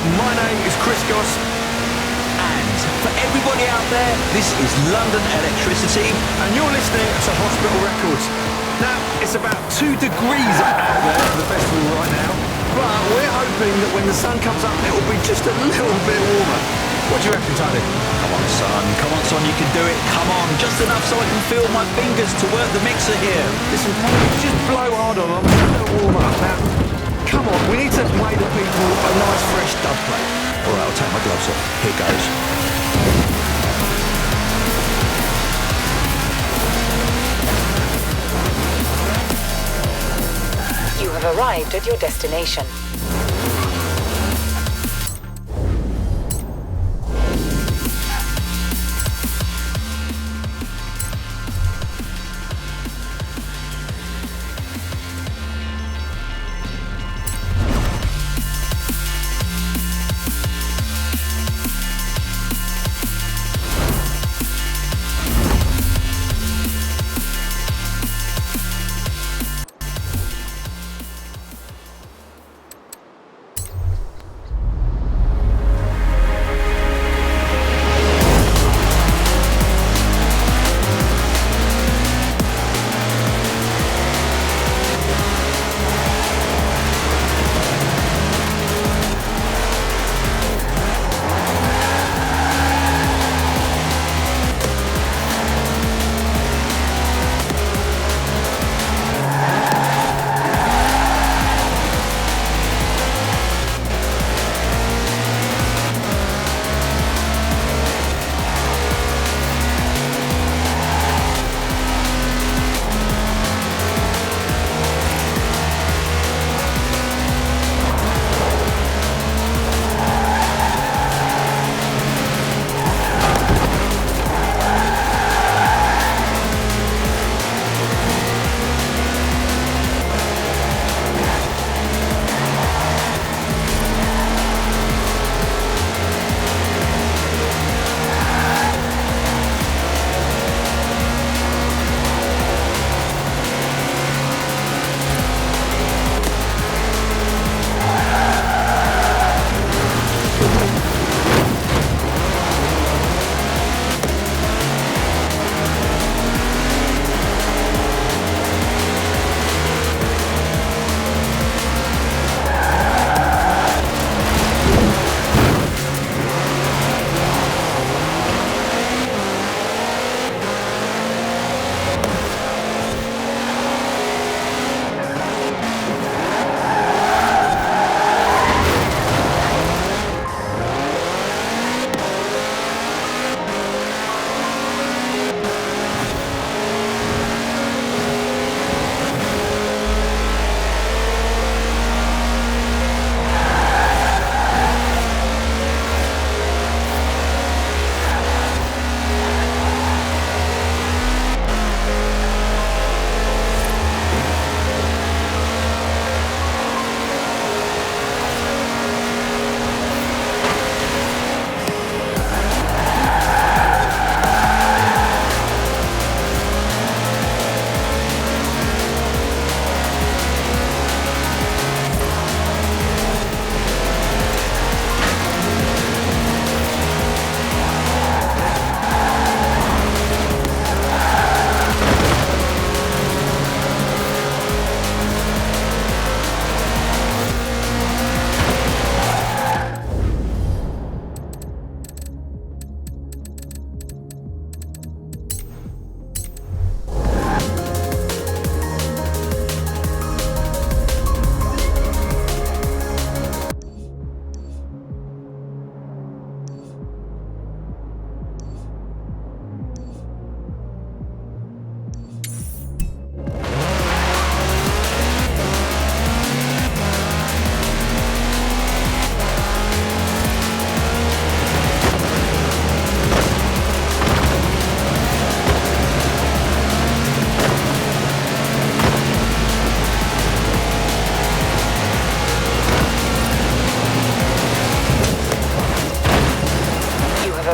My name is Chris Goss. And for everybody out there, this is London Electricity. And you're listening to Hospital Records. Now, it's about 2 degrees out there for the festival right now. But we're hoping that when the sun comes up, it will be just a little bit warmer. What do you reckon, Tony? Come on, son, you can do it. Come on, just enough so I can feel my fingers to work the mixer here. Listen, just blow hard on them, a little warm up. Now, come on, we need to play the people a nice fresh dub plate. All right, I'll take my gloves off. Here goes. You have arrived at your destination.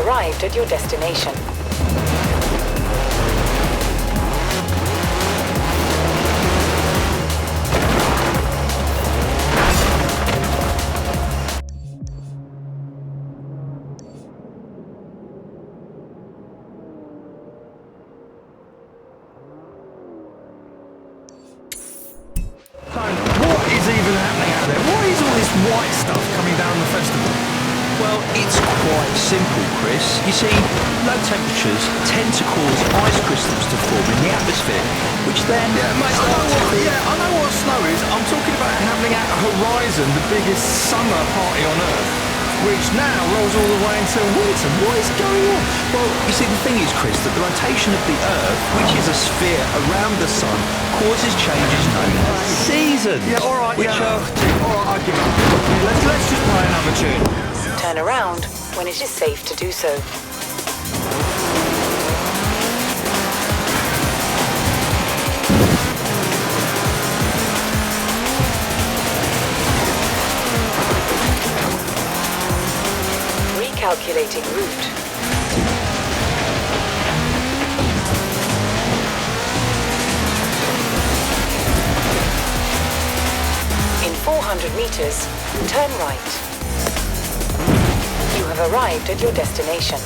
arrived at your destination. white stuff coming down the festival? Well, it's quite simple, Chris. You see, low temperatures tend to cause ice crystals to form in the atmosphere, which then Mate, I know what snow is. I'm talking about having at Horizon the biggest summer party on Earth, which now rolls all the way into winter. What is going on? Well, you see, the thing is, Chris, that the rotation of the Earth, which is a sphere around the Sun, causes changes known as seasons. Yeah, all right, which all right, I give up. Let's just play another tune. Turn around when it is safe to do so. Recalculating route. In 400 meters, turn right. You have arrived at your destination.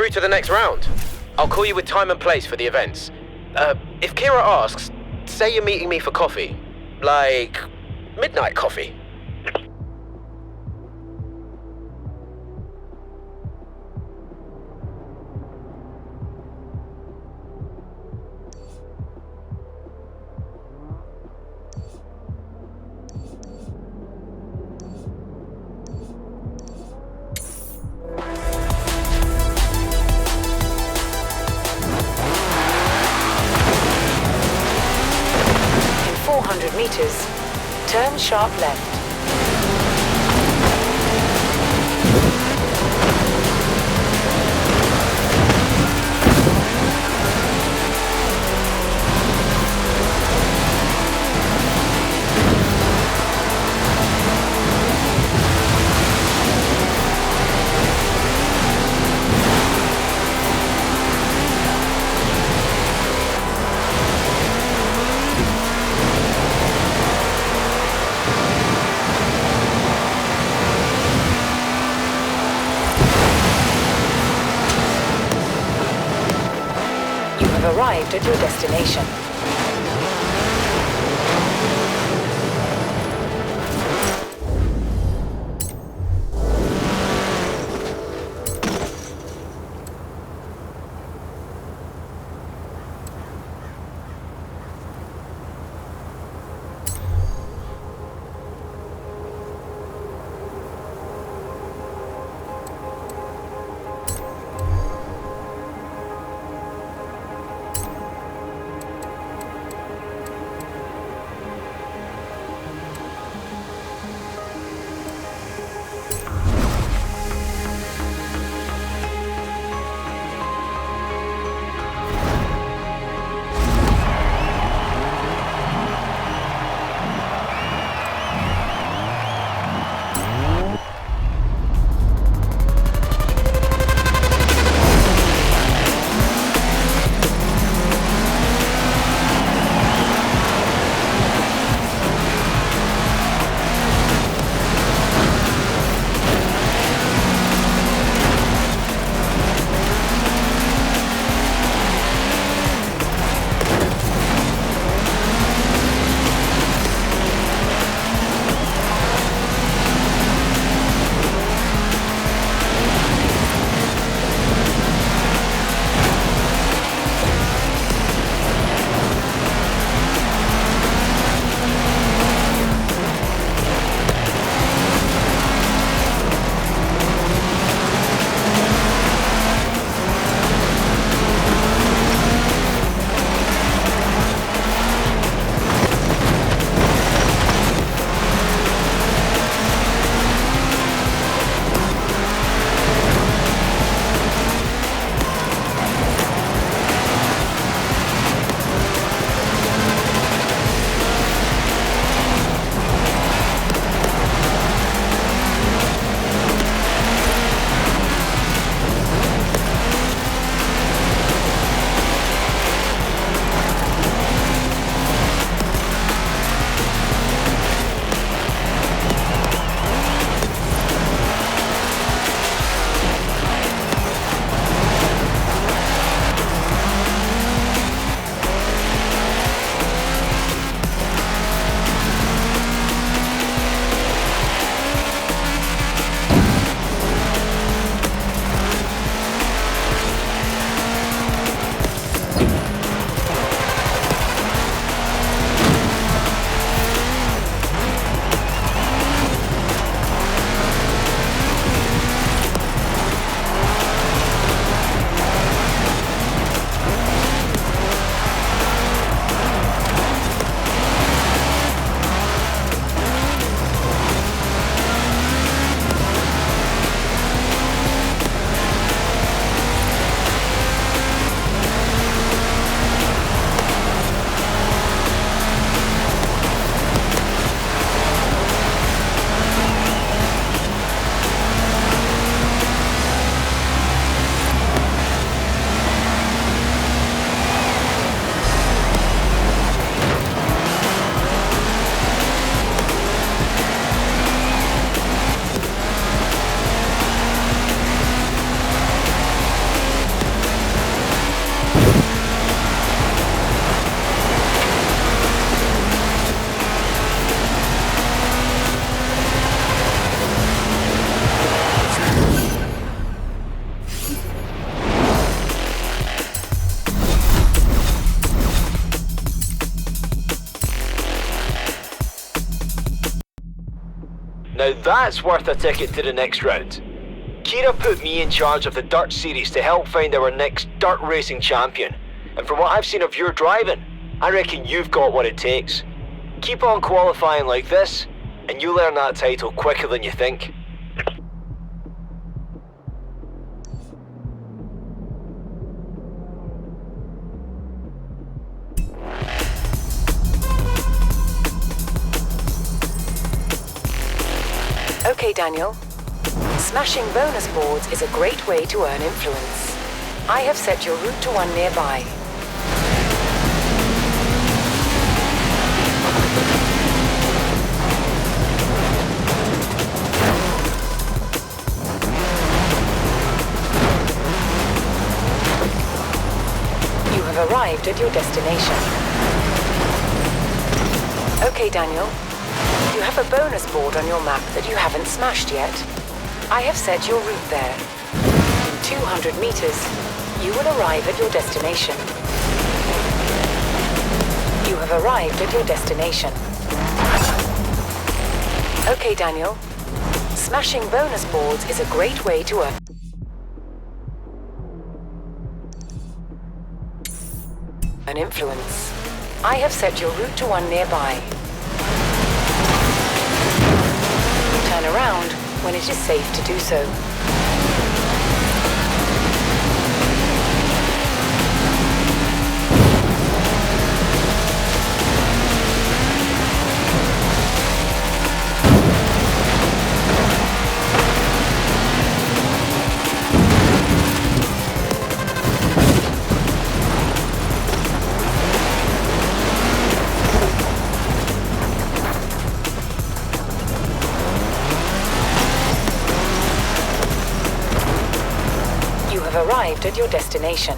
through to the next round. I'll call you with time and place for the events. If Kira asks, say you're meeting me for coffee. Like, midnight coffee. In 400 meters, turn sharp left. You have arrived at your destination. Now that's worth a ticket to the next round. Kira put me in charge of the Dirt Series to help find our next dirt racing champion. And from what I've seen of your driving, I reckon you've got what it takes. Keep on qualifying like this, and you'll earn that title quicker than you think. Okay, Daniel. Smashing bonus boards is a great way to earn influence. I have set your route to one nearby. You have arrived at your destination. Okay, Daniel. You have a bonus board on your map that you haven't smashed yet. I have set your route there. In 200 meters, you will arrive at your destination. You have arrived at your destination. Okay, Daniel. Smashing bonus boards is a great way to earn an influence. I have set your route to one nearby. Turn around when it is safe to do so. Arrived at your destination.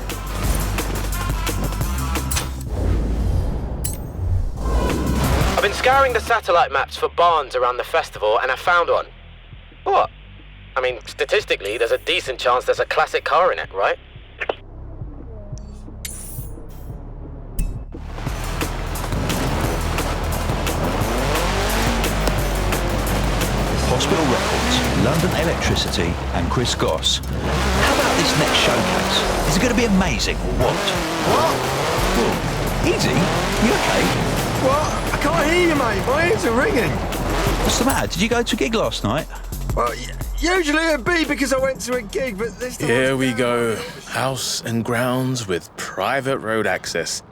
I've been scouring the satellite maps for barns around the festival and I found one. What? I mean, statistically, there's a decent chance there's a classic car in it, right? Hospital Records, London Electricity, and Chris Goss. How about this next showcase? Is it going to be amazing or what? What? Whoa. Easy, you okay? What? I can't hear you, mate. My ears are ringing. What's the matter? Did you go to a gig last night? Well, usually it'd be because I went to a gig, but this time... Here we go. House and grounds with private road access.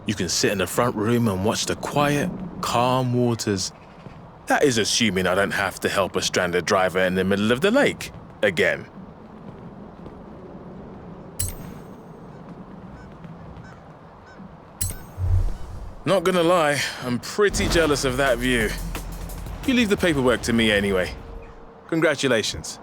You can sit in the front room and watch the quiet, calm waters. That is assuming I don't have to help a stranded driver in the middle of the lake again. Not gonna lie, I'm pretty jealous of that view. You leave the paperwork to me anyway. Congratulations.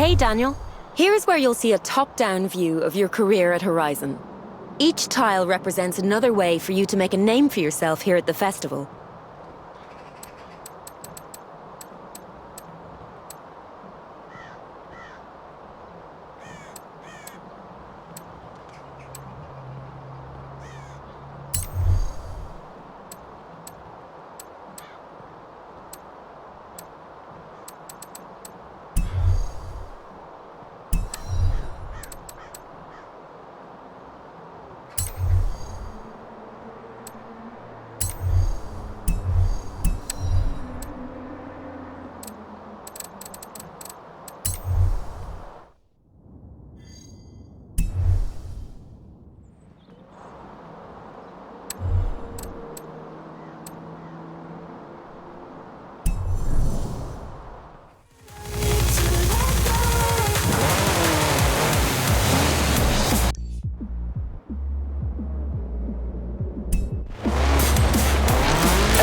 Hey Daniel, here is where you'll see a top-down view of your career at Horizon. Each tile represents another way for you to make a name for yourself here at the festival.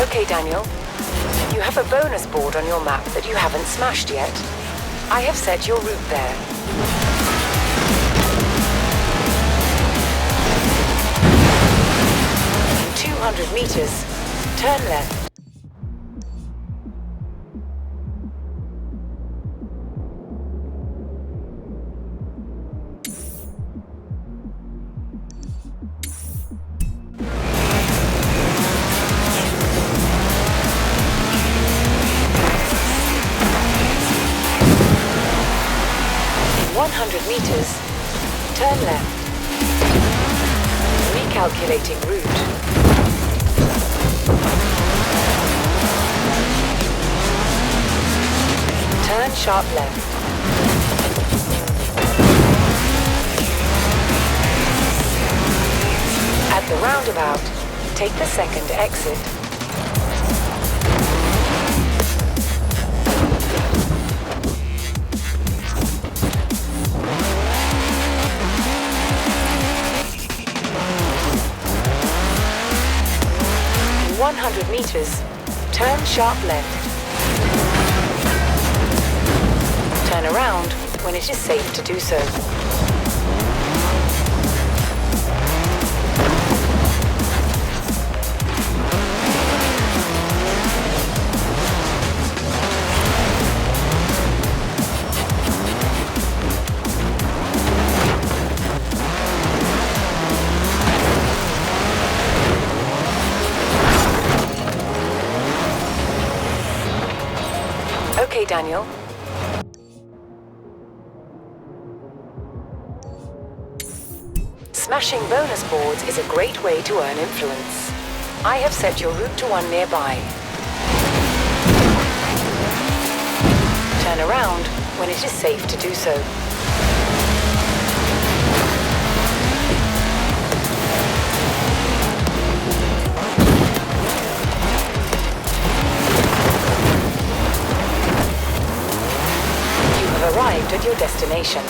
Okay, Daniel. You have a bonus board on your map that you haven't smashed yet. I have set your route there. In 200 meters, turn left. In 100 meters, turn left. Recalculating route. Turn sharp left. At the roundabout, take the second exit. In 100 meters, turn sharp left. Turn around when it is safe to do so. Okay, Daniel. Smashing bonus boards is a great way to earn influence. I have set your route to one nearby. Turn around when it is safe to do so. You have arrived at your destination.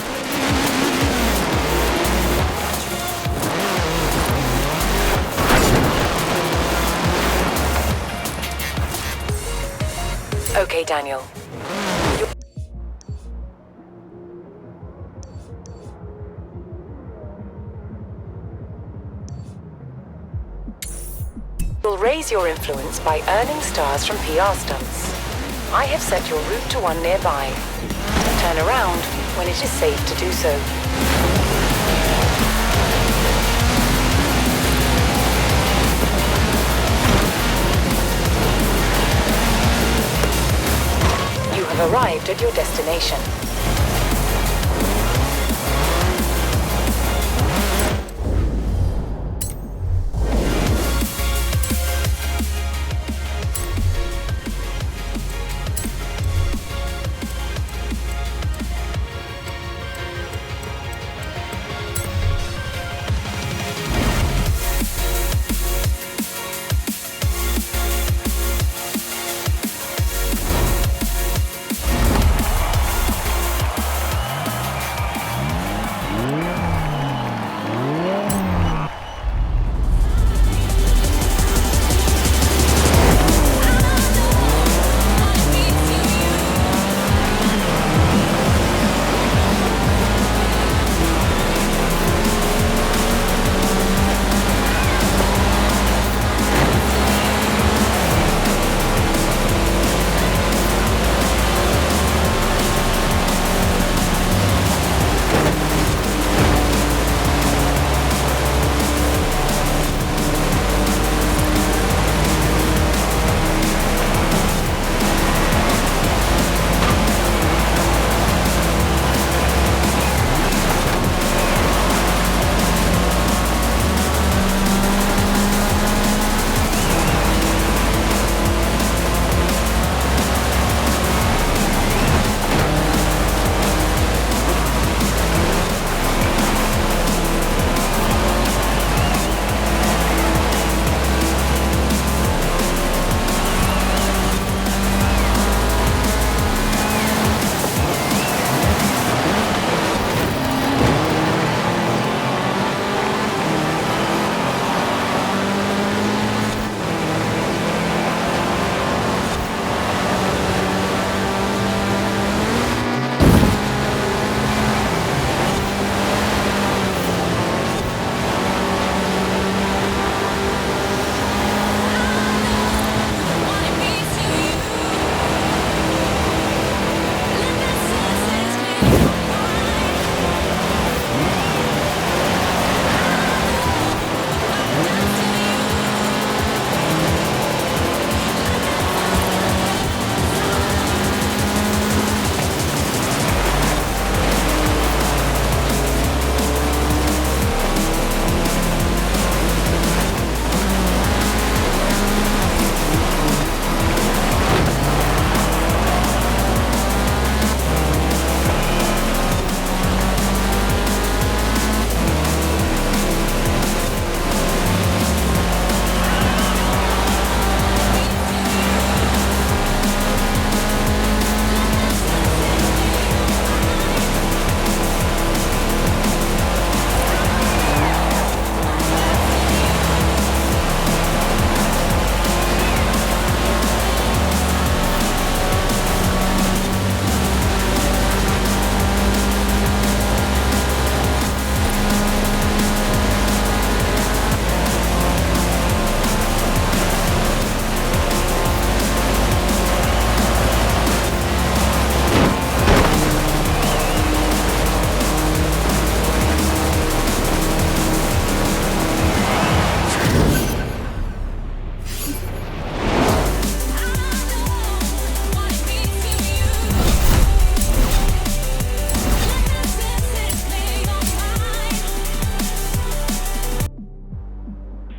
Okay, Daniel. You'll raise your influence by earning stars from PR stunts. I have set your route to one nearby. Turn around when it is safe to do so. You have arrived at your destination.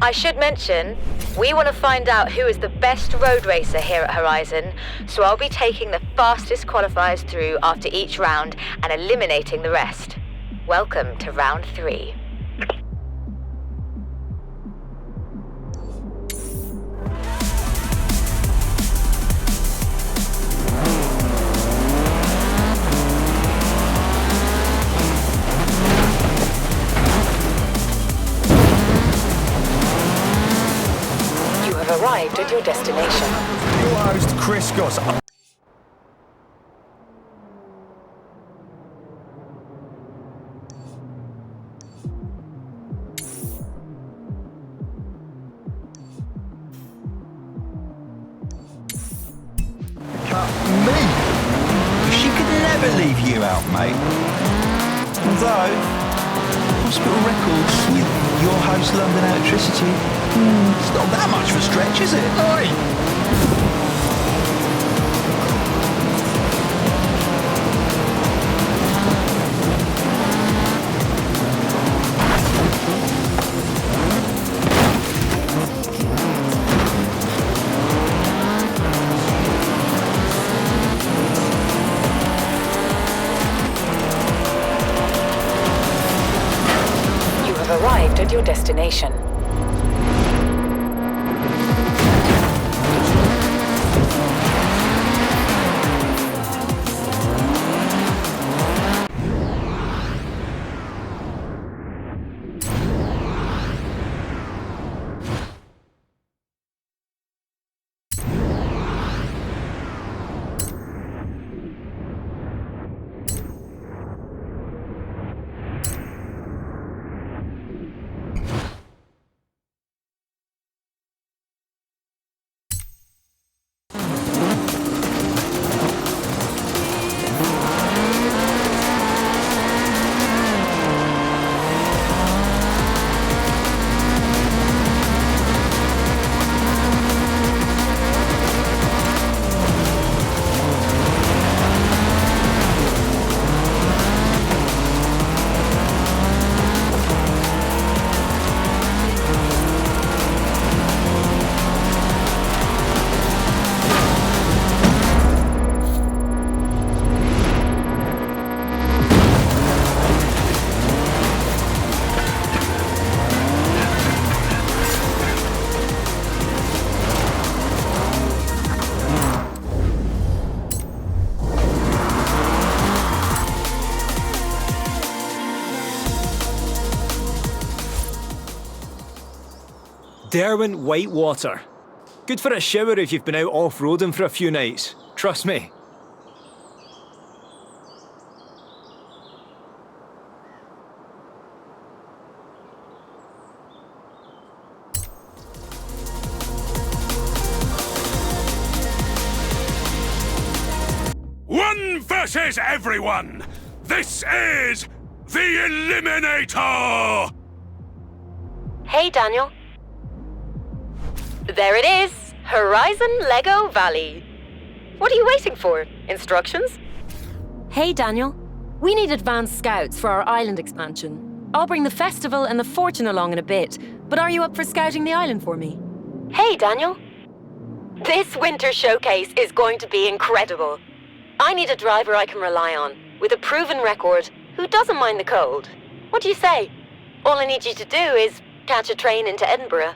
I should mention, we want to find out who is the best road racer here at Horizon, so I'll be taking the fastest qualifiers through after each round and eliminating the rest. Welcome to round 3. Arrived at your destination. Your host, Chris Goss. Cut me! She could never leave you out, mate. Although, hospital records with your host London Electricity, it's not that much of a stretch, is it? Oi! Arrived at your destination. Derwent Whitewater. Good for a shower if you've been out off-roading for a few nights. Trust me. One versus everyone! This is the Eliminator! Hey, Daniel. There it is! Horizon Lego Valley. What are you waiting for? Instructions? Hey, Daniel. We need advanced scouts for our island expansion. I'll bring the festival and the fortune along in a bit, but are you up for scouting the island for me? Hey, Daniel. This winter showcase is going to be incredible. I need a driver I can rely on, with a proven record, who doesn't mind the cold. What do you say? All I need you to do is catch a train into Edinburgh.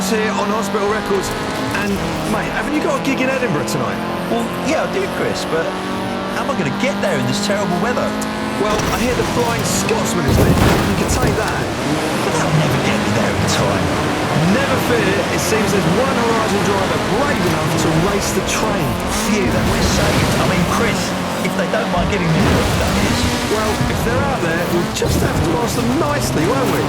Daniel's here on Hospital Records. And, mate, haven't you got a gig in Edinburgh tonight? Well, yeah, I do, Chris, but how am I going to get there in this terrible weather? Well, I hear the Flying Scotsman is there. You can take that. But that'll never get me there in time. Never fear, it seems there's one Horizon driver brave enough to race the train. Phew, then we're saved. I mean, Chris, if they don't mind giving me a look, that is. Well, if they're out there, we'll just have to ask them nicely, won't we?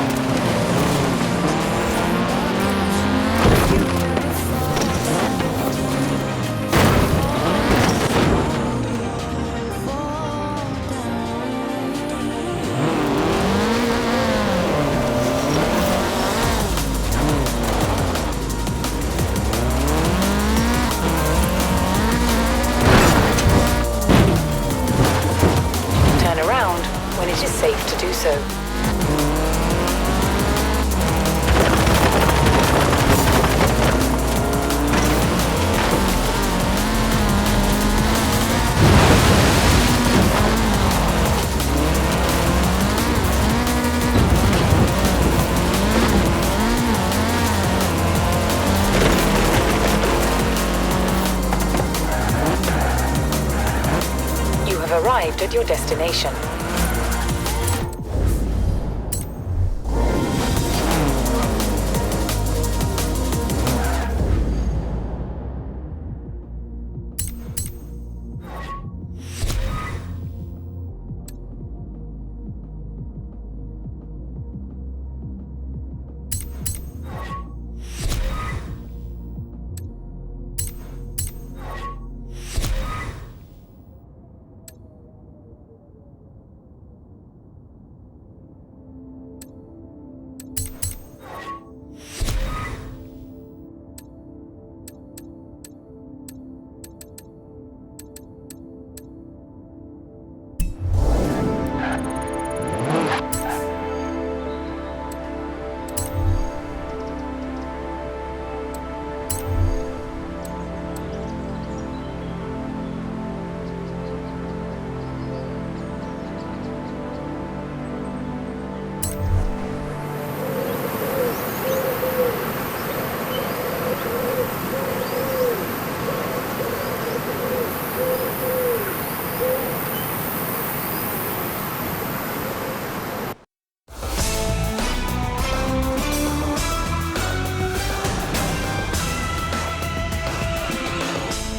It is safe to do so. You have arrived at your destination.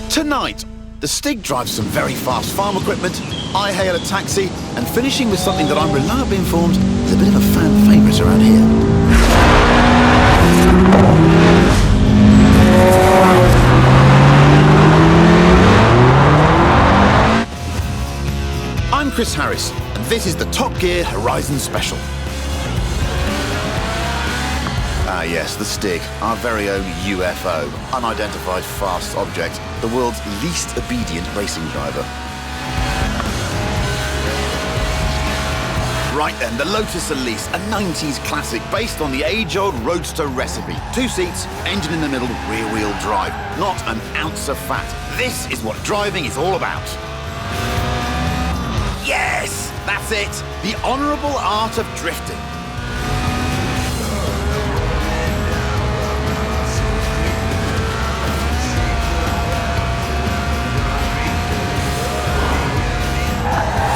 Tonight, the Stig drives some very fast farm equipment, I hail a taxi, and finishing with something that I'm reliably informed is a bit of a fan favourite around here. I'm Chris Harris, and this is the Top Gear Horizon Special. Ah yes, the Stig, our very own UFO, unidentified fast object, the world's least obedient racing driver. Right then, the Lotus Elise, a 90s classic based on the age-old roadster recipe. 2 seats, engine in the middle, rear-wheel drive. Not an ounce of fat. This is what driving is all about. Yes, that's it. The honourable art of drifting.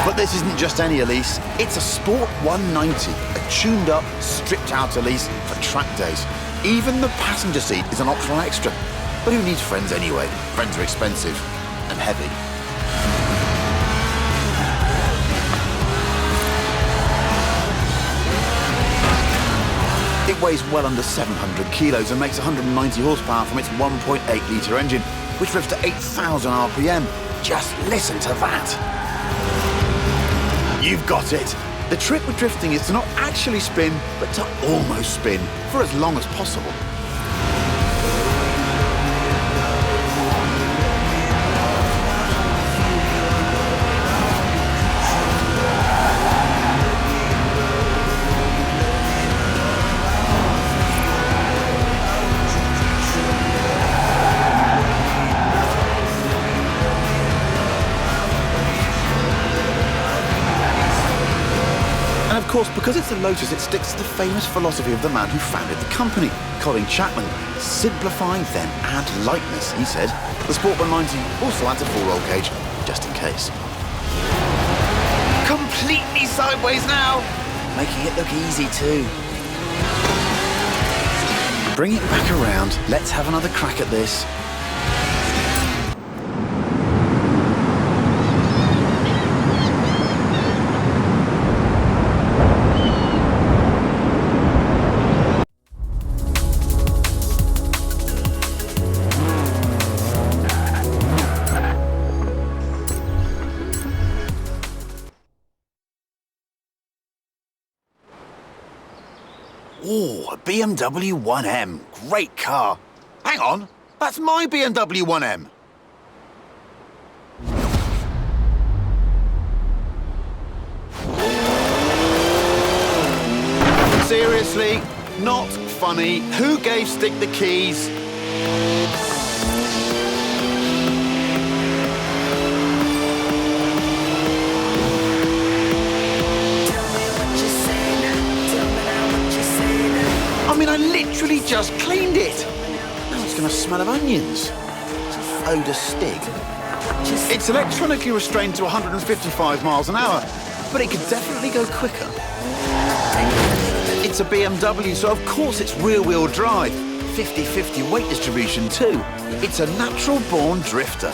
But this isn't just any Elise, it's a Sport 190, a tuned-up, stripped-out Elise for track days. Even the passenger seat is an optional extra. But who needs friends anyway? Friends are expensive and heavy. It weighs well under 700 kilos and makes 190 horsepower from its 1.8-litre engine, which drifts to 8,000 RPM. Just listen to that. You've got it. The trick with drifting is to not actually spin, but to almost spin for as long as possible. Of course, because it's a Lotus, it sticks to the famous philosophy of the man who founded the company, Colin Chapman. Simplify, then add lightness, he said. The Sport 190 also adds a 4-roll cage, just in case. Completely sideways now, making it look easy too. Bring it back around. Let's have another crack at this. Oh, a BMW 1M. Great car. Hang on, that's my BMW 1M. Seriously? Not funny. Who gave Stig the keys? I mean, I literally just cleaned it. Now it's going to smell of onions. Ode to Stig. It's electronically restrained to 155 miles an hour, but it could definitely go quicker. It's a BMW, so of course it's rear-wheel drive. 50-50 weight distribution too. It's a natural-born drifter.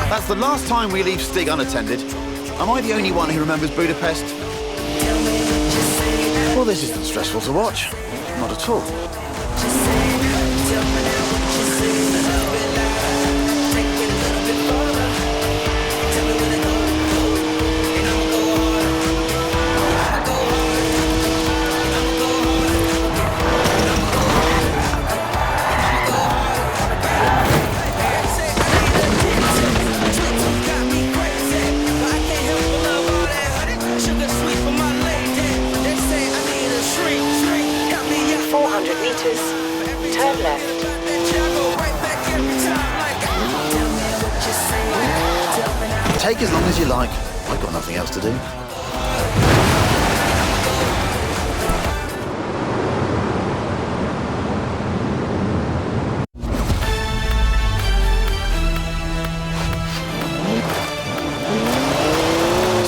That's the last time we leave Stig unattended. Am I the only one who remembers Budapest? Well, this isn't stressful to watch. Not at all. Turn left. Take as long as you like. I've got nothing else to do.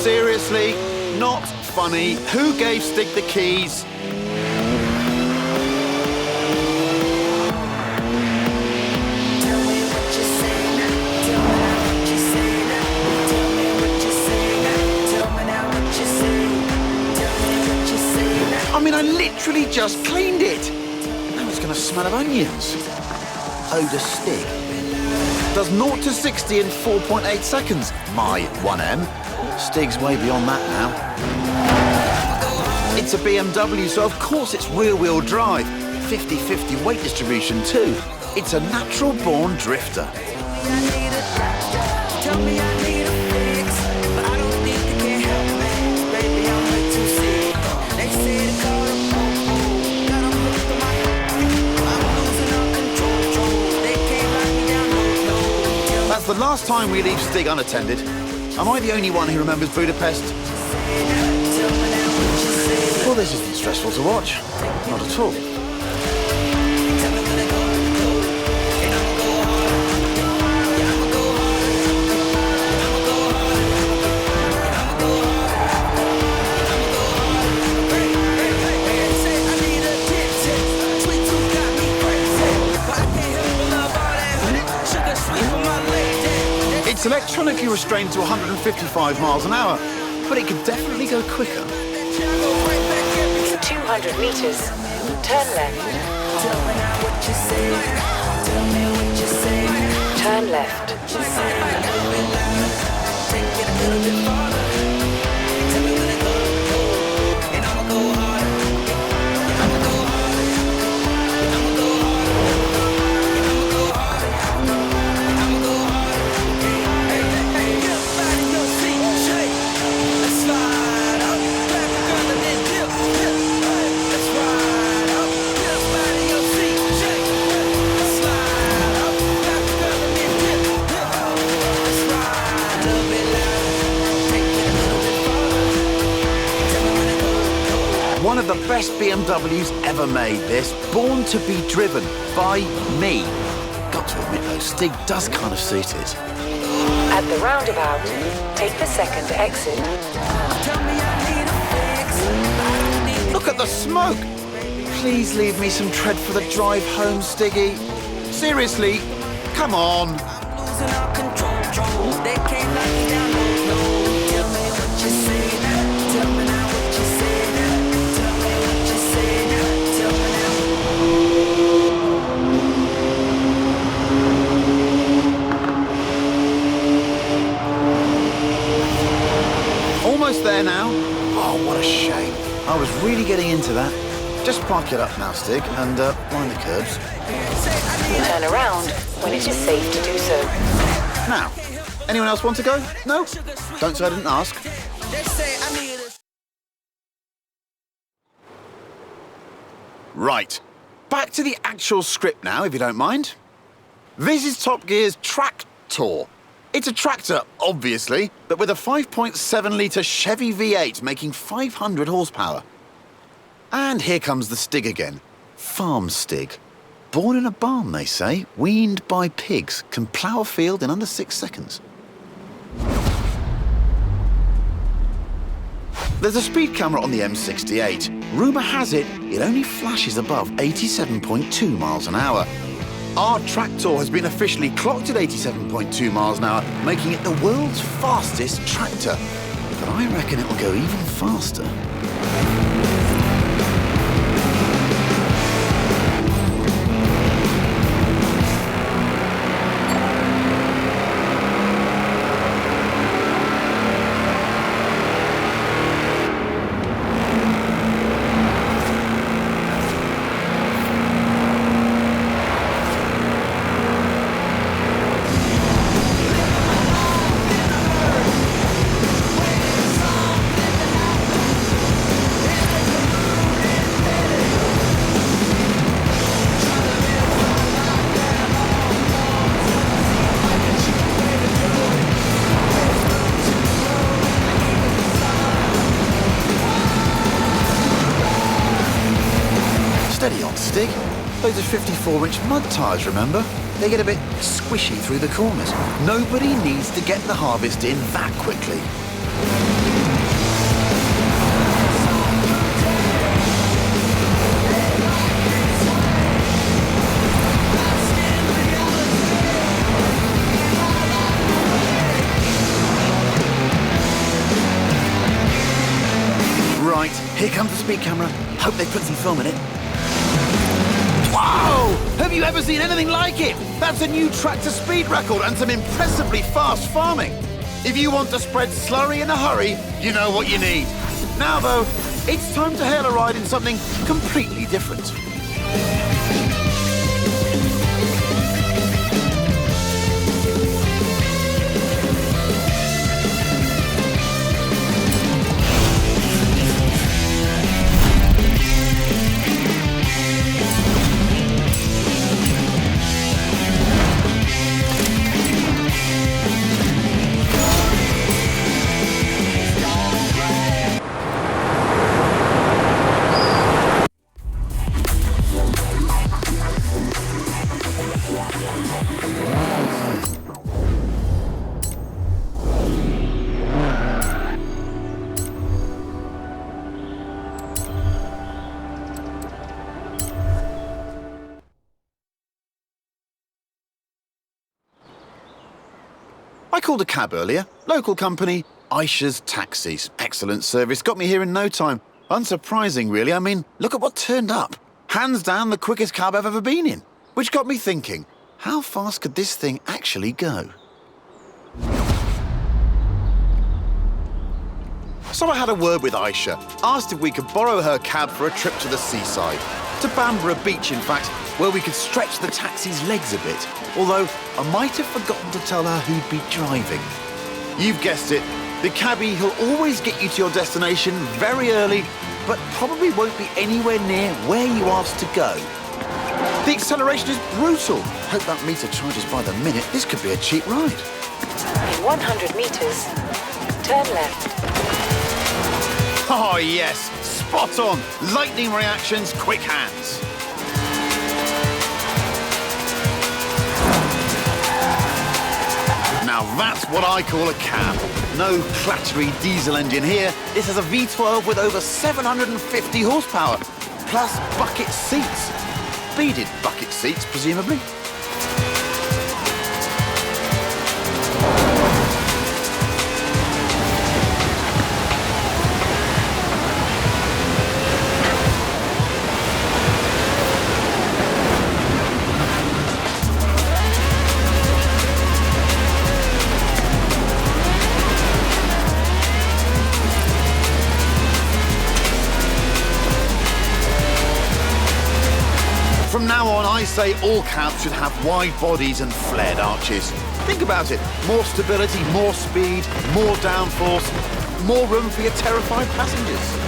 Seriously? Not funny. Who gave Stig the keys? I mean, I literally just cleaned it. Now it's going to smell of onions. Ode to Stig. Does 0 to 60 in 4.8 seconds. My 1M. Stig's way beyond that now. It's a BMW, so of course it's rear-wheel drive. 50-50 weight distribution too. It's a natural-born drifter. That's the last time we leave Stig unattended. Am I the only one who remembers Budapest? Well, this isn't stressful to watch. Not at all. It's electronically restrained to 155 miles an hour, but it could definitely go quicker. 200 meters. Turn left. Turn left. of the best BMWs ever made, this. Born to be driven by me. Got to admit though, Stig does kind of suit it. At the roundabout, take the second exit. Look at the smoke! Please leave me some tread for the drive home, Stiggy. Seriously, come on. Almost there now. Oh, what a shame. I was really getting into that. Just park it up now, Stig, and mind the curbs. Turn around when it is safe to do so. Now, anyone else want to go? No? Don't say I didn't ask. Right. Back to the actual script now, if you don't mind. This is Top Gear's Tractor. It's a tractor, obviously, but with a 5.7-litre Chevy V8 making 500 horsepower. And here comes the Stig again. Farm Stig. Born in a barn, they say, weaned by pigs, can plough a field in under 6 seconds. There's a speed camera on the M68. Rumour has it, it only flashes above 87.2 miles an hour. Our tractor has been officially clocked at 87.2 miles an hour, making it the world's fastest tractor. But I reckon it will go even faster. Steady on, Stig. Those are 54-inch mud tyres, remember? They get a bit squishy through the corners. Nobody needs to get the harvest in that quickly. Right, here comes the speed camera. Hope they put some film in it. Wow! Have you ever seen anything like it? That's a new tractor speed record and some impressively fast farming. If you want to spread slurry in a hurry, you know what you need. Now, though, it's time to hail a ride in something completely different. I called a cab earlier. Local company, Aisha's Taxis. Excellent service. Got me here in no time. Unsurprising, really. I mean, look at what turned up. Hands down the quickest cab I've ever been in. Which got me thinking, how fast could this thing actually go? So I had a word with Aisha. Asked if we could borrow her cab for a trip to the seaside. To Bamborough Beach, in fact, where we could stretch the taxi's legs a bit. Although, I might have forgotten to tell her who'd be driving. You've guessed it. The cabbie who'll always get you to your destination very early, but probably won't be anywhere near where you asked to go. The acceleration is brutal. Hope that meter charges by the minute. This could be a cheap ride. In 100 meters, turn left. Oh, yes. spot on. Lightning reactions, quick hands. Now that's what I call a cab. No clattery diesel engine here. This is a V12 with over 750 horsepower, plus bucket seats. Beaded bucket seats, presumably. From now on, I say all cabs should have wide bodies and flared arches. Think about it. More stability, more speed, more downforce, more room for your terrified passengers.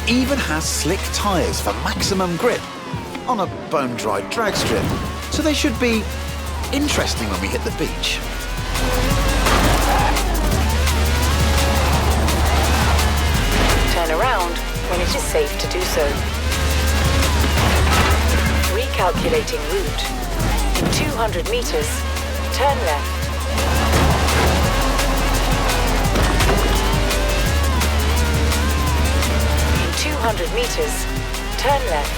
Even has slick tyres for maximum grip on a bone-dry drag strip, so they should be interesting when we hit the beach. Turn around when it is safe to do so. Recalculating route. In 200 meters, turn left. 200 meters, turn left.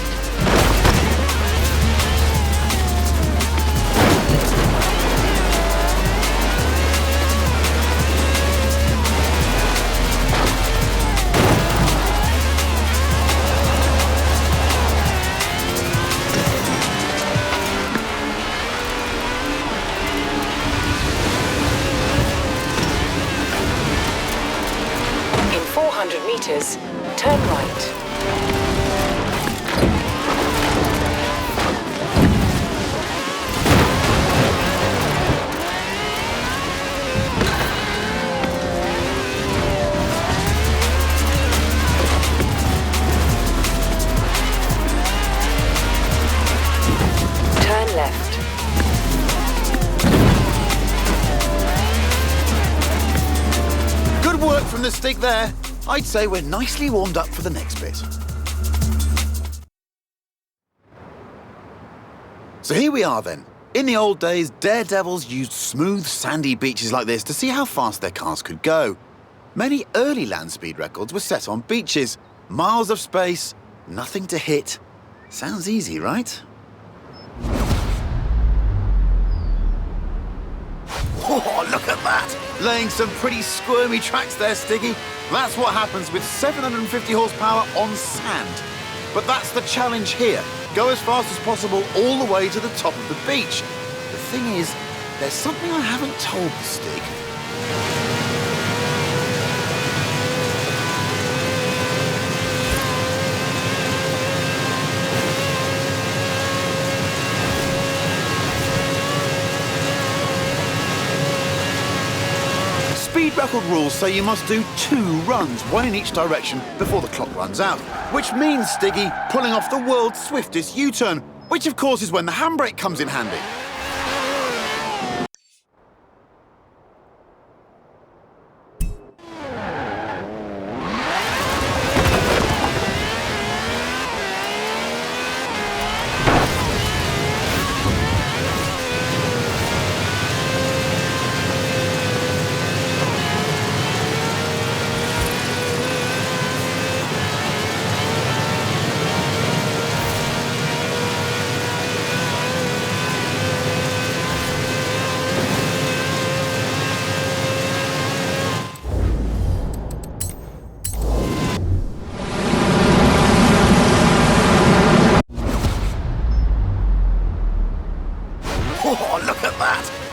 In 400 meters, turn right. Turn left. Good work from the stick there. I'd say we're nicely warmed up for the next bit. So here we are then. In the old days, daredevils used smooth, sandy beaches like this to see how fast their cars could go. Many early land speed records were set on beaches. Miles of space, nothing to hit. Sounds easy, right? Oh, look at that! Laying some pretty squirmy tracks there, Stiggy. That's what happens with 750 horsepower on sand. But that's the challenge here. Go as fast as possible all the way to the top of the beach. The thing is, there's something I haven't told the Stig. Speed record rules say you must do 2 runs, 1 in each direction, before the clock runs out, which means, Stiggy, pulling off the world's swiftest U-turn, which of course is when the handbrake comes in handy.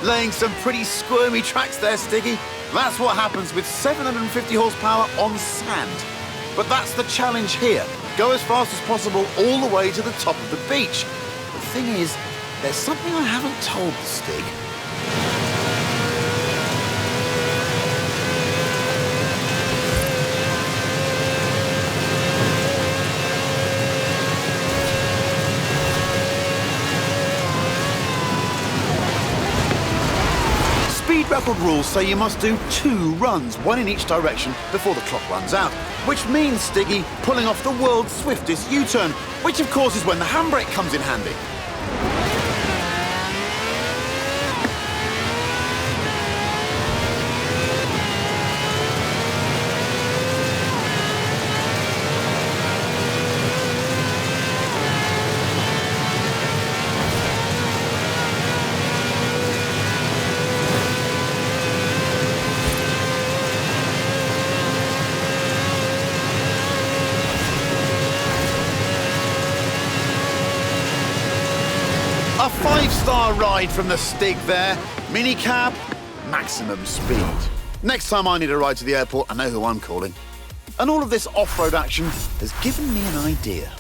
Laying some pretty squirmy tracks there, Stiggy. That's what happens with 750 horsepower on sand. But that's the challenge here. Go as fast as possible all the way to the top of the beach. The thing is, there's something I haven't told the Stig. record rules say you must do 2 runs, 1 in each direction, before the clock runs out. Which means, Stiggy, pulling off the world's swiftest U-turn, which of course is when the handbrake comes in handy. A 5-star ride from the Stig there. Minicab, maximum speed. Next time I need a ride to the airport, I know who I'm calling. And all of this off-road action has given me an idea.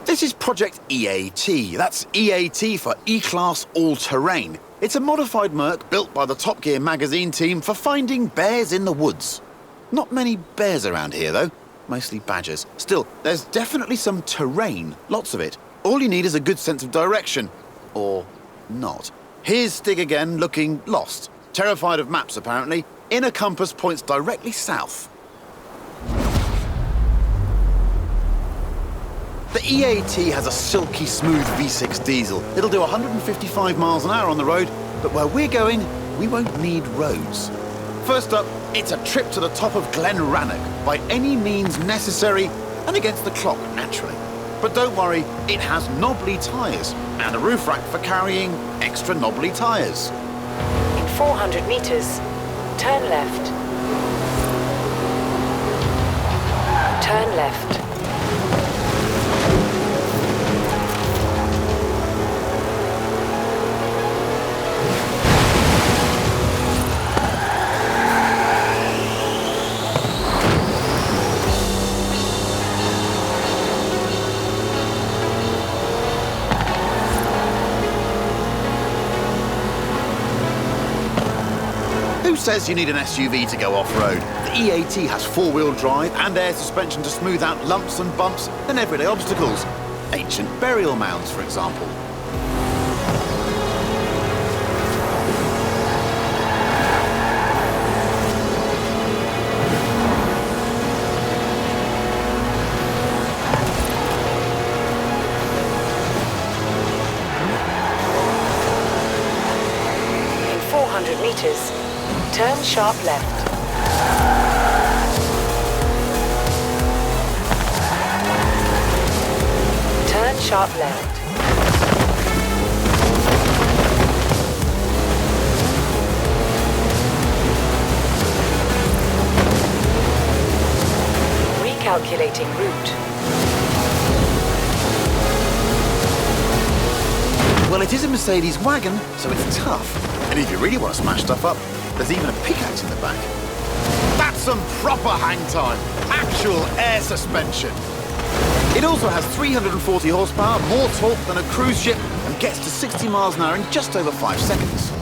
This is Project EAT. That's EAT for E-Class All-Terrain. It's a modified Merc built by the Top Gear magazine team for finding bears in the woods. Not many bears around here, though. Mostly badgers. Still, there's definitely some terrain. Lots of it. All you need is a good sense of direction. Or not. Here's Stig again, looking lost. Terrified of maps, apparently. Inner compass points directly south. The EAT has a silky smooth V6 diesel. It'll do 155 miles an hour on the road, but where we're going, we won't need roads. First up, it's a trip to the top of Glen Rannoch, by any means necessary, and against the clock, naturally. But don't worry, it has knobbly tyres, and a roof rack for carrying extra knobbly tyres. In 400 meters, turn left. Turn left. Who says you need an SUV to go off-road? The EAT has 4-wheel drive and air suspension to smooth out lumps and bumps and everyday obstacles. Ancient burial mounds, for example. In 400 meters, turn sharp left. Turn sharp left. Recalculating route. Well, it is a Mercedes wagon, so it's tough. And if you really want to smash stuff up, there's even a pickaxe in the back. That's some proper hang time. Actual air suspension. It also has 340 horsepower, more torque than a cruise ship, and gets to 60 miles an hour in just over 5 seconds.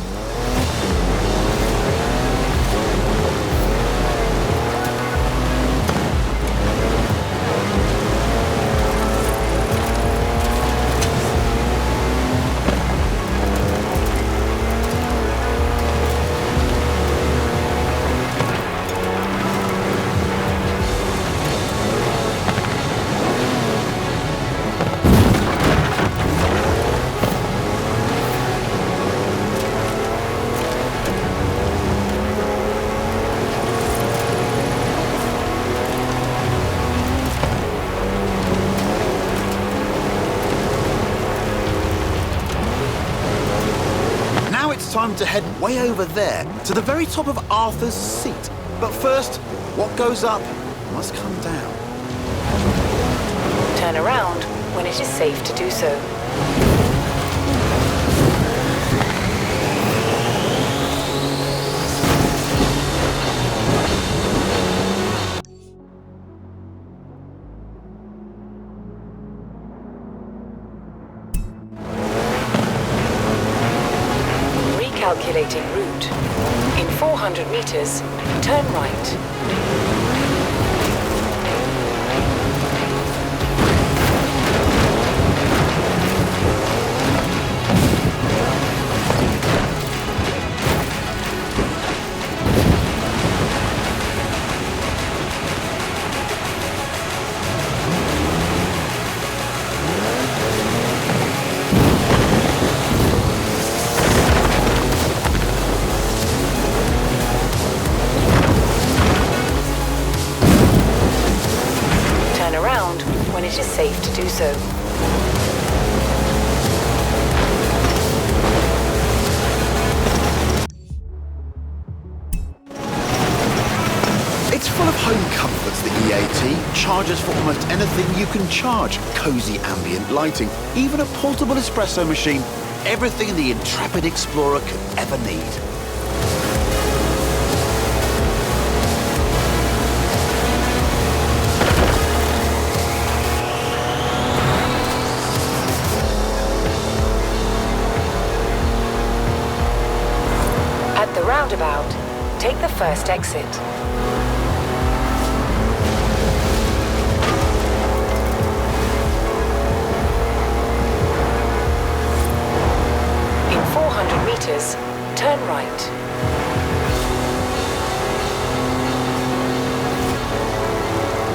Time to head way over there, to the very top of Arthur's Seat. But first, what goes up must come down. Turn around when it is safe to do so. Calculating route. In 400 meters, turn right. Turn around when it is safe to do so. It's full of home comforts, the EAT. Chargers for almost anything you can charge. Cozy ambient lighting, even a portable espresso machine. Everything the intrepid explorer could ever need. At the roundabout, take the first exit. In 400 meters, turn right.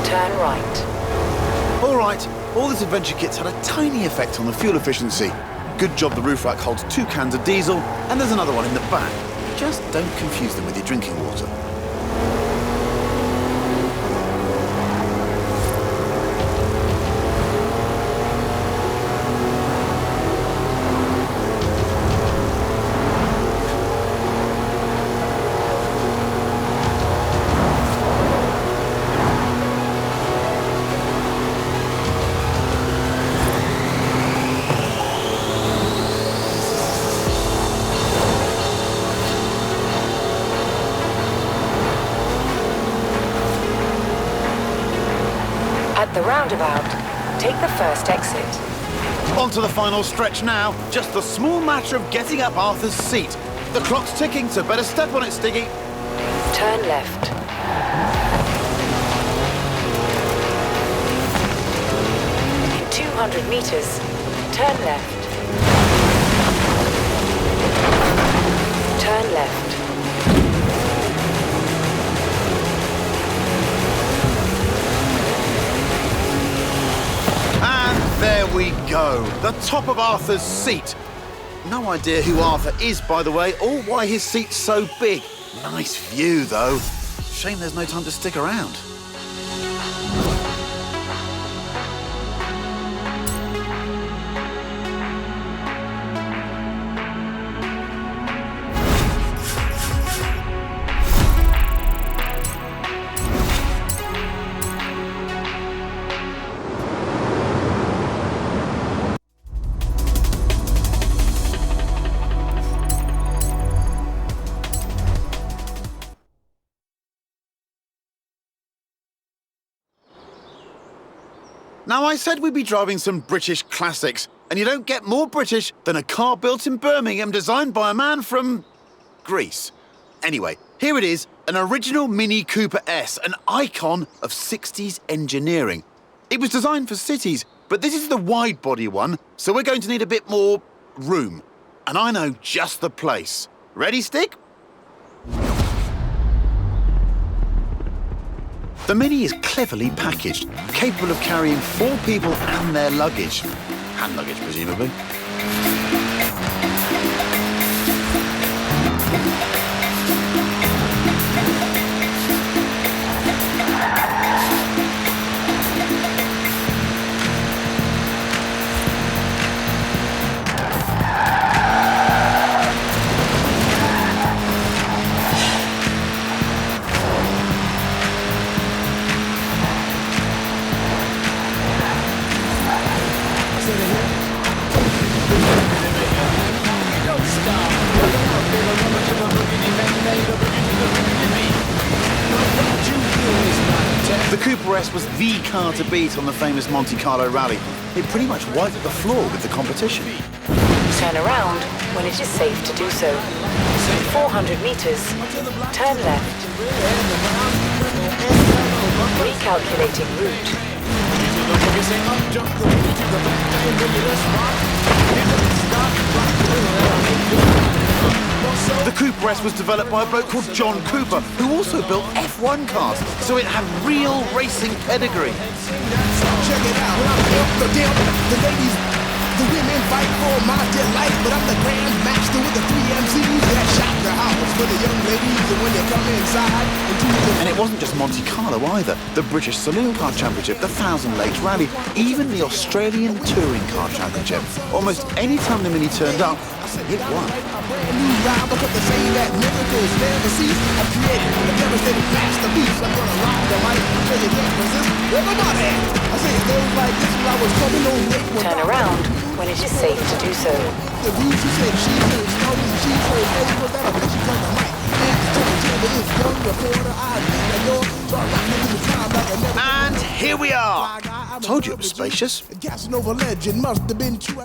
Turn right. All right, all this adventure kit's had a tiny effect on the fuel efficiency. Good job the roof rack holds 2 cans of diesel, and there's another one in the back. Just don't confuse them with your drinking water. At the roundabout, take the first exit. On to the final stretch now. Just the small matter of getting up Arthur's seat. The clock's ticking, so better step on it, Stiggy. Turn left. In 200 meters, turn left. Turn left. And there we go. The top of Arthur's seat. No idea who Arthur is, by the way, or why his seat's so big. Nice view, though. Shame there's no time to stick around. Now, I said we'd be driving some British classics, and you don't get more British than a car built in Birmingham designed by a man from Greece. Anyway, here it is, an original Mini Cooper S, an icon of 60s engineering. It was designed for cities, but this is the wide-body one, so we're going to need a bit more room. And I know just the place. Ready, Stick? The Mini is cleverly packaged, capable of carrying 4 people and their luggage. Hand luggage, presumably. The Cooper S was the car to beat on the famous Monte Carlo rally. It pretty much wiped the floor with the competition. Turn around when it is safe to do so. 400 meters. Turn left. Recalculating route. The Cooper S was developed by a bloke called John Cooper, who also built F1 cars, so it had real racing pedigree. Check it out, when I'm up, the ladies, the women fight for my delight, but I'm the grand master with the 3 MCs that shock the house for the young ladies, and when they come inside, And it wasn't just Monte Carlo either. The British Saloon Car Championship, the Thousand Lakes Rally, even the Australian Touring Car Championship. Almost any time the Mini turned up, it won. brand new rhyme because they say that miracles never cease. I'm creating a devastating masterpiece. I'm gonna rock the mic, show you differences. Where my money at? I say it goes like this when I was coming on late. Turn around when it is safe to do so. The views she said she heard stories, she heard neighbors that I bet she got the mic. And here we are. Told you it was spacious. Legend must have been true.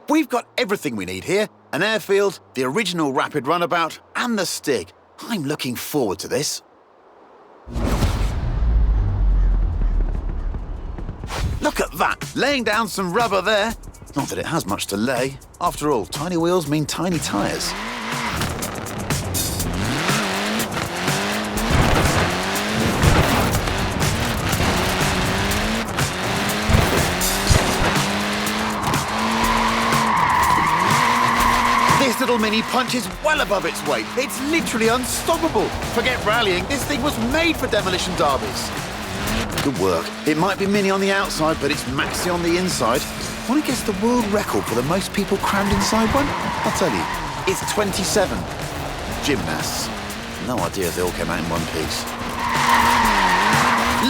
We've got everything we need here. An airfield, the original rapid runabout, and the Stig. I'm looking forward to this. Look at that, laying down some rubber there. Not that it has much to lay. After all, tiny wheels mean tiny tyres. This little Mini punches well above its weight. It's literally unstoppable. Forget rallying, this thing was made for demolition derbies. Good work. It might be Mini on the outside, but it's Maxi on the inside. Want to guess the world record for the most people crammed inside one? I'll tell you, it's 27. Gymnasts. No idea they all came out in one piece.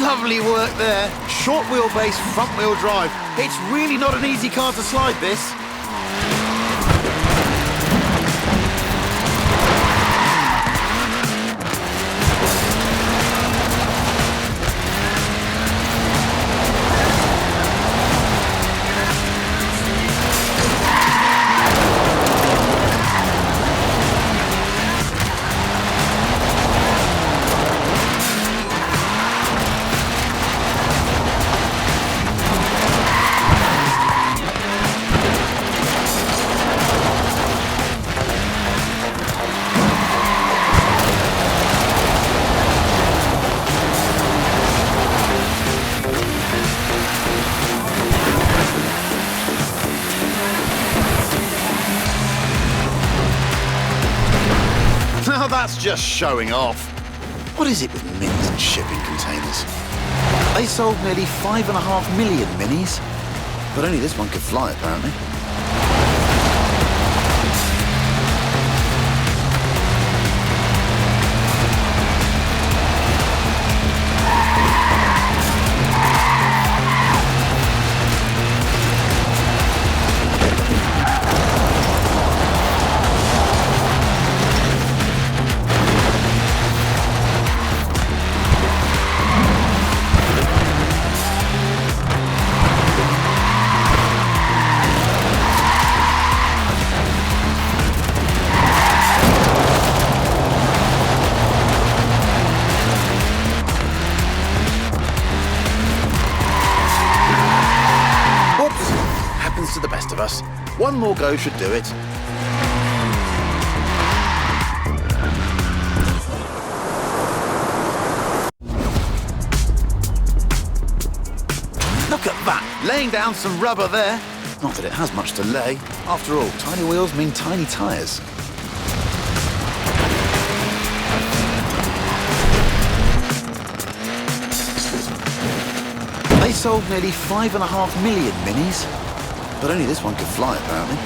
Lovely work there. Short wheelbase, front wheel drive. It's really not an easy car to slide, this. Now that's just showing off. What is it with minis and shipping containers? They sold nearly 5.5 million minis, but only this one could fly, apparently. To the best of us. One more go should do it. Look at that, laying down some rubber there. Not that it has much to lay. After all, tiny wheels mean tiny tyres. They sold nearly 5.5 million minis, but only this one could fly, apparently.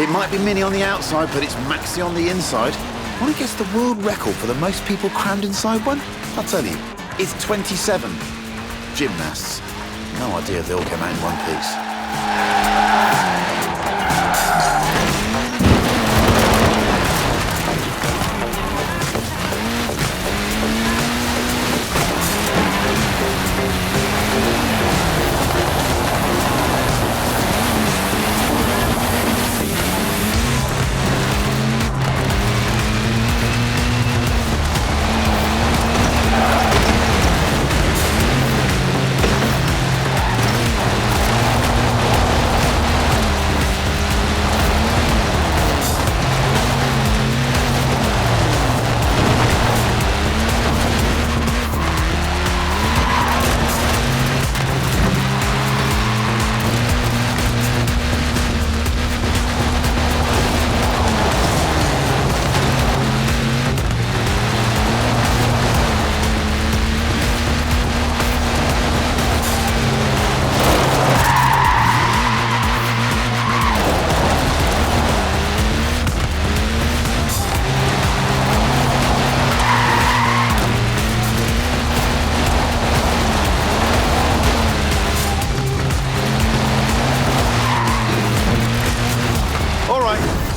It might be mini on the outside, but it's maxi on the inside. Want to guess the world record for the most people crammed inside one? I'll tell you, it's 27. Gymnasts. No idea if they all came out in one piece.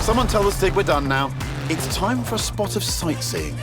Someone tell the Stig we're done now. It's time for a spot of sightseeing.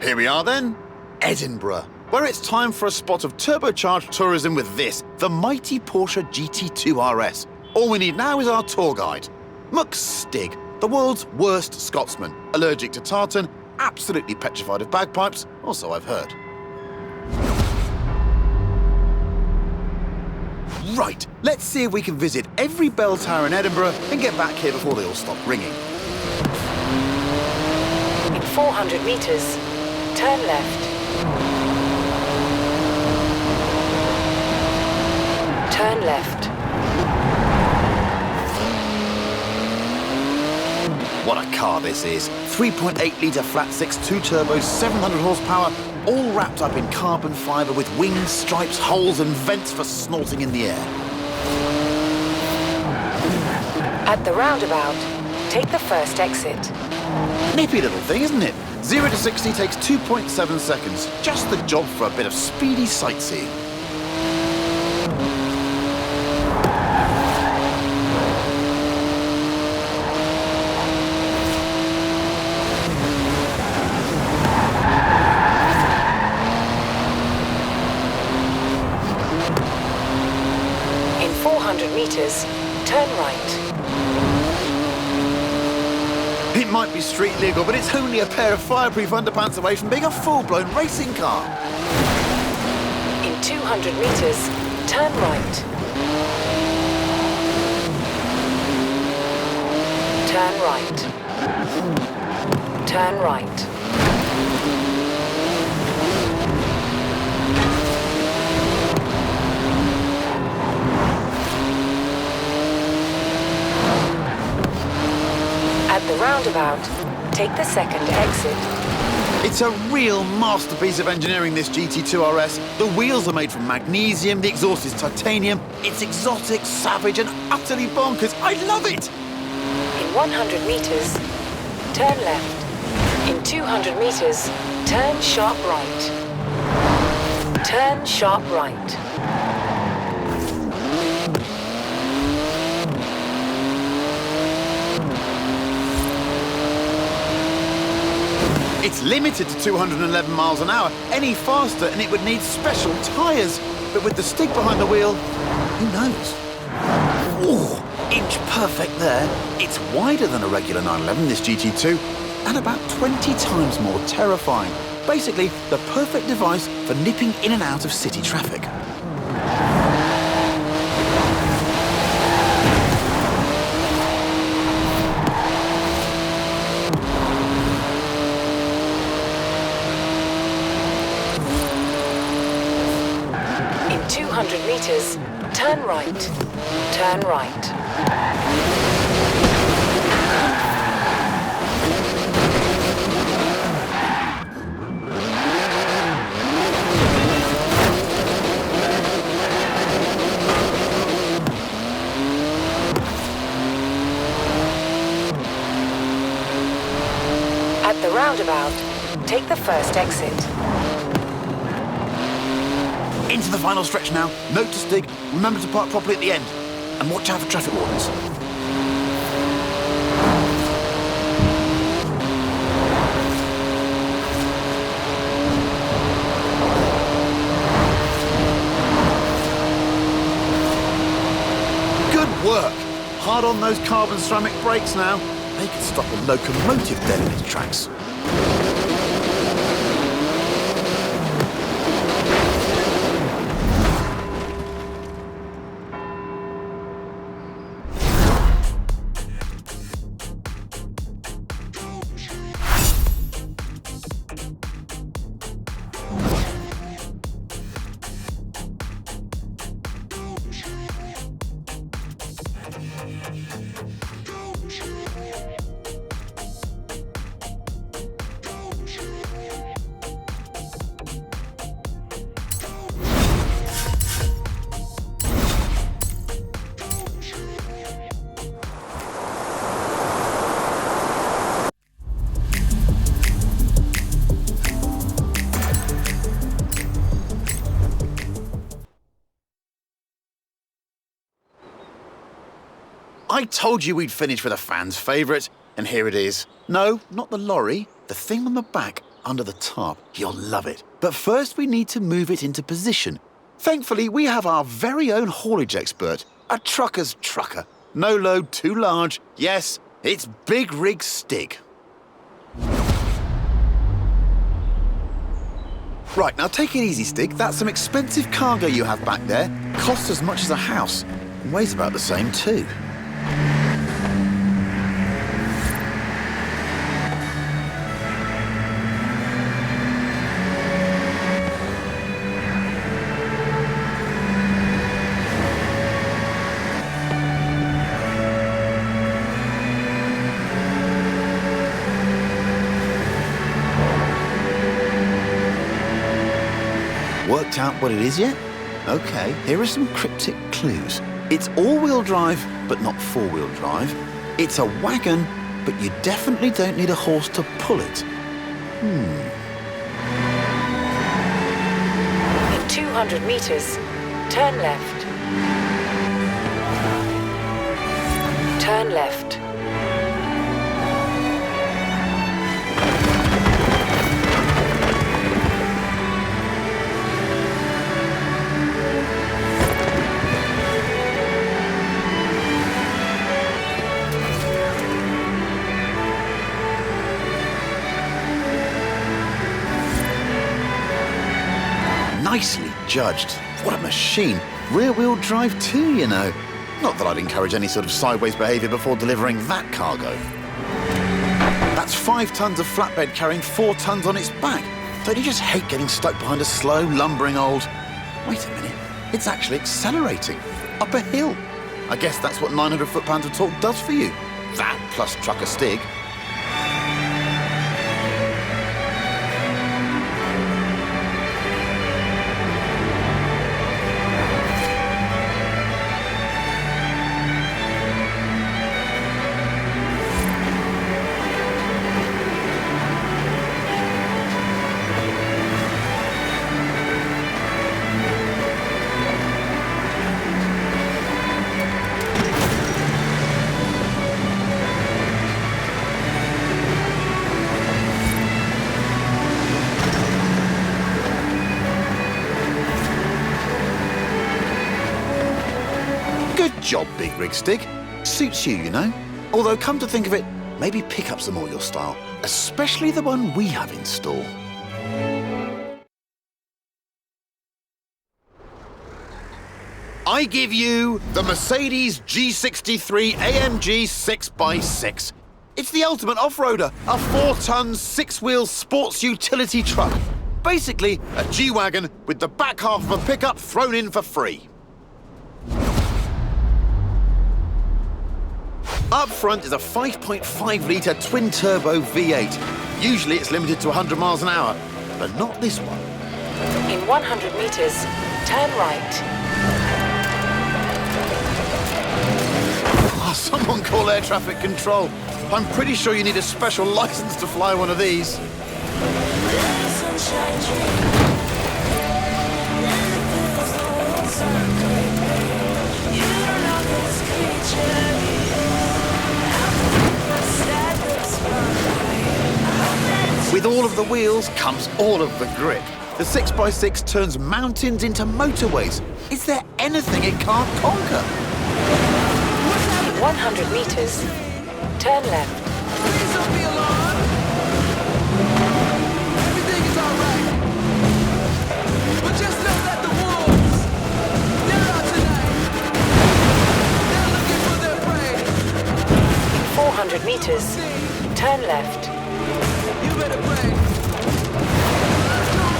Here we are then, Edinburgh, where it's time for a spot of turbocharged tourism with this, the mighty Porsche GT2 RS. All we need now is our tour guide. Muck Stig, the world's worst Scotsman, allergic to tartan, absolutely petrified of bagpipes, or so I've heard. Right, let's see if we can visit every bell tower in Edinburgh and get back here before they all stop ringing. In 400 meters, turn left. Turn left. What a car this is. 3.8-litre flat-six, 2-turbos, 700 horsepower, all wrapped up in carbon fibre with wings, stripes, holes and vents for snorting in the air. At the roundabout, take the first exit. Nippy little thing, isn't it? 0 to 60 takes 2.7 seconds. Just the job for a bit of speedy sightseeing. 200 meters, turn right. It might be street legal, but it's only a pair of fireproof underpants away from being a full-blown racing car. In 200 meters, turn right. Turn right. Turn right. At the roundabout, take the second exit. It's a real masterpiece of engineering, this GT2 RS. The wheels are made from magnesium, the exhaust is titanium. It's exotic, savage, and utterly bonkers. I love it! In 100 meters, turn left. In 200 meters, turn sharp right. Turn sharp right. It's limited to 211 miles an hour. Any faster and it would need special tyres. But with the stick behind the wheel, who knows? Ooh, inch perfect there. It's wider than a regular 911, this GT2, and about 20 times more terrifying. Basically, the perfect device for nipping in and out of city traffic. In 200 meters, turn right. Turn right. At the roundabout, take the first exit. Into the final stretch now. Note to Stig, remember to park properly at the end. And watch out for traffic wardens. Good work. Hard on those carbon ceramic brakes now. They could stop a locomotive dead in its tracks. I told you we'd finish with a fan's favourite, and here it is. No, not the lorry, the thing on the back, under the tarp. You'll love it. But first we need to move it into position. Thankfully, we have our very own haulage expert, a trucker's trucker. No load too large. Yes, it's Big Rig Stig. Right, now take it easy, Stig. That's some expensive cargo you have back there. Costs as much as a house. And weighs about the same too. Worked out what it is yet? Okay, here are some cryptic clues. It's all-wheel drive, but not four-wheel drive. It's a wagon, but you definitely don't need a horse to pull it. In 200 meters, turn left. Turn left. Nicely judged. What a machine. Rear-wheel drive too, you know. Not that I'd encourage any sort of sideways behaviour before delivering that cargo. That's 5 tons of flatbed carrying 4 tons on its back. Don't you just hate getting stuck behind a slow, lumbering old... Wait a minute, it's actually accelerating. Up a hill. I guess that's what 900 foot-pounds of torque does for you. That plus trucker Stig. Good job, Big Rig Stig. Suits you, you know. Although, come to think of it, maybe pickups are more your style, especially the one we have in store. I give you the Mercedes G63 AMG 6x6. It's the ultimate off-roader, a 4-ton, 6-wheel sports utility truck. Basically, a G-Wagon with the back half of a pickup thrown in for free. Up front is a 5.5-litre twin-turbo V8. Usually it's limited to 100 miles an hour, but not this one. In 100 meters, turn right. Oh, someone call air traffic control. I'm pretty sure you need a special license to fly one of these. With all of the wheels comes all of the grip. The 6x6 turns mountains into motorways. Is there anything it can't conquer? In 100 meters, turn left. Please don't be alarmed. Everything is all right. But just know that the wolves, they're out tonight. They're looking for their prey. In 400 meters, turn left. You better pray. Don't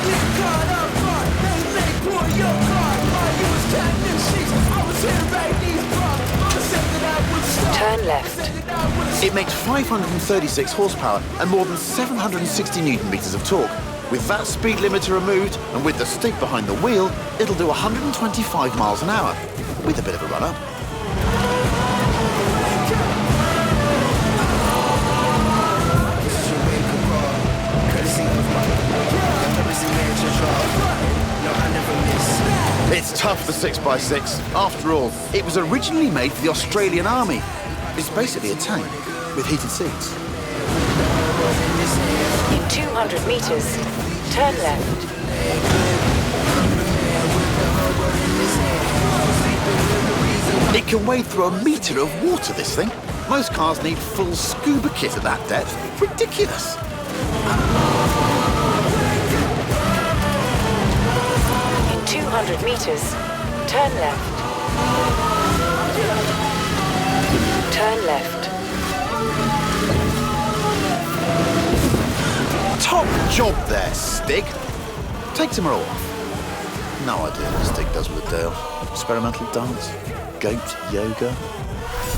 get caught up front. They may pour your car while you was counting them sheets. I was here right these bumps. I said that I would stop. Turn left. It makes 536 horsepower and more than 760 newton-meters of torque. With that speed limiter removed and with the stick behind the wheel, it'll do 125 miles an hour, with a bit of a run-up. It's tough, the 6x6. After all, it was originally made for the Australian Army. It's basically a tank with heated seats. In 200 meters, turn left. It can wade through a metre of water, this thing. Most cars need full scuba kit at that depth. Ridiculous. In 200 meters, turn left. Turn left. Top job there, Stig. Take tomorrow off. No idea what Stig does with a day off. Experimental dance, goat yoga,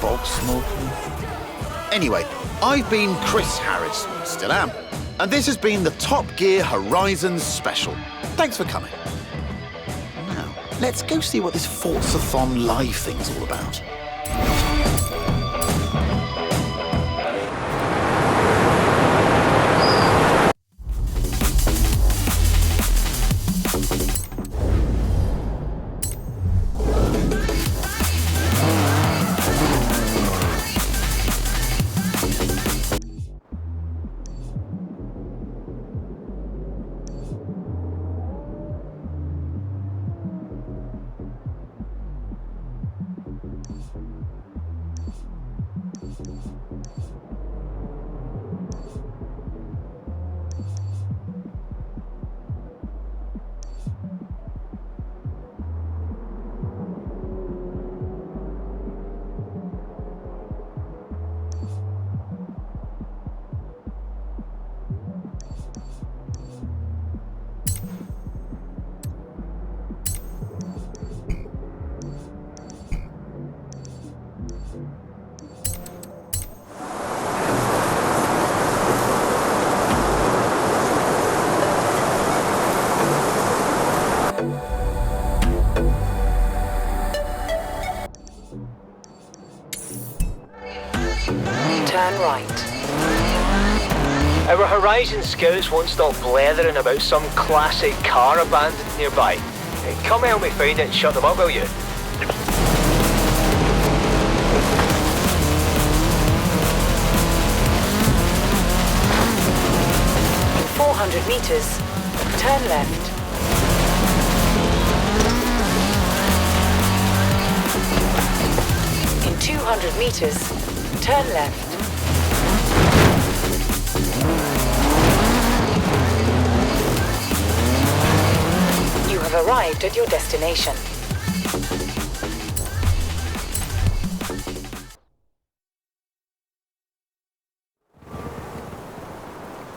bog snorkeling. Anyway, I've been Chris Harris, still am, and this has been the Top Gear Horizons Special. Thanks for coming. Now, let's go see what this Forza-thon live thing's all about. Horizon Scouts won't stop blethering about some classic car abandoned nearby. Come help me find it and shut them up, will you? 400 meters, turn left. In 200 meters, turn left. You have arrived at your destination.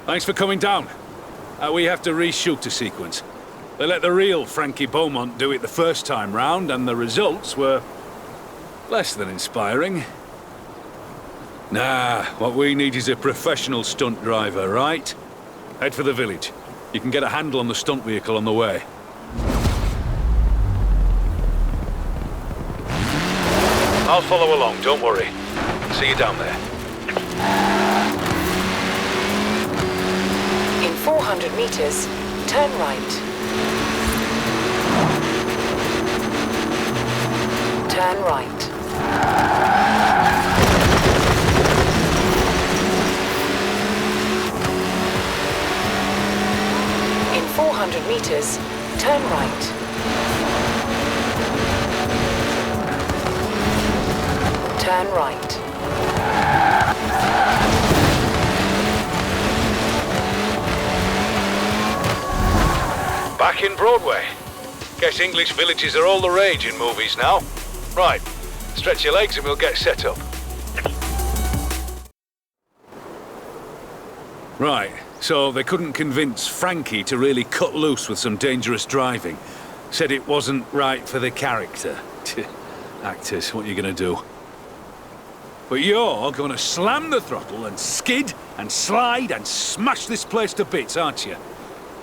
Thanks for coming down. We have to reshoot a sequence. They let the real Frankie Beaumont do it the first time round, and the results were less than inspiring. Nah, what we need is a professional stunt driver, right? Head for the village. You can get a handle on the stunt vehicle on the way. I'll follow along, don't worry. See you down there. In 400 meters, turn right. Turn right. In 400 meters, turn right. Turn right. Back in Broadway. Guess English villages are all the rage in movies now. Right, stretch your legs and we'll get set up. Right, so they couldn't convince Frankie to really cut loose with some dangerous driving. Said it wasn't right for the character. Actors, what are you gonna do? But you're gonna slam the throttle and skid and slide and smash this place to bits, aren't you?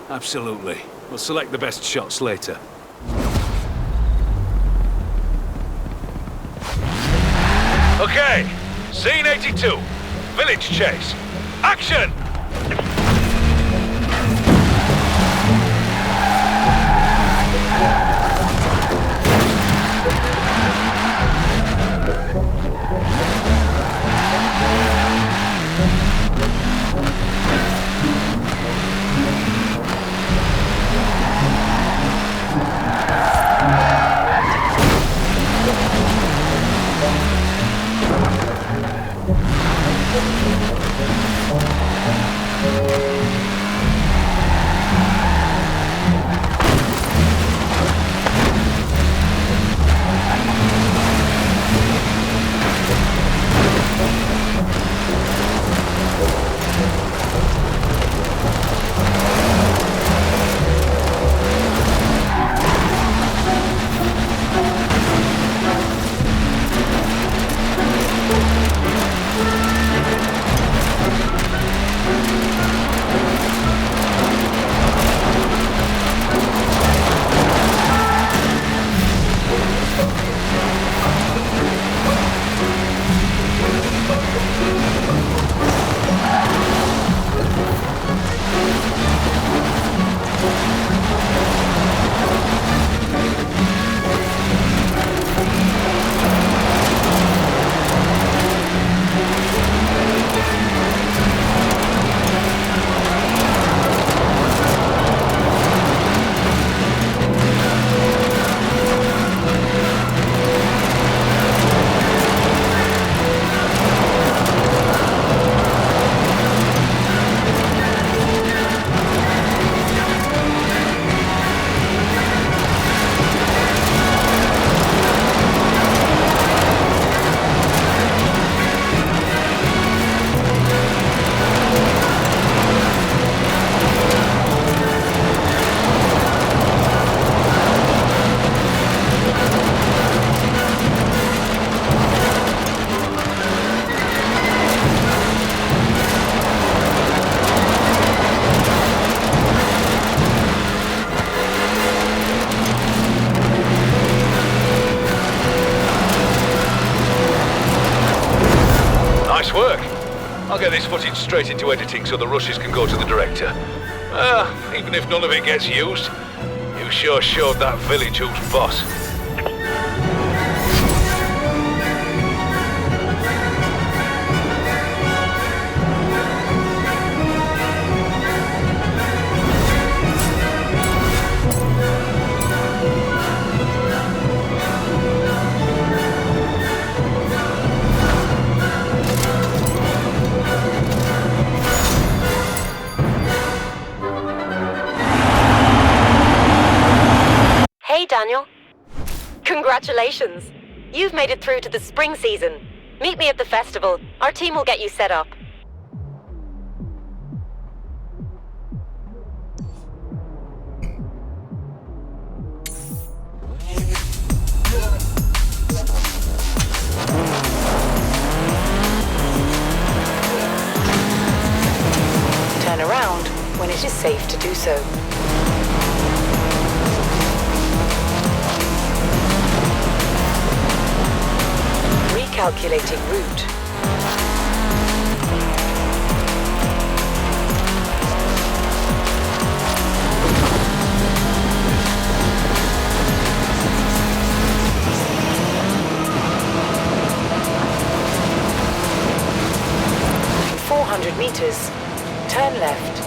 Absolutely. We'll select the best shots later. Okay, scene 82. Village chase. Action! this footage straight into editing so the rushes can go to the director. Even if none of it gets used, you sure showed that village who's boss. Hey, Daniel. Congratulations. You've made it through to the spring season. Meet me at the festival. Our team will get you set up. Turn around when it is safe to do so. Recalculating route. In 400 meters, turn left.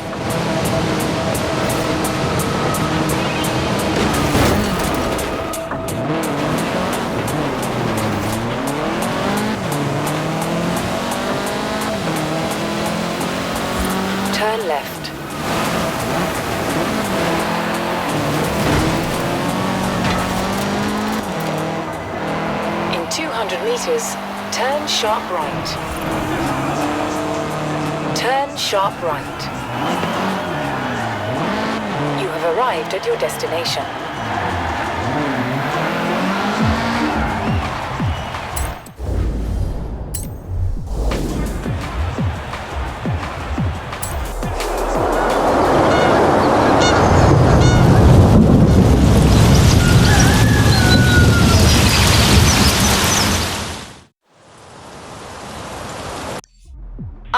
Turn left. In 200 meters, turn sharp right. Turn sharp right. You have arrived at your destination.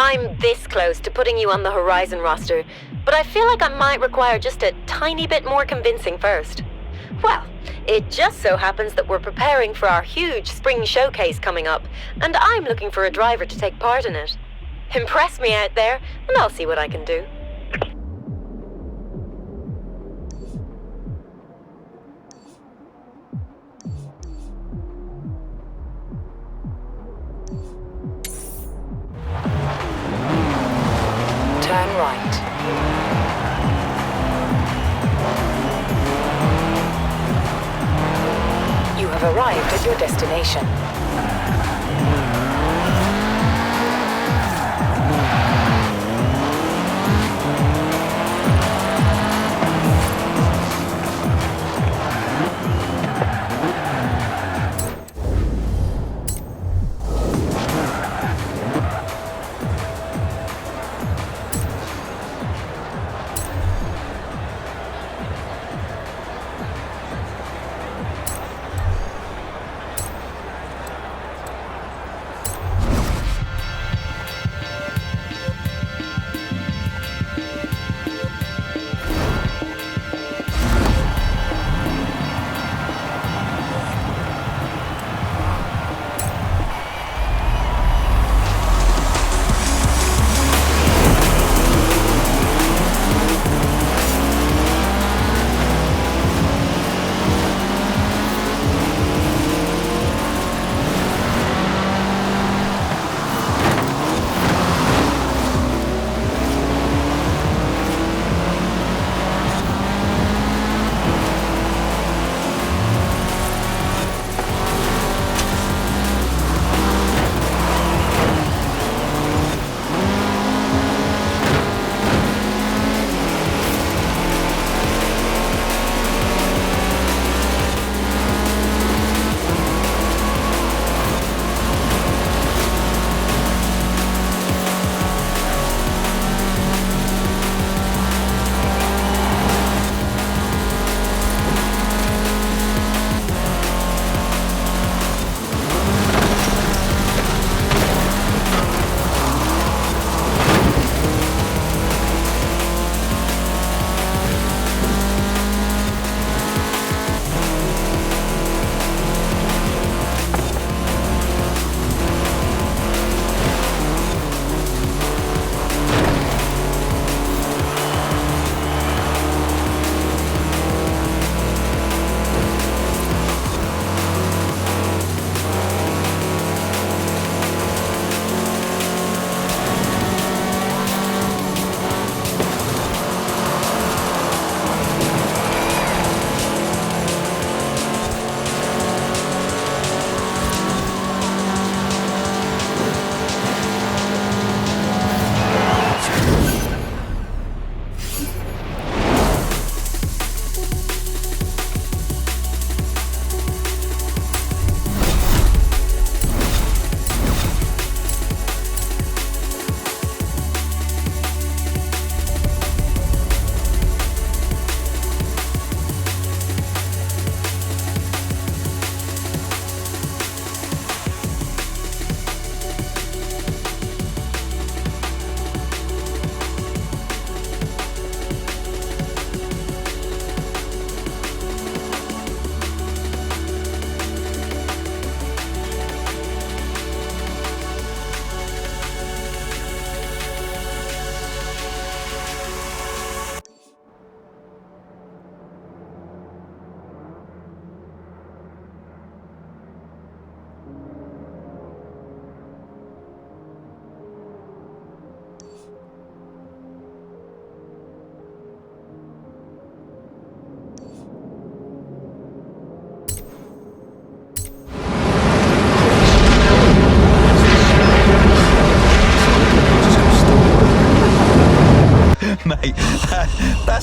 I'm this close to putting you on the Horizon roster, but I feel like I might require just a tiny bit more convincing first. Well, it just so happens that we're preparing for our huge spring showcase coming up, and I'm looking for a driver to take part in it. Impress me out there, and I'll see what I can do. Turn right. You have arrived at your destination.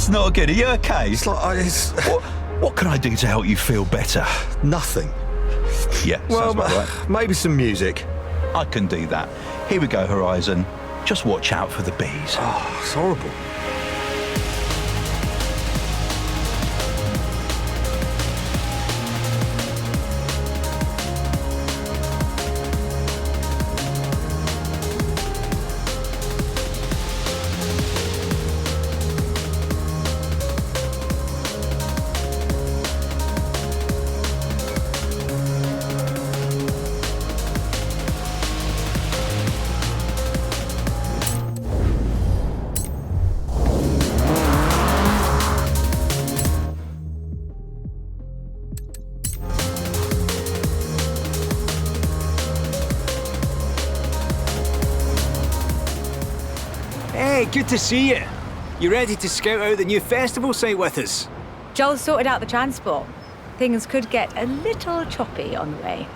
That's not good. Are you okay? It's like What can I do to help you feel better? nothing. Yeah, Well, sounds about right. maybe some music. I can do that. Here we go, Horizon. Just watch out for the bees. Oh, it's horrible. Hey, good to see you. You ready to scout out the new festival site with us? Joel sorted out the transport. Things could get a little choppy on the way.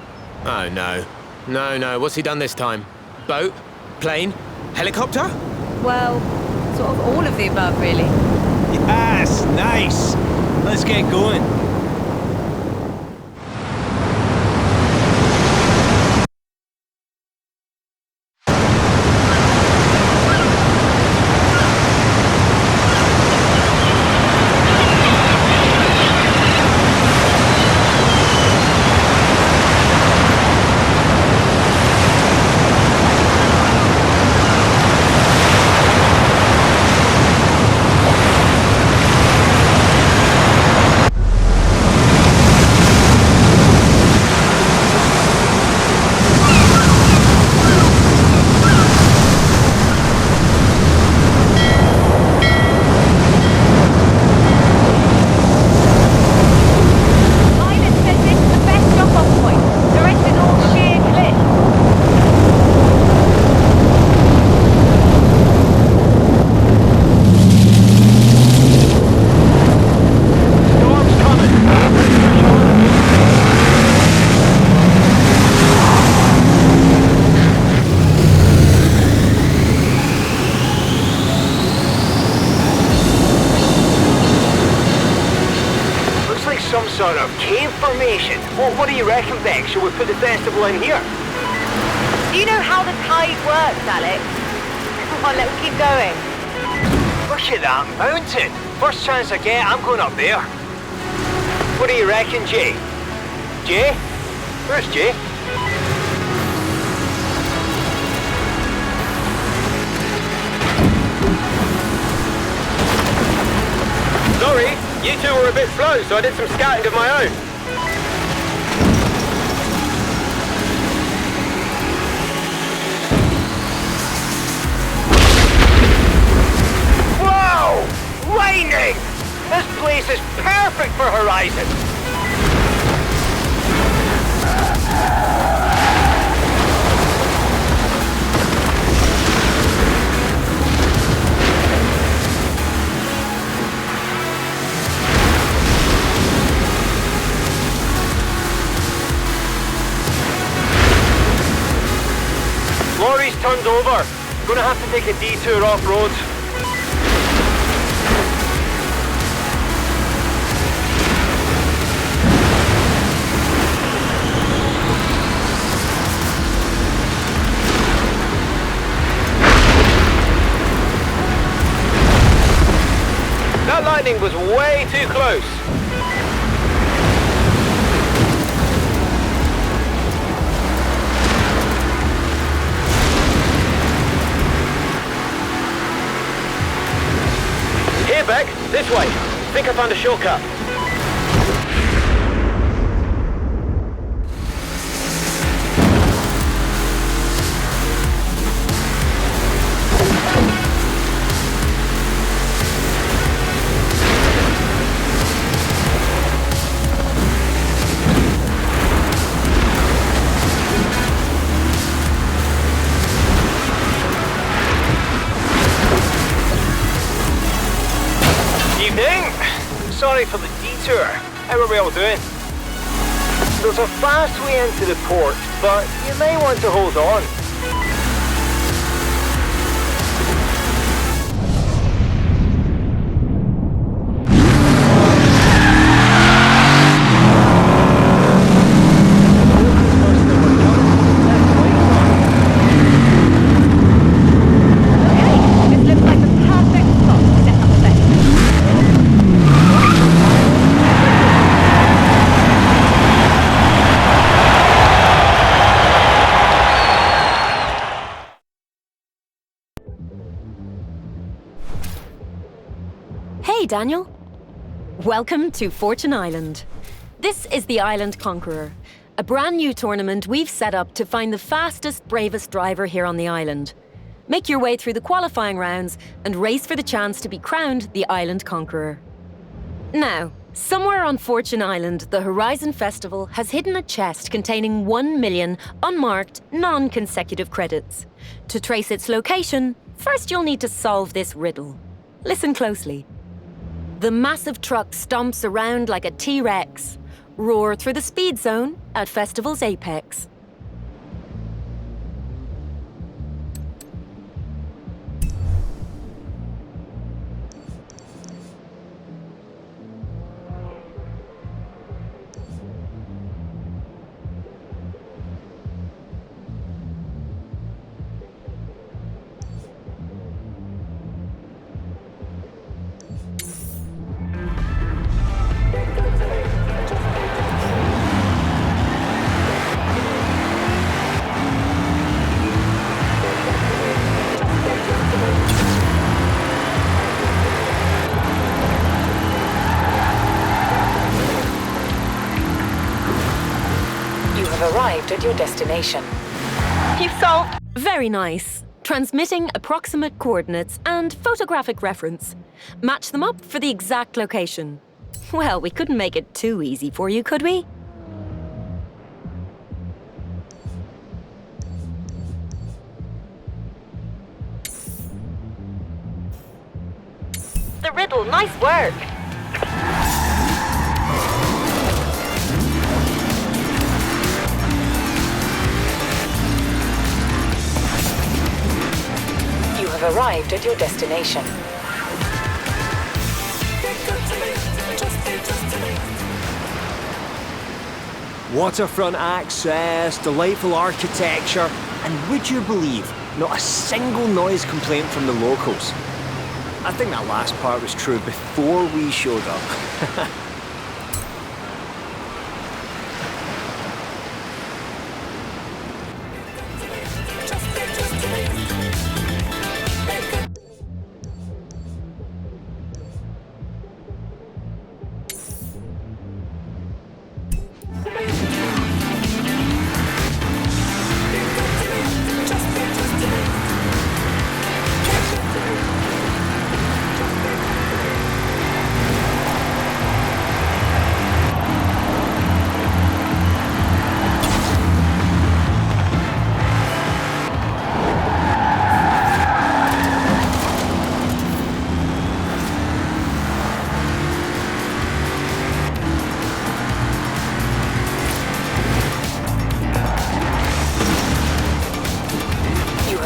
Oh, no. No. What's he done this time? Boat? Plane? Helicopter? Well, sort of all of the above, really. Yes, nice. Let's get going. Pilot says this is the best drop-off point. The rest is all sheer cliff. Storm's coming. Looks like some sort of cave formation. What do you reckon, Beck? Shall we put the festival in here? Do you know how the tide works, Alex? Come on, let's keep going. Look at that mountain. First chance I get, I'm going up there. What do you reckon, Jay? Jay? Where's Jay? Sorry, you two were a bit slow, so I did some scouting of my own. Whoa! Lightning! This place is perfect for Horizon. Lorry's turned over. Gonna have to take a detour off-road. That lightning was way too close. Here, Beck. This way. Think I found a shortcut. Evening. Sorry for the detour. How are we all doing? There's a fast way into the port, but you may want to hold on. Daniel. Welcome to Fortune Island. This is the Island Conqueror, a brand new tournament we've set up to find the fastest, bravest driver here on the island. Make your way through the qualifying rounds and race for the chance to be crowned the Island Conqueror. Now, somewhere on Fortune Island, the Horizon Festival has hidden a chest containing 1 million unmarked, non-consecutive credits. To trace its location, first you'll need to solve this riddle. Listen closely. The massive truck stomps around like a T-Rex. Roar through the speed zone at Festival's apex. Arrived at your destination. You've solved. Very nice. Transmitting approximate coordinates and photographic reference. Match them up for the exact location. Well, we couldn't make it too easy for you, could we? The riddle, nice work. Have arrived at your destination. Waterfront access, delightful architecture, and would you believe, not a single noise complaint from the locals. I think that last part was true before we showed up.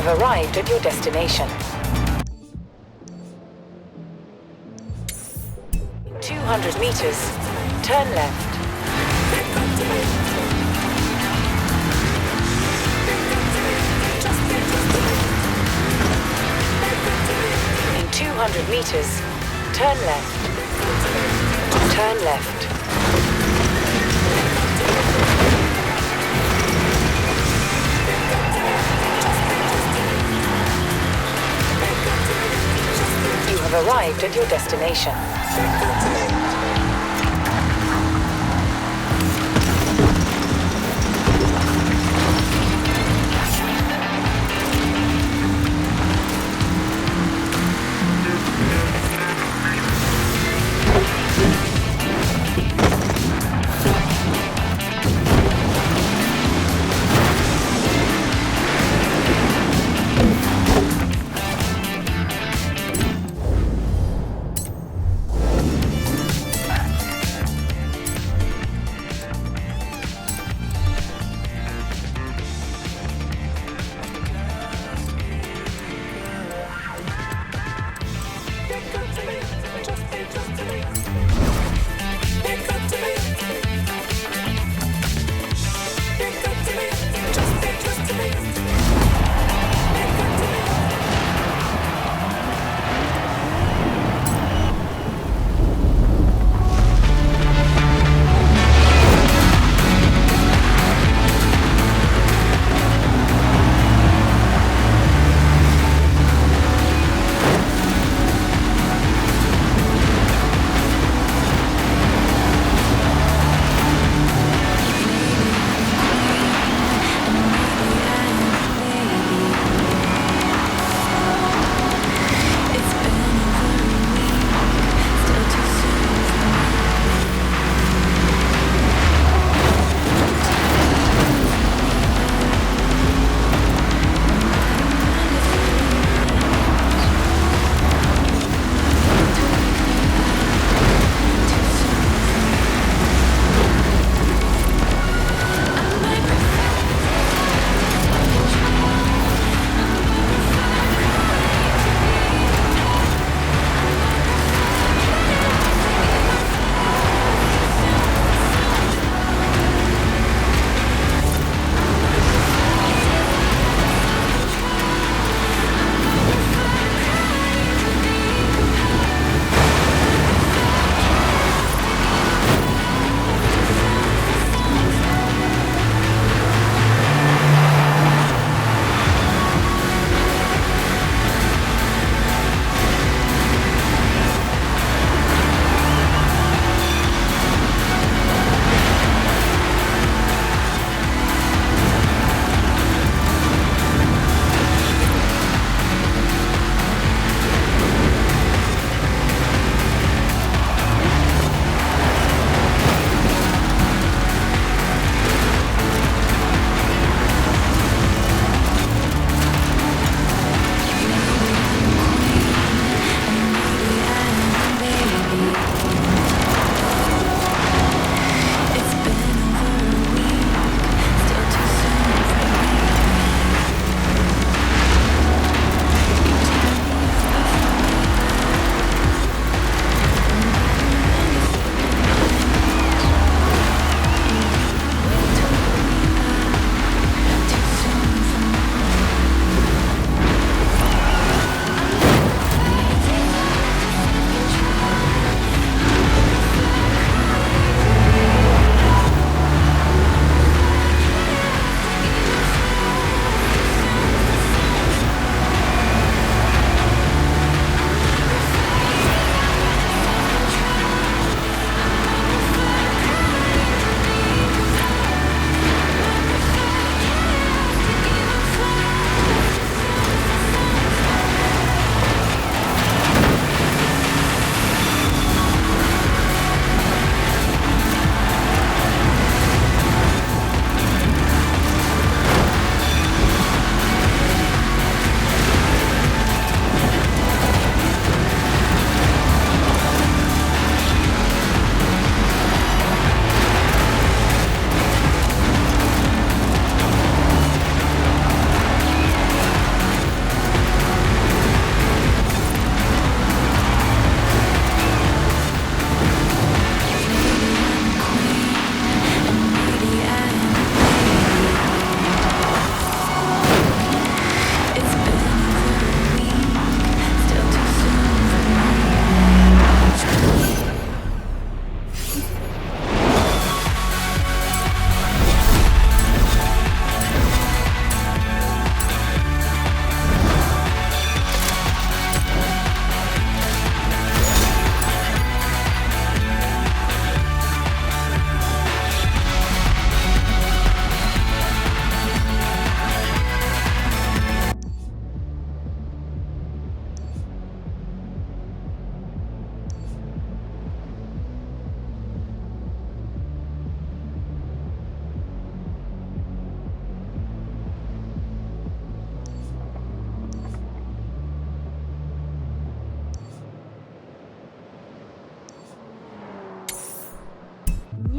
Arrived at your destination. 200 meters, turn left. In 200 meters, turn left. Turn left. Arrived at your destination.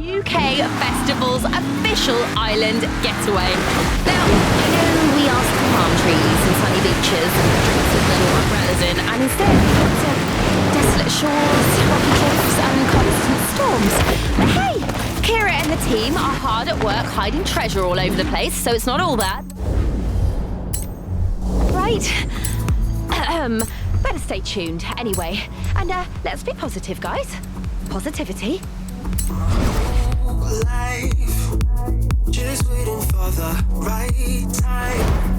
UK Festival's official island getaway. Now, I know we asked for palm trees and sunny beaches and drinks with little umbrellas in, and instead we got desolate shores, rocky cliffs and constant storms. But hey, Kira and the team are hard at work hiding treasure all over the place, so it's not all bad. Right. Better stay tuned anyway. And let's be positive, guys. Positivity. Life, just waiting for the right time.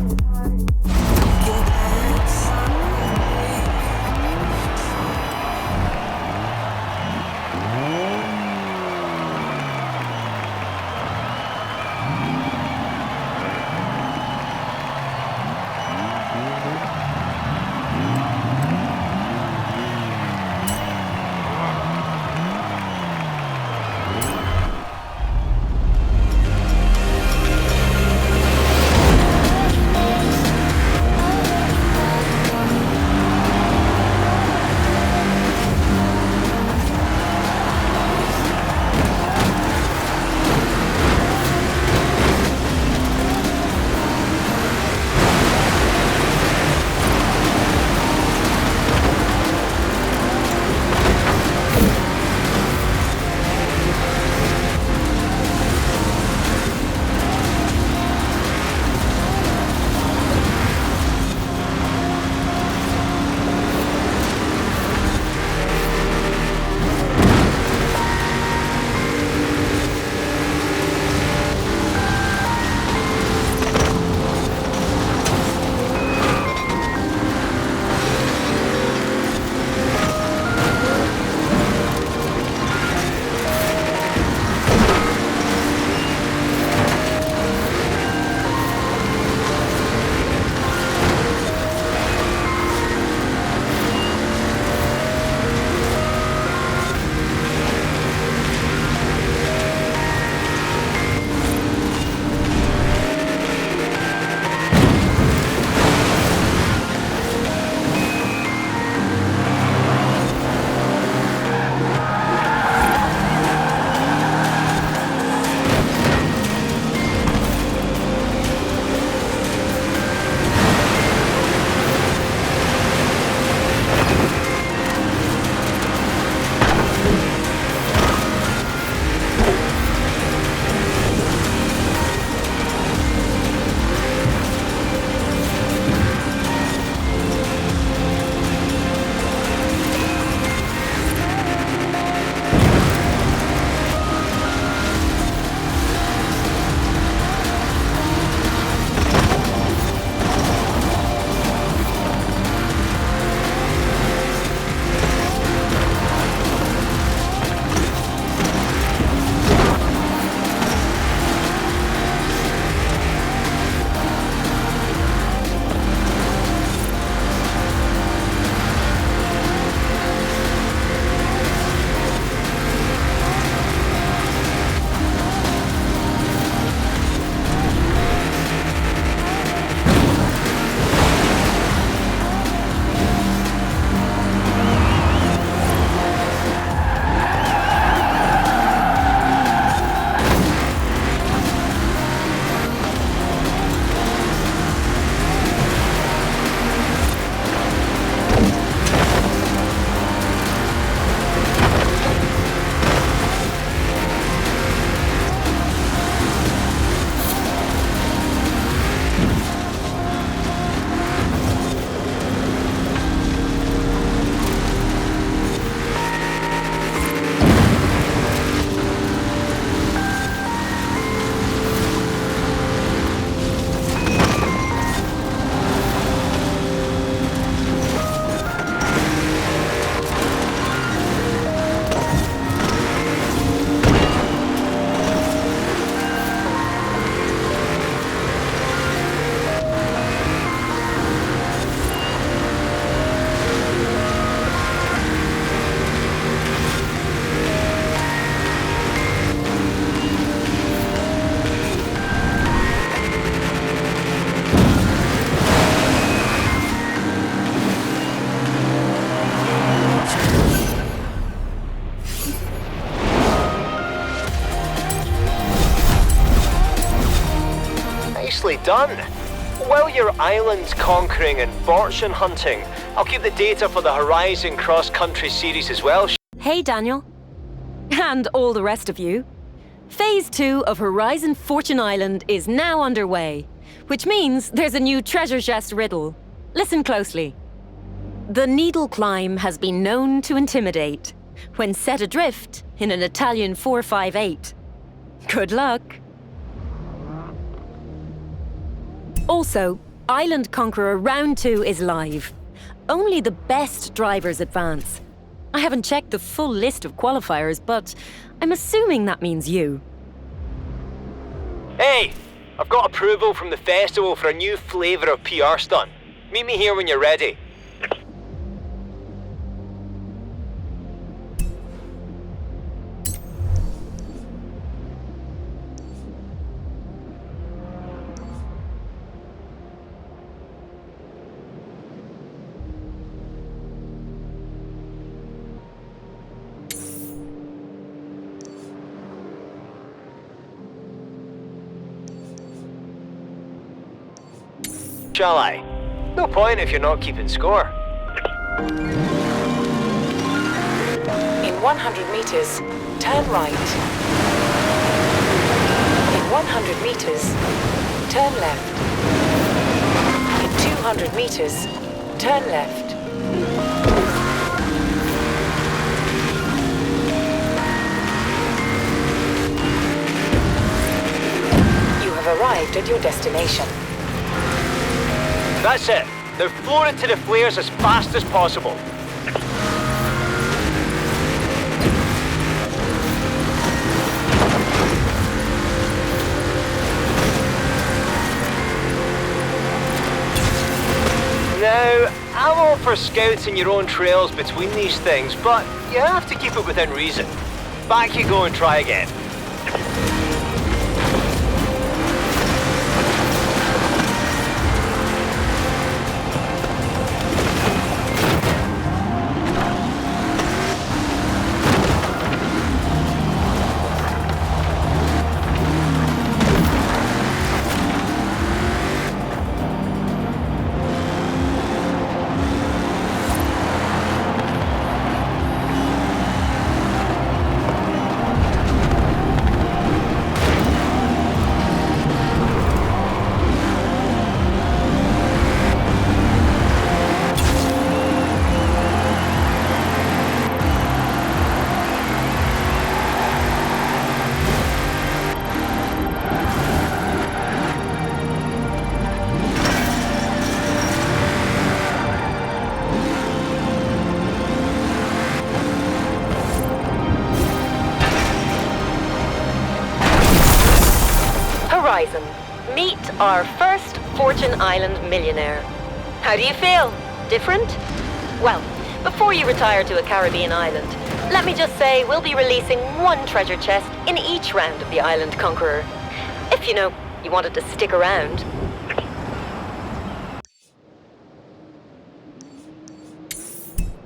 Nicely done. While you're island conquering and fortune hunting, I'll keep the data for the Horizon Cross Country series as well. Hey, Daniel. And all the rest of you. Phase 2 of Horizon Fortune Island is now underway, which means there's a new treasure chest riddle. Listen closely. The needle climb has been known to intimidate when set adrift in an Italian 458. Good luck. Also, Island Conqueror Round 2 is live. Only the best drivers advance. I haven't checked the full list of qualifiers, but I'm assuming that means you. Hey, I've got approval from the festival for a new flavour of PR stunt. Meet me here when you're ready. Shall I? No point if you're not keeping score. In 100 meters, turn right. In 100 meters, turn left. In 200 meters, turn left. You have arrived at your destination. That's it. Now floor it to the flares as fast as possible. Now, I'm all for scouting your own trails between these things, but you have to keep it within reason. Back you go and try again. Horizon, meet our first Fortune Island millionaire. How do you feel? Different? Well, before you retire to a Caribbean island, let me just say we'll be releasing one treasure chest in each round of the Island Conqueror. If, you wanted to stick around.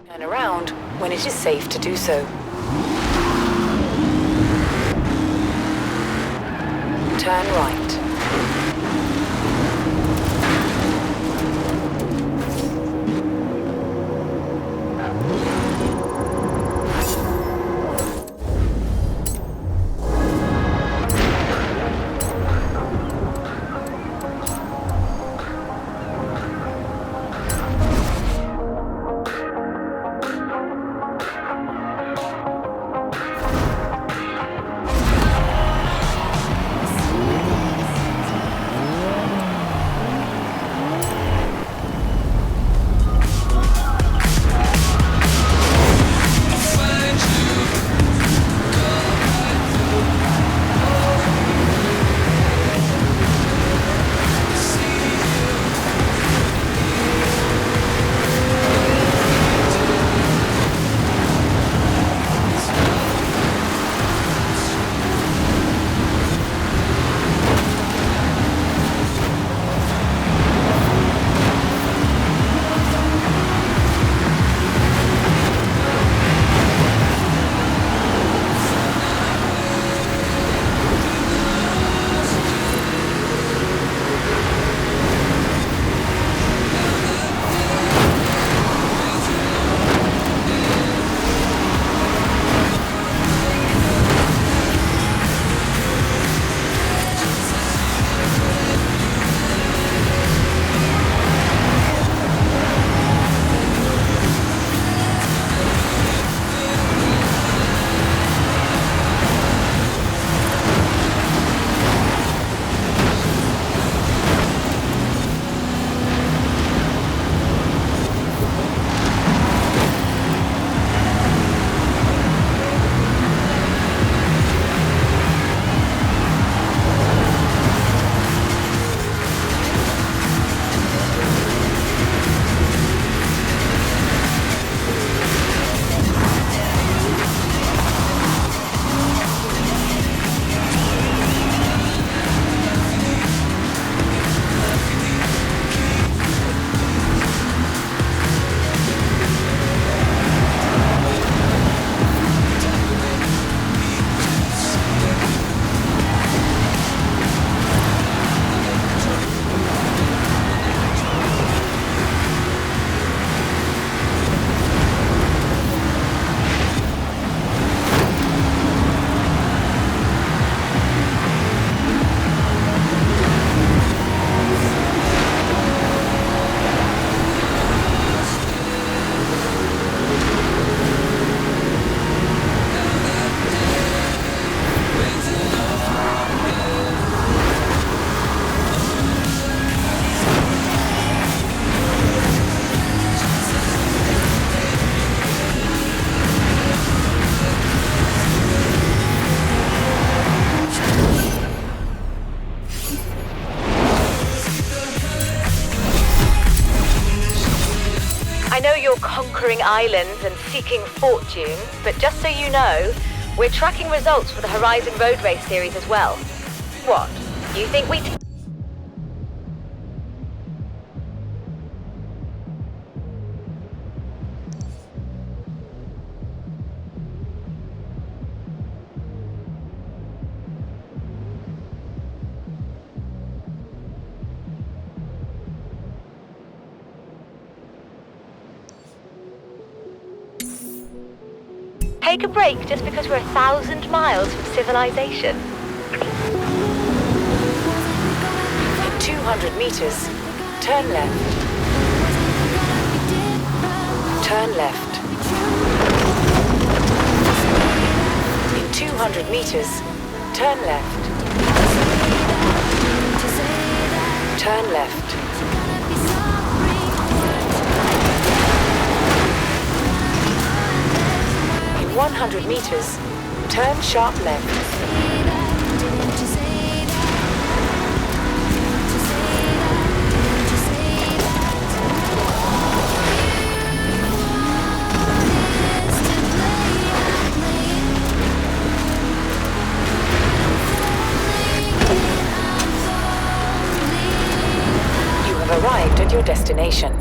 Turn around when it is safe to do so. Turn right. exploring islands and seeking fortune, but just so you know, we're tracking results for the Horizon Road Race series as well. What? You think we... Take a break just because we're 1,000 miles from civilization. In 200 meters, turn left. Turn left. In 200 meters, turn left. Turn left. In 100 meters, turn sharp left. Arrived at your destination.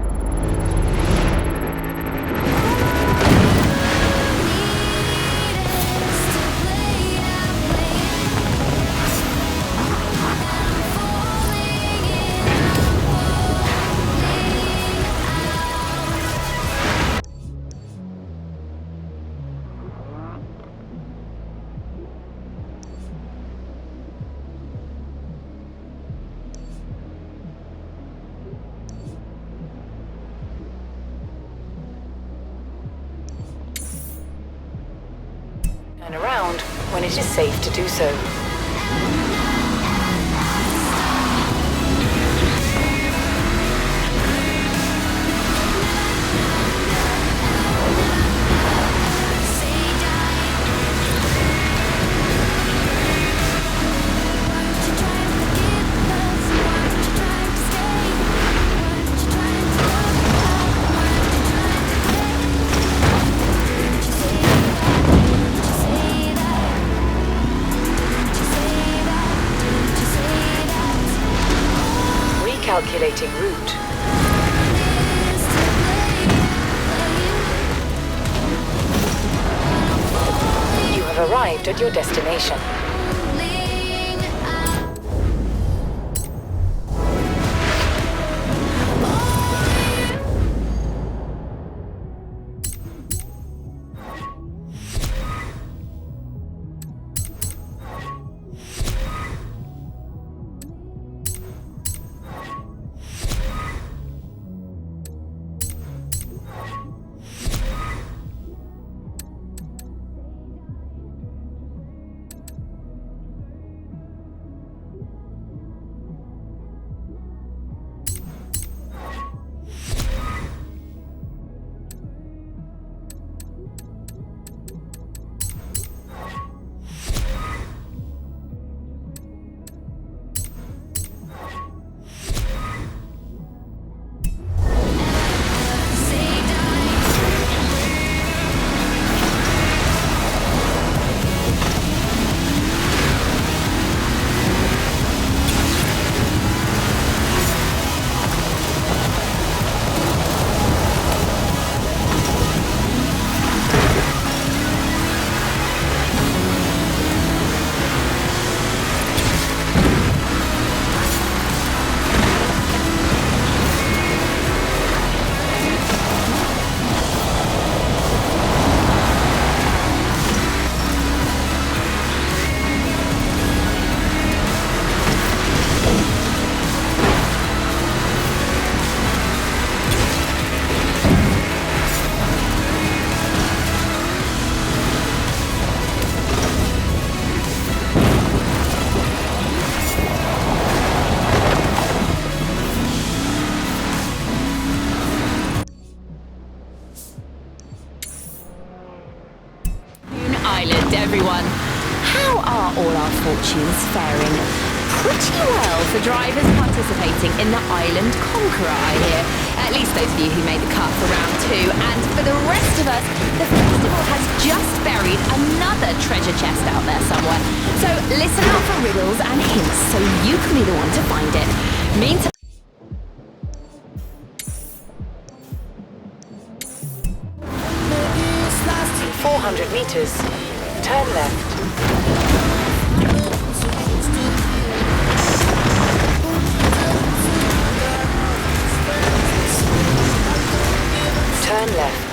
Turn around when it is safe to do so. Calculating route. You have arrived at your destination. Everyone, how are all our fortunes faring? pretty well for drivers participating in the Island Conqueror, I hear. At least those of you who made the cut for round 2. And for the rest of us, the festival has just buried another treasure chest out there somewhere. So listen out for riddles and hints so you can be the one to find it. Meantime... 400 meters. Turn left. Turn left.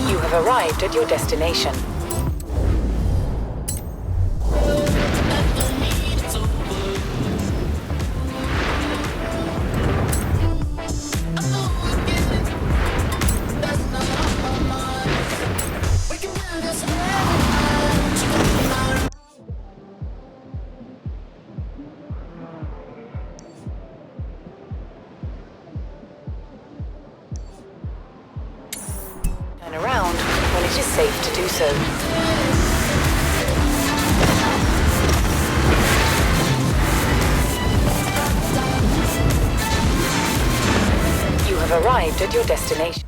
You have arrived at your destination. Turn around when it is safe to do so. You have arrived at your destination.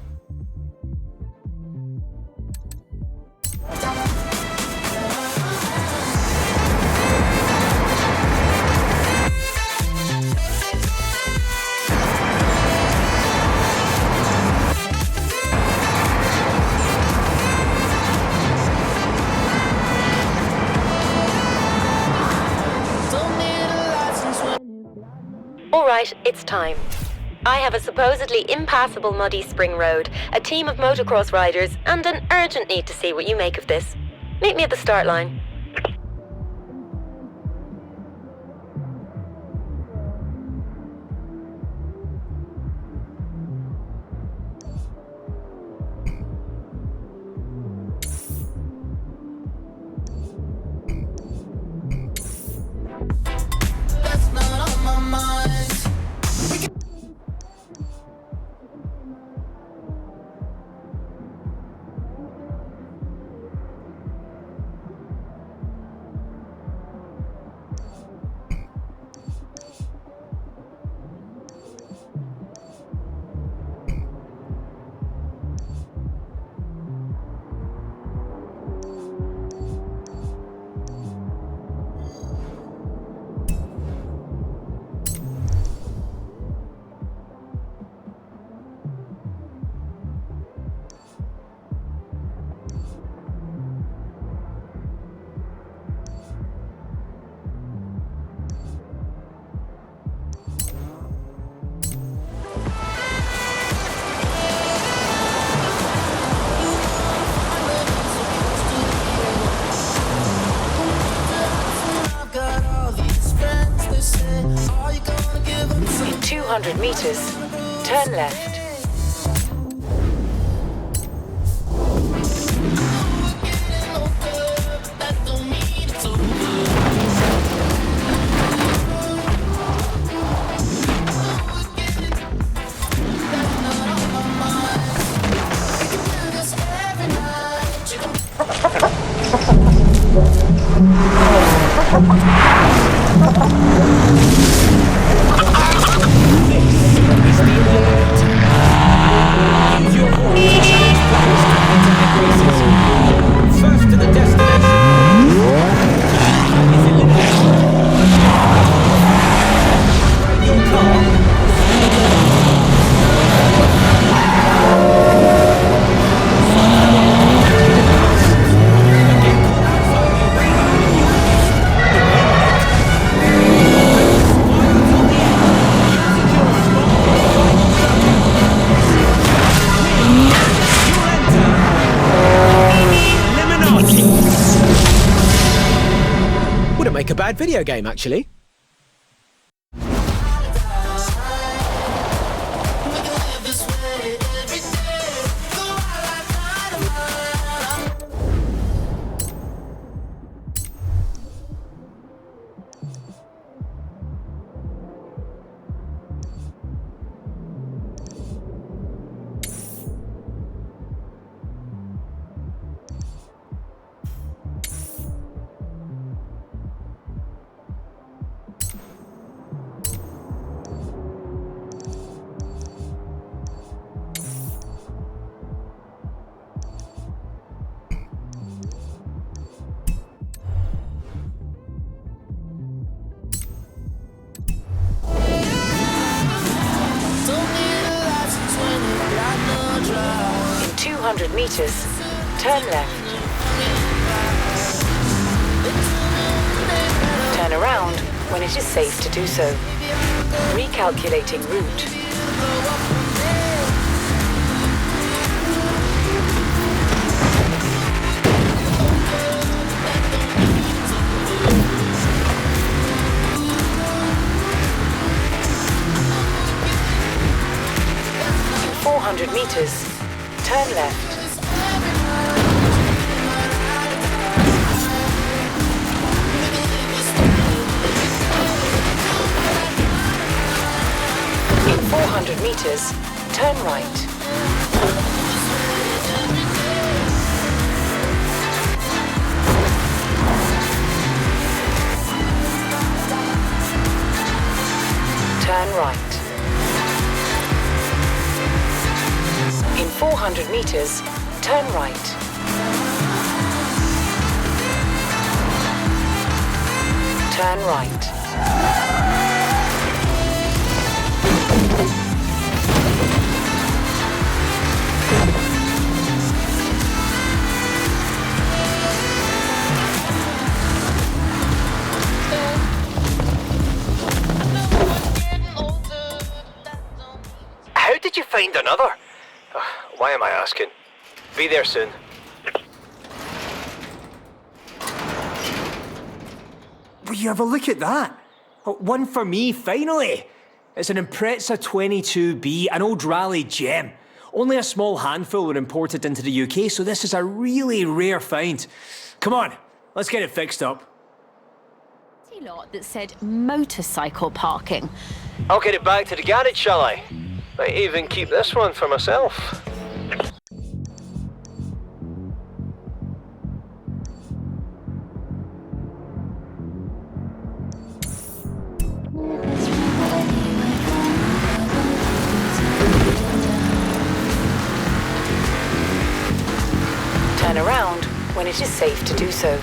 All right, it's time. I have a supposedly impassable muddy spring road, a team of motocross riders, and an urgent need to see what you make of this. Meet me at the start line. In 200 meters, turn left. First to the destination. Your car. Wouldn't make a bad video game, actually. 400 meters, turn left. Turn around when it is safe to do so. Recalculating route. In 400 meters, turn left. In 400 meters, turn right. Turn right. In 400 meters, turn right. Turn right. How did you find another? Why am I asking? Be there soon. Will you have a look at that? Oh, one for me, finally! It's an Impreza 22B, an old rally gem. Only a small handful were imported into the UK, so this is a really rare find. Come on, let's get it fixed up. Lot that said motorcycle parking. I'll get it back to the garage, shall I? Might even keep this one for myself. Turn around when it is safe to do so.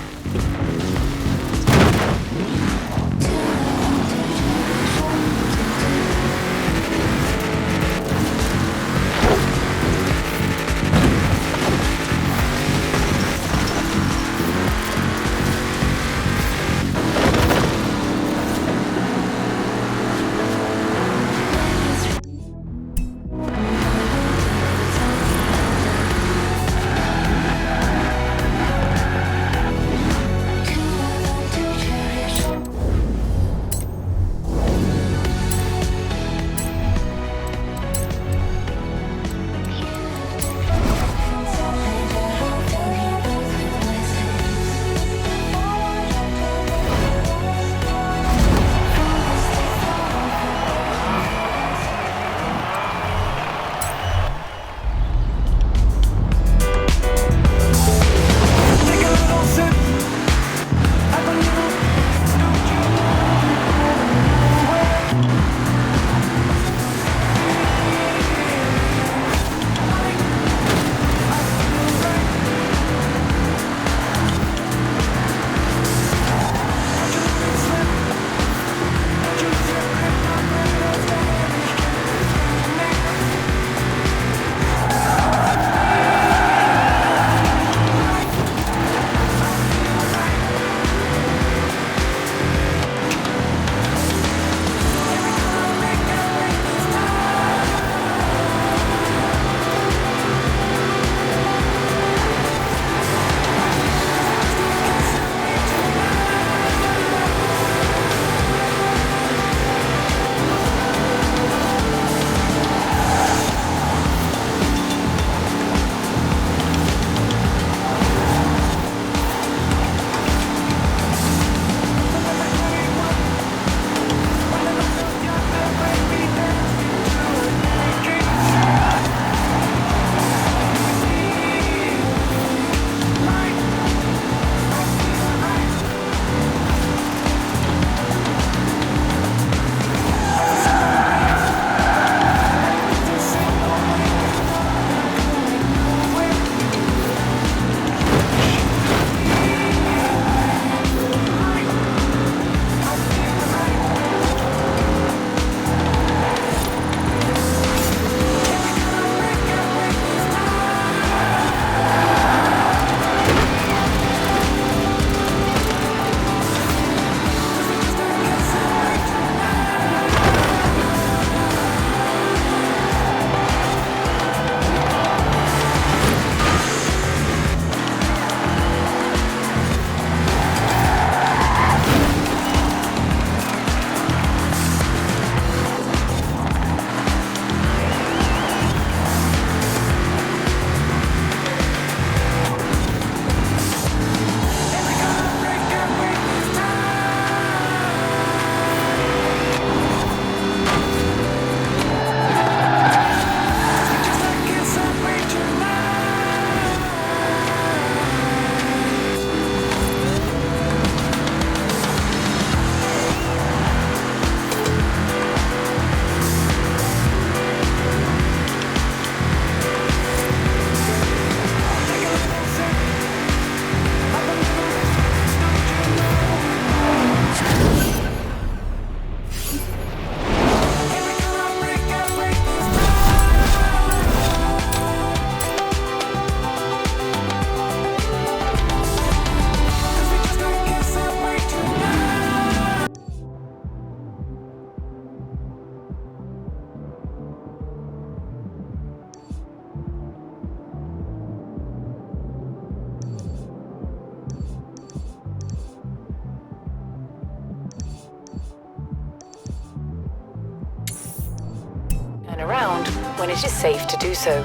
Turn around when it is safe to do so.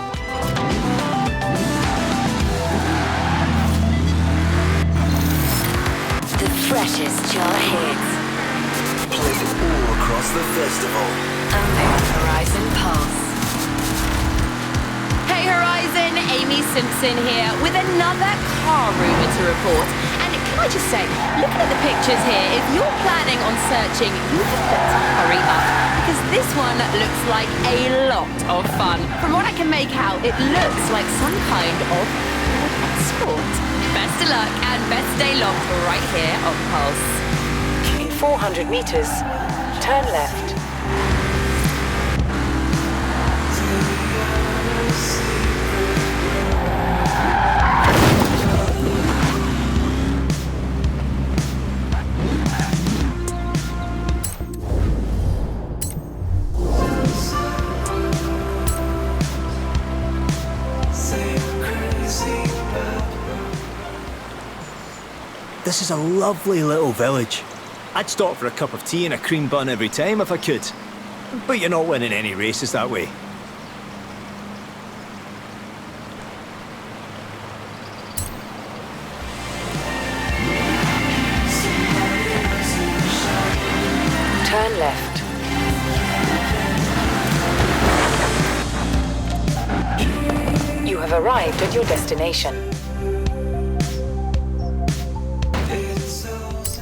The freshest jar hits. Played all across the festival. Only on Horizon Pulse. Hey Horizon, Amy Simpson here with another car rumour to report. And can I just say, looking at the pictures here, if you're planning on searching, you had better hurry up, because this one looks like a lot of fun. From what I can make out, it looks like some kind of sport. Best of luck and best stay locked right here on Pulse. In 400 meters, turn left. This is a lovely little village. I'd stop for a cup of tea and a cream bun every time if I could. But you're not winning any races that way. Turn left. You have arrived at your destination.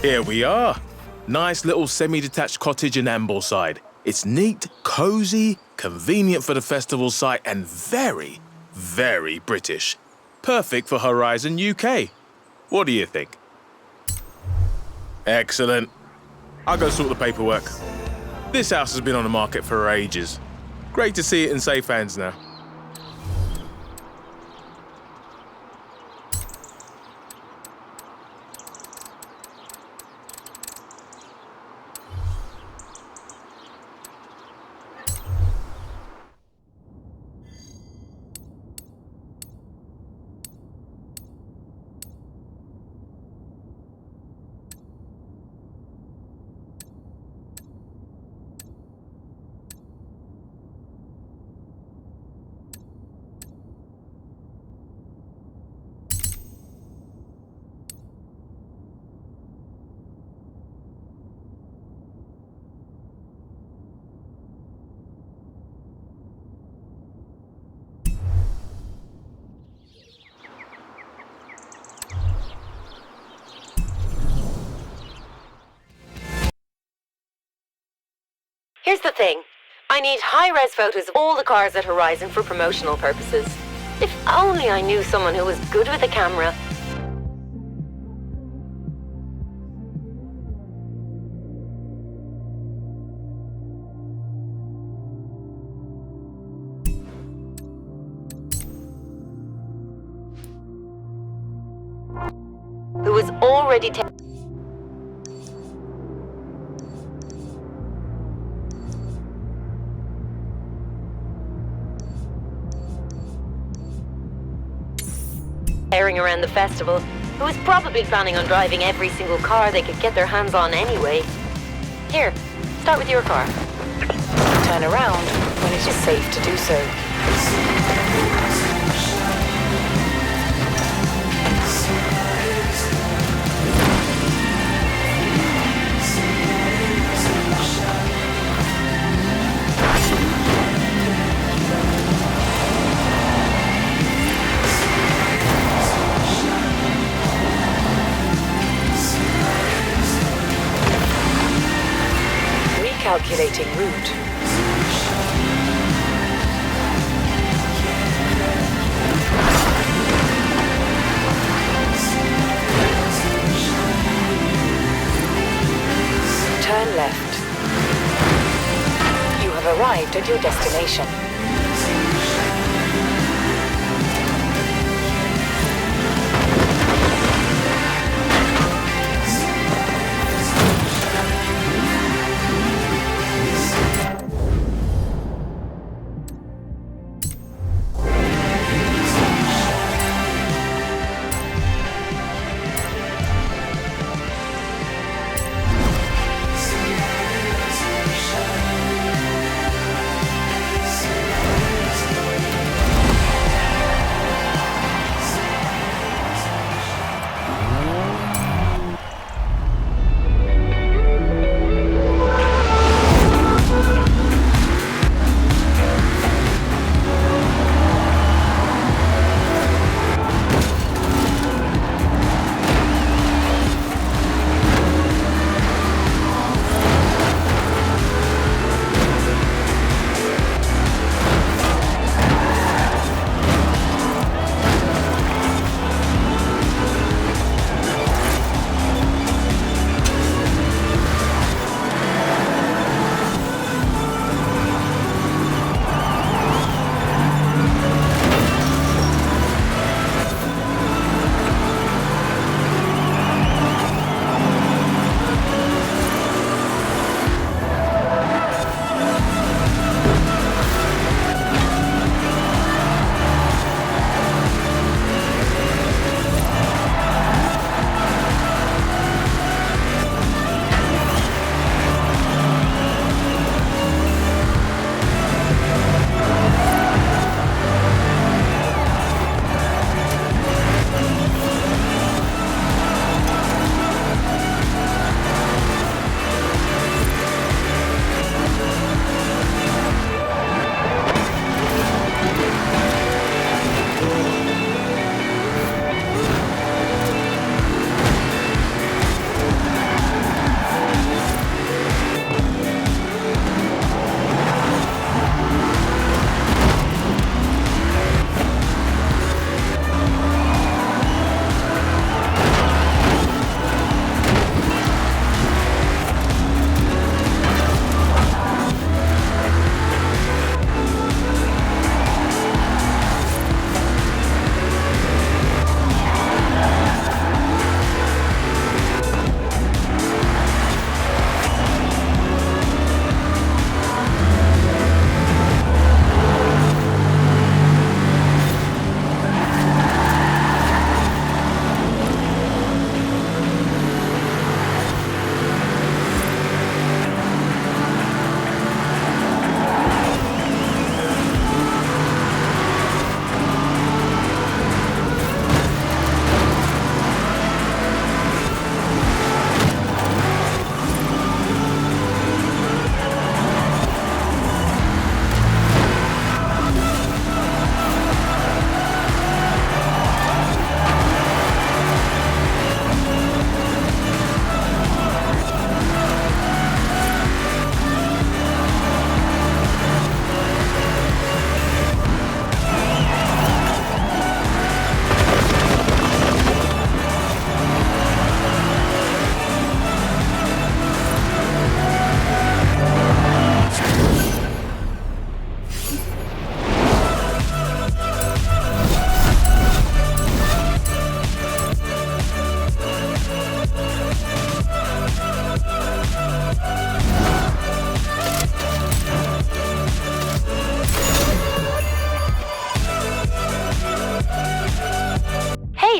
Here we are. Nice little semi-detached cottage in Ambleside. It's neat, cosy, convenient for the festival site, and very, very British. Perfect for Horizon UK. What do you think? Excellent. I'll go sort the paperwork. This house has been on the market for ages. Great to see it in safe hands now. Here's the thing. I need high-res photos of all the cars at Horizon for promotional purposes. If only I knew someone who was good with a camera. Who was already tearing around the festival, who was probably planning on driving every single car they could get their hands on anyway. Here, start with your car. Turn around when it is safe to do so. Calculating route. Turn left. You have arrived at your destination.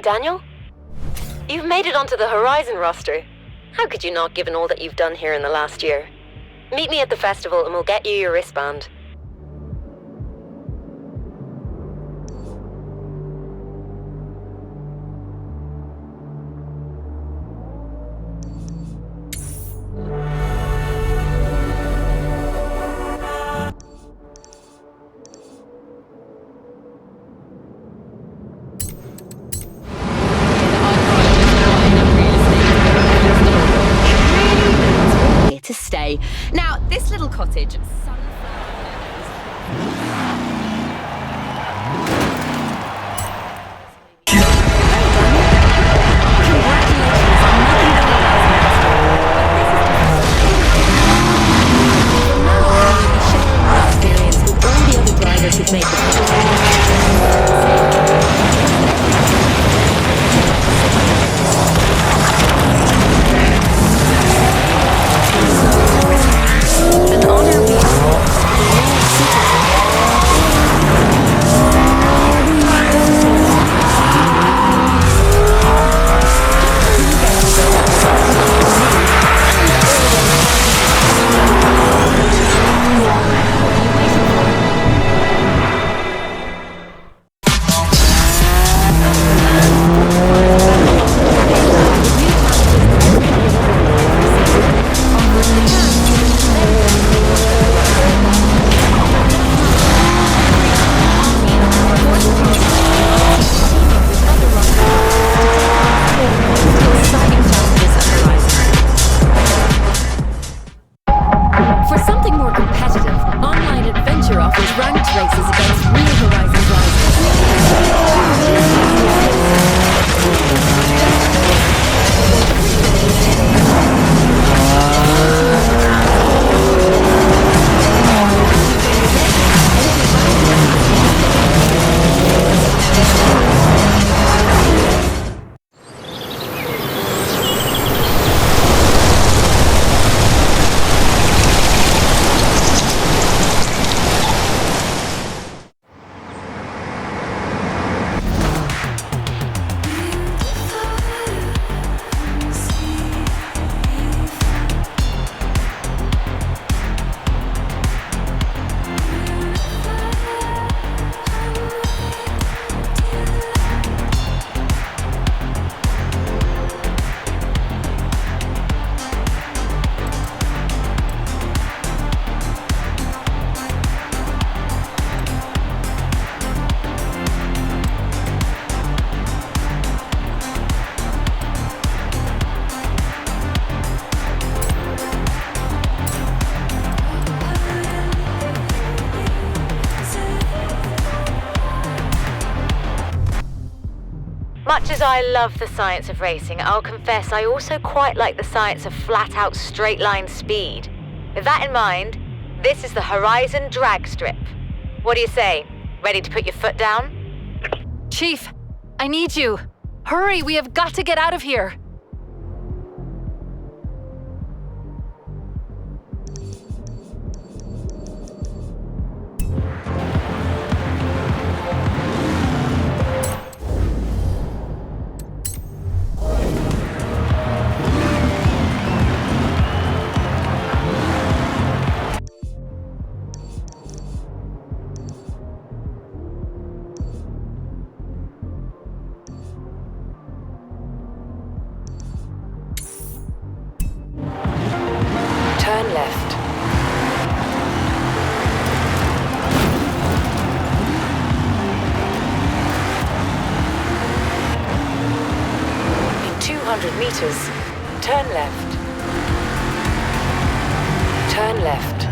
Daniel? You've made it onto the Horizon roster. How could you not, given all that you've done here in the last year? Meet me at the festival and we'll get you your wristband. To stay. Now, this little cottage. Who've made the Much as I love the science of racing, I'll confess I also quite like the science of flat-out straight-line speed. With that in mind, this is the Horizon drag strip. What do you say? Ready to put your foot down? Chief, I need you. Hurry, we have got to get out of here. Turn left. In 200 meters, turn left. Turn left.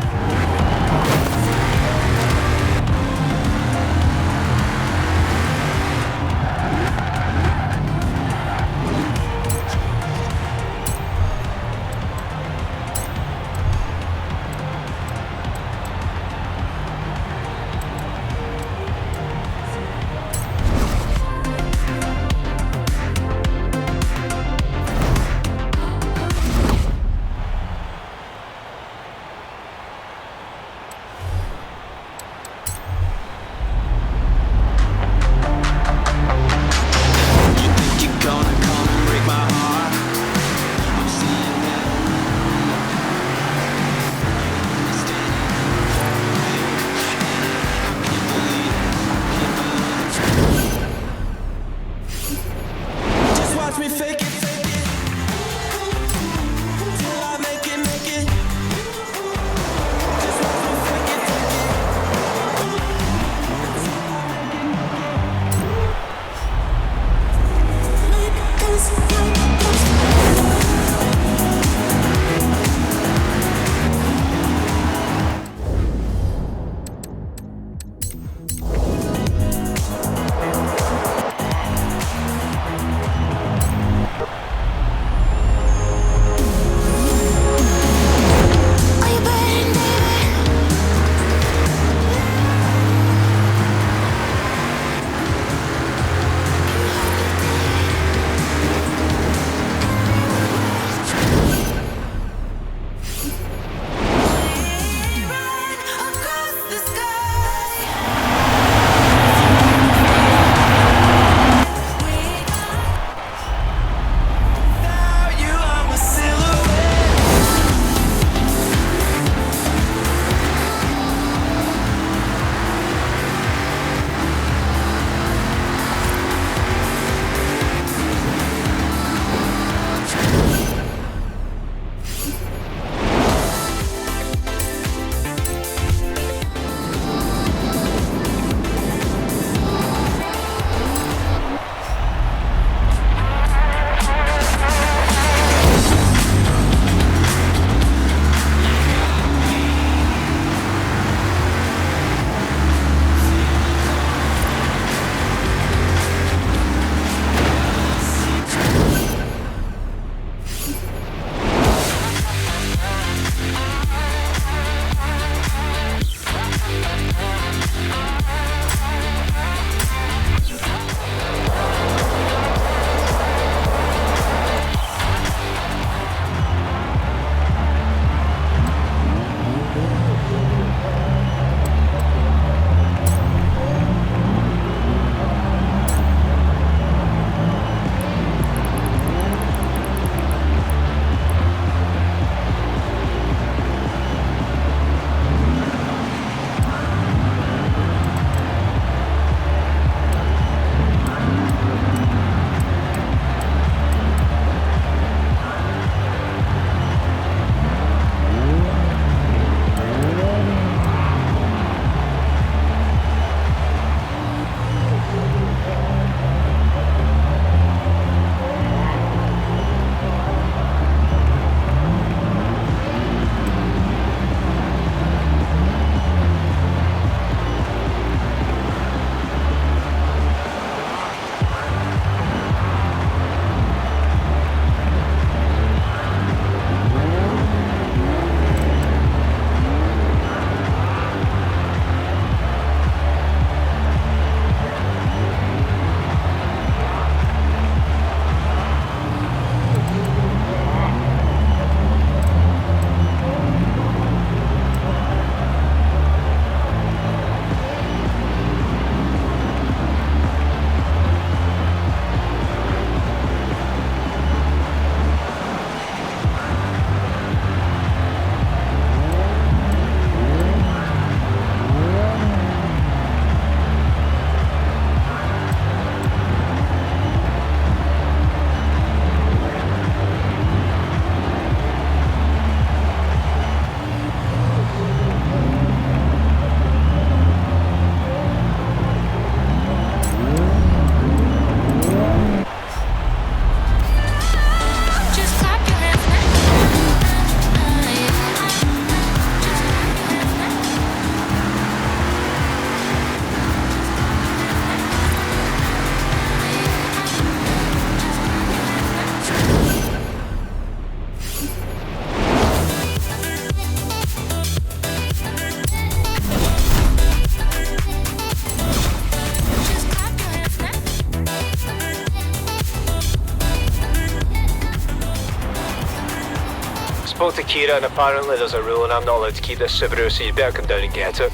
spoke to Kira and apparently there's a rule and I'm not allowed to keep this Subaru, so you better come down and get it.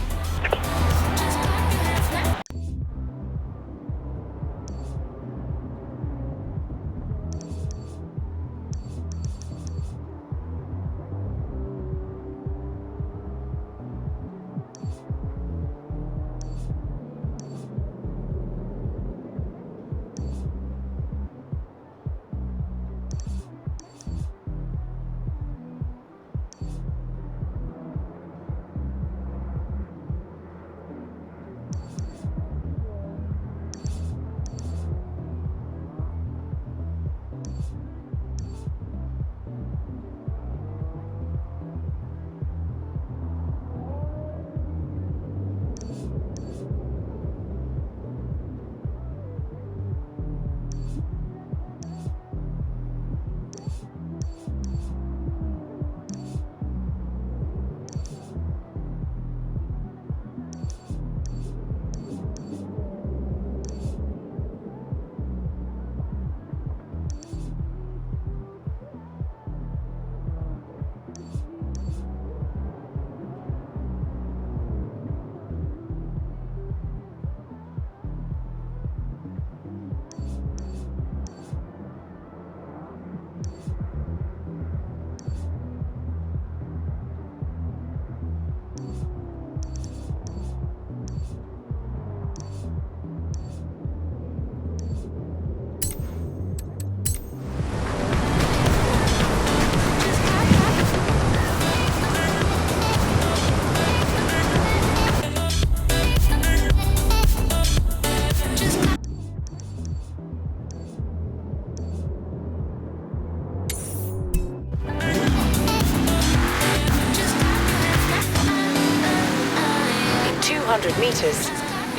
meters,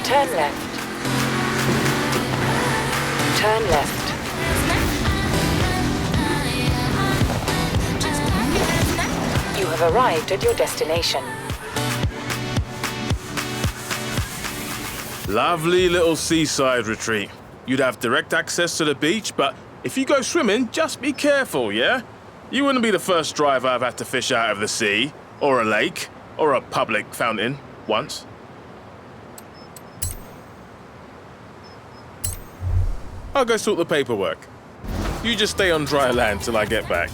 turn left. Turn left. You have arrived at your destination. Lovely little seaside retreat. You'd have direct access to the beach, but if you go swimming, just be careful, yeah? You wouldn't be the first driver I've had to fish out of the sea, or a lake, or a public fountain once. I'll go sort the paperwork. You just stay on dry land till I get back.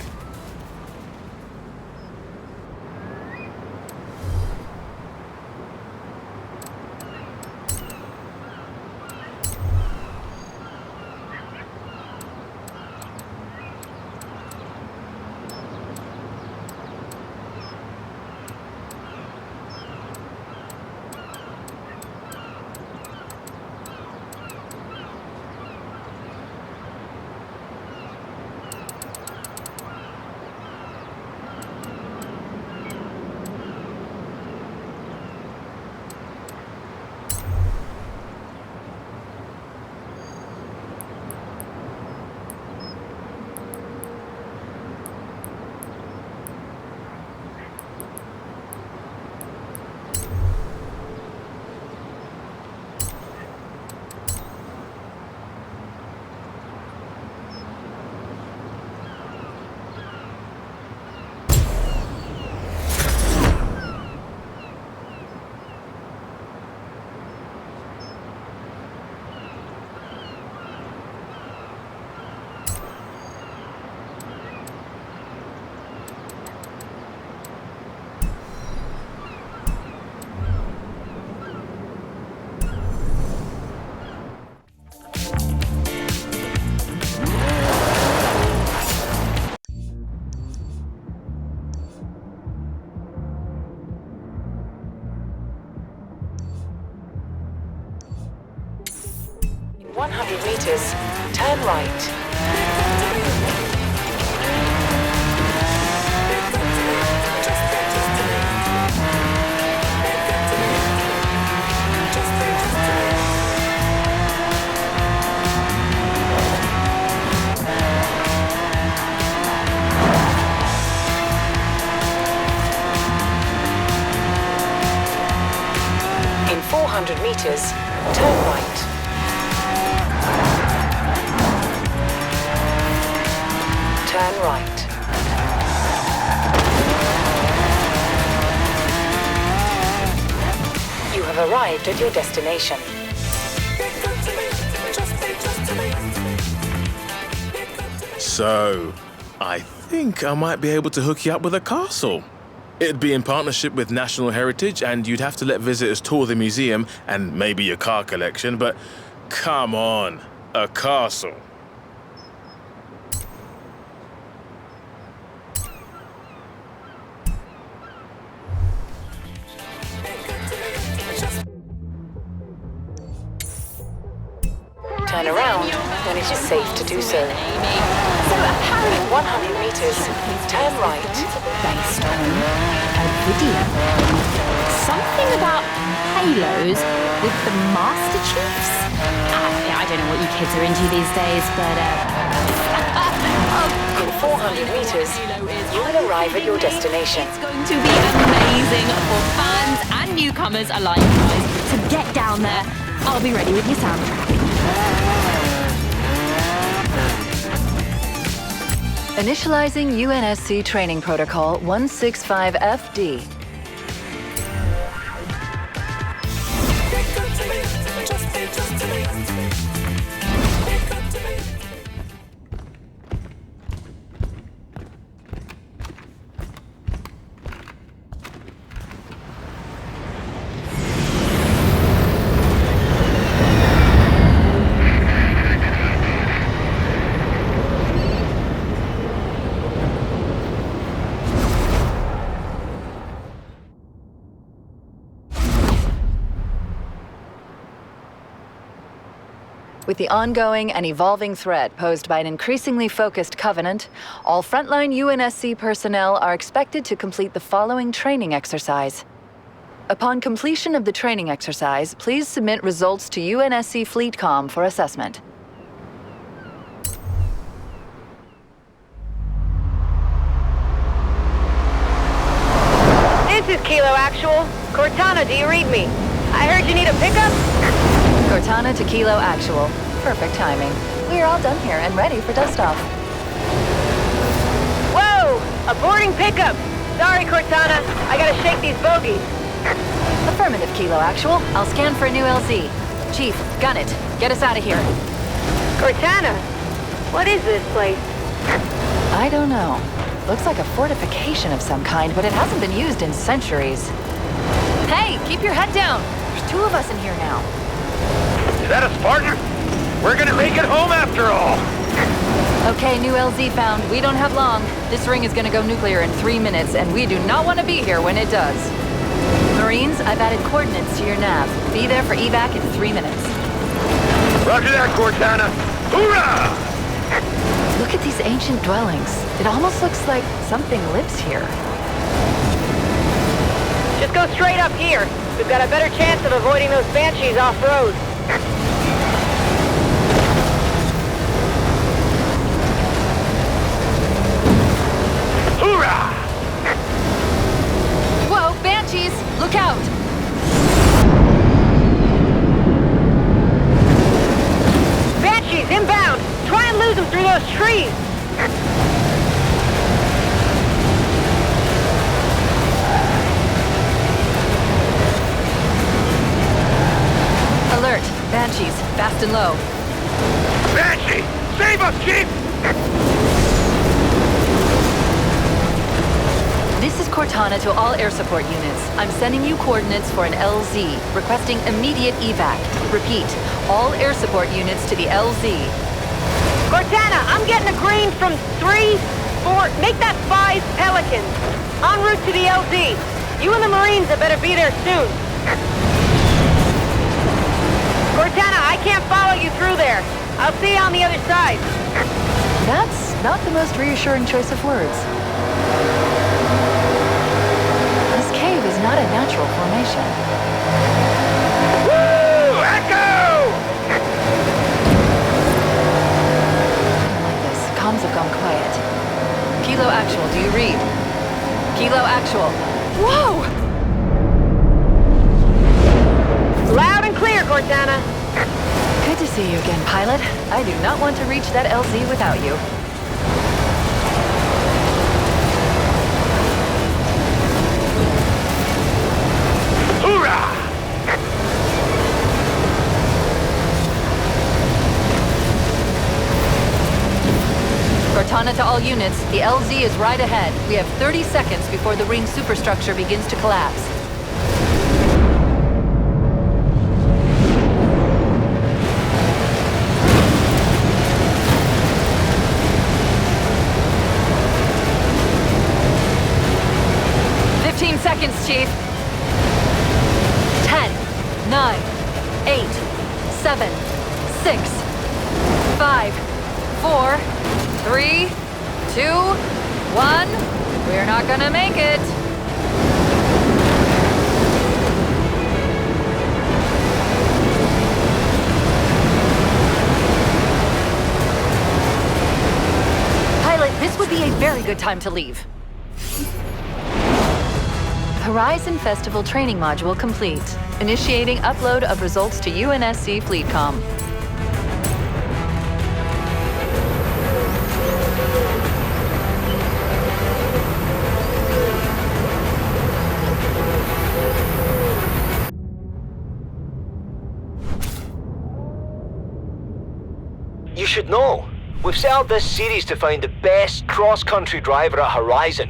In 100 meters, turn right. In 400 meters, turn right. Turn right. have arrived at your destination. So, I think I might be able to hook you up with a castle. It'd be in partnership with National Heritage, and you'd have to let visitors tour the museum and maybe your car collection, but come on, a castle. Turn around when it is safe to do so. So, Harry, 100 meters, turn right. Based on a video. Something about halos with the Master Chiefs? I don't know what you kids are into these days, but In 400 meters, you will arrive at your destination. it's going to be amazing for fans and newcomers alike, guys. So get down there. I'll be ready with your soundtrack. Initializing UNSC Training Protocol 165FD. With the ongoing and evolving threat posed by an increasingly focused Covenant, all frontline UNSC personnel are expected to complete the following training exercise. Upon completion of the training exercise, please submit results to UNSC FleetCom for assessment. This is Kilo Actual. Cortana, do you read me? I heard you need a pickup? Cortana to Kilo Actual. Perfect timing. We're all done here and ready for dust-off. Whoa! A boarding pickup! Sorry, Cortana. I gotta shake these bogies. Affirmative, Kilo Actual. I'll scan for a new LZ. Chief, gun it. Get us out of here. Cortana, what is this place? I don't know. Looks like a fortification of some kind, but it hasn't been used in centuries. Hey, keep your head down. There's two of us in here now. Is that a Spartan? We're gonna make it home after all! Okay, new LZ found. We don't have long. This ring is gonna go nuclear in 3 minutes, and we do not want to be here when it does. Marines, I've added coordinates to your nav. Be there for evac in 3 minutes. Roger that, Cortana! Hoorah! Look at these ancient dwellings. It almost looks like something lives here. Just go straight up here. We've got a better chance of avoiding those banshees off-road. Hoorah! Whoa, banshees! Look out! Banshees inbound! Try and lose them through those trees! Alert! Banshees, fast and low. Banshee! Save us, Chief! This is Cortana to all air support units. I'm sending you coordinates for an LZ, requesting immediate evac. Repeat, all air support units to the LZ. Cortana, I'm getting a green from 3, 4, make that 5 Pelicans. En route to the LZ. You and the Marines had better be there soon. Cortana, I can't follow you through there. I'll see you on the other side. That's not the most reassuring choice of words. This cave is not a natural formation. Woo! Echo! Like this, comms have gone quiet. Kilo Actual, do you read? Kilo Actual. Whoa! Loud and clear, Cortana. Good to see you again, pilot. I do not want to reach that LZ without you. Hoorah! Cortana to all units, the LZ is right ahead. We have 30 seconds before the ring superstructure begins to collapse. Seconds, Chief. 10, 9, 8, 7, 6, 5, 4, 3, 2, 1. We're not gonna make it. Pilot, this would be a very good time to leave. Horizon Festival training module complete. Initiating upload of results to UNSC FleetCom. You should know. We've set up this series to find the best cross-country driver at Horizon.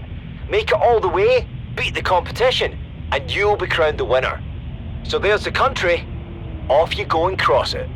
Make it all the way, beat the competition, and you'll be crowned the winner. So there's the country. Off you go and cross it.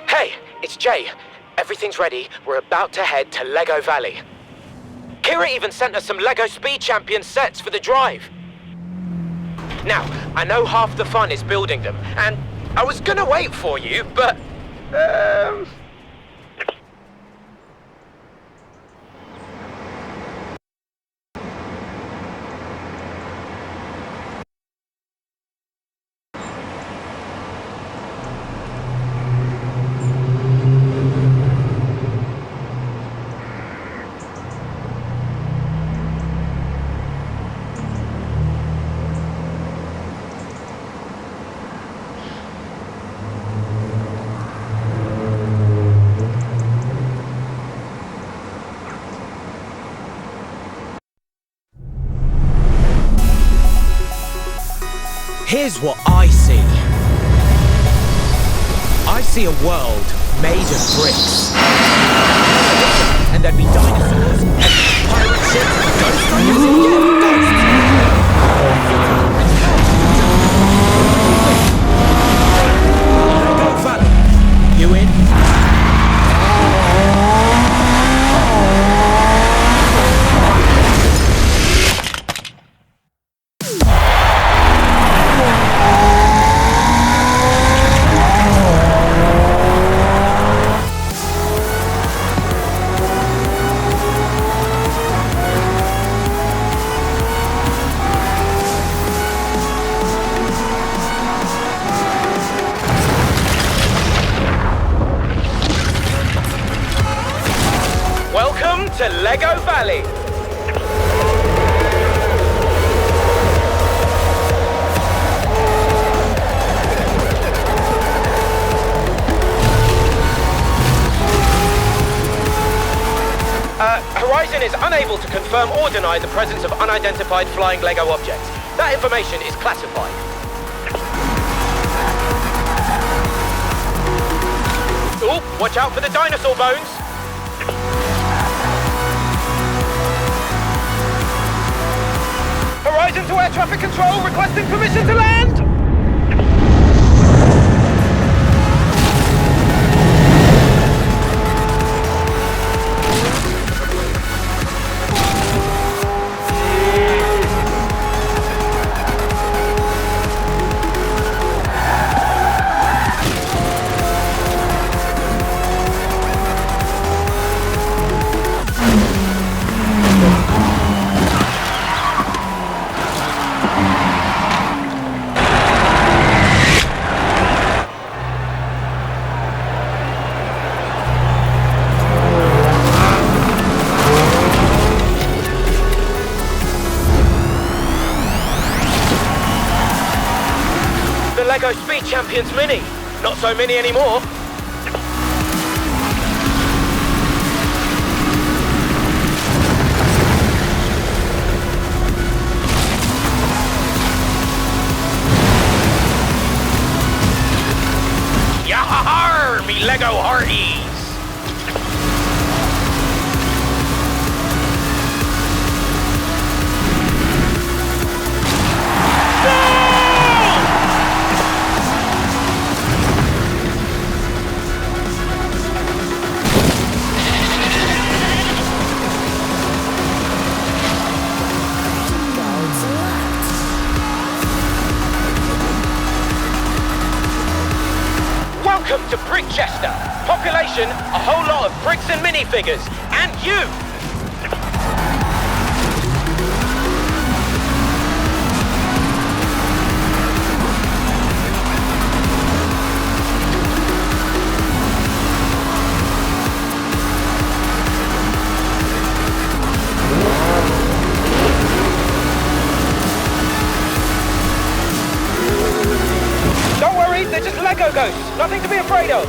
Hey, it's Jay. Everything's ready. We're about to head to Lego Valley. Kira even sent us some Lego Speed Champion sets for the drive. Now, I know half the fun is building them, and I was gonna wait for you, but... Here's what I see. I see a world made of bricks. And there'd be dinosaurs, and pirate ships, ghost riders, yeah, ghosts. Lego Valley. You in? Welcome to Lego Valley. Horizon is unable to confirm or deny the presence of unidentified flying Lego objects. That information is classified. Oh, watch out for the dinosaur bones. Horizon to air traffic control, requesting permission to land! Champions Mini. Not so many anymore. Yahar, me Lego hearties! Welcome to Brickchester. Population, a whole lot of bricks and minifigures. And you! Don't worry, they're just Lego ghosts. Nothing to be afraid of.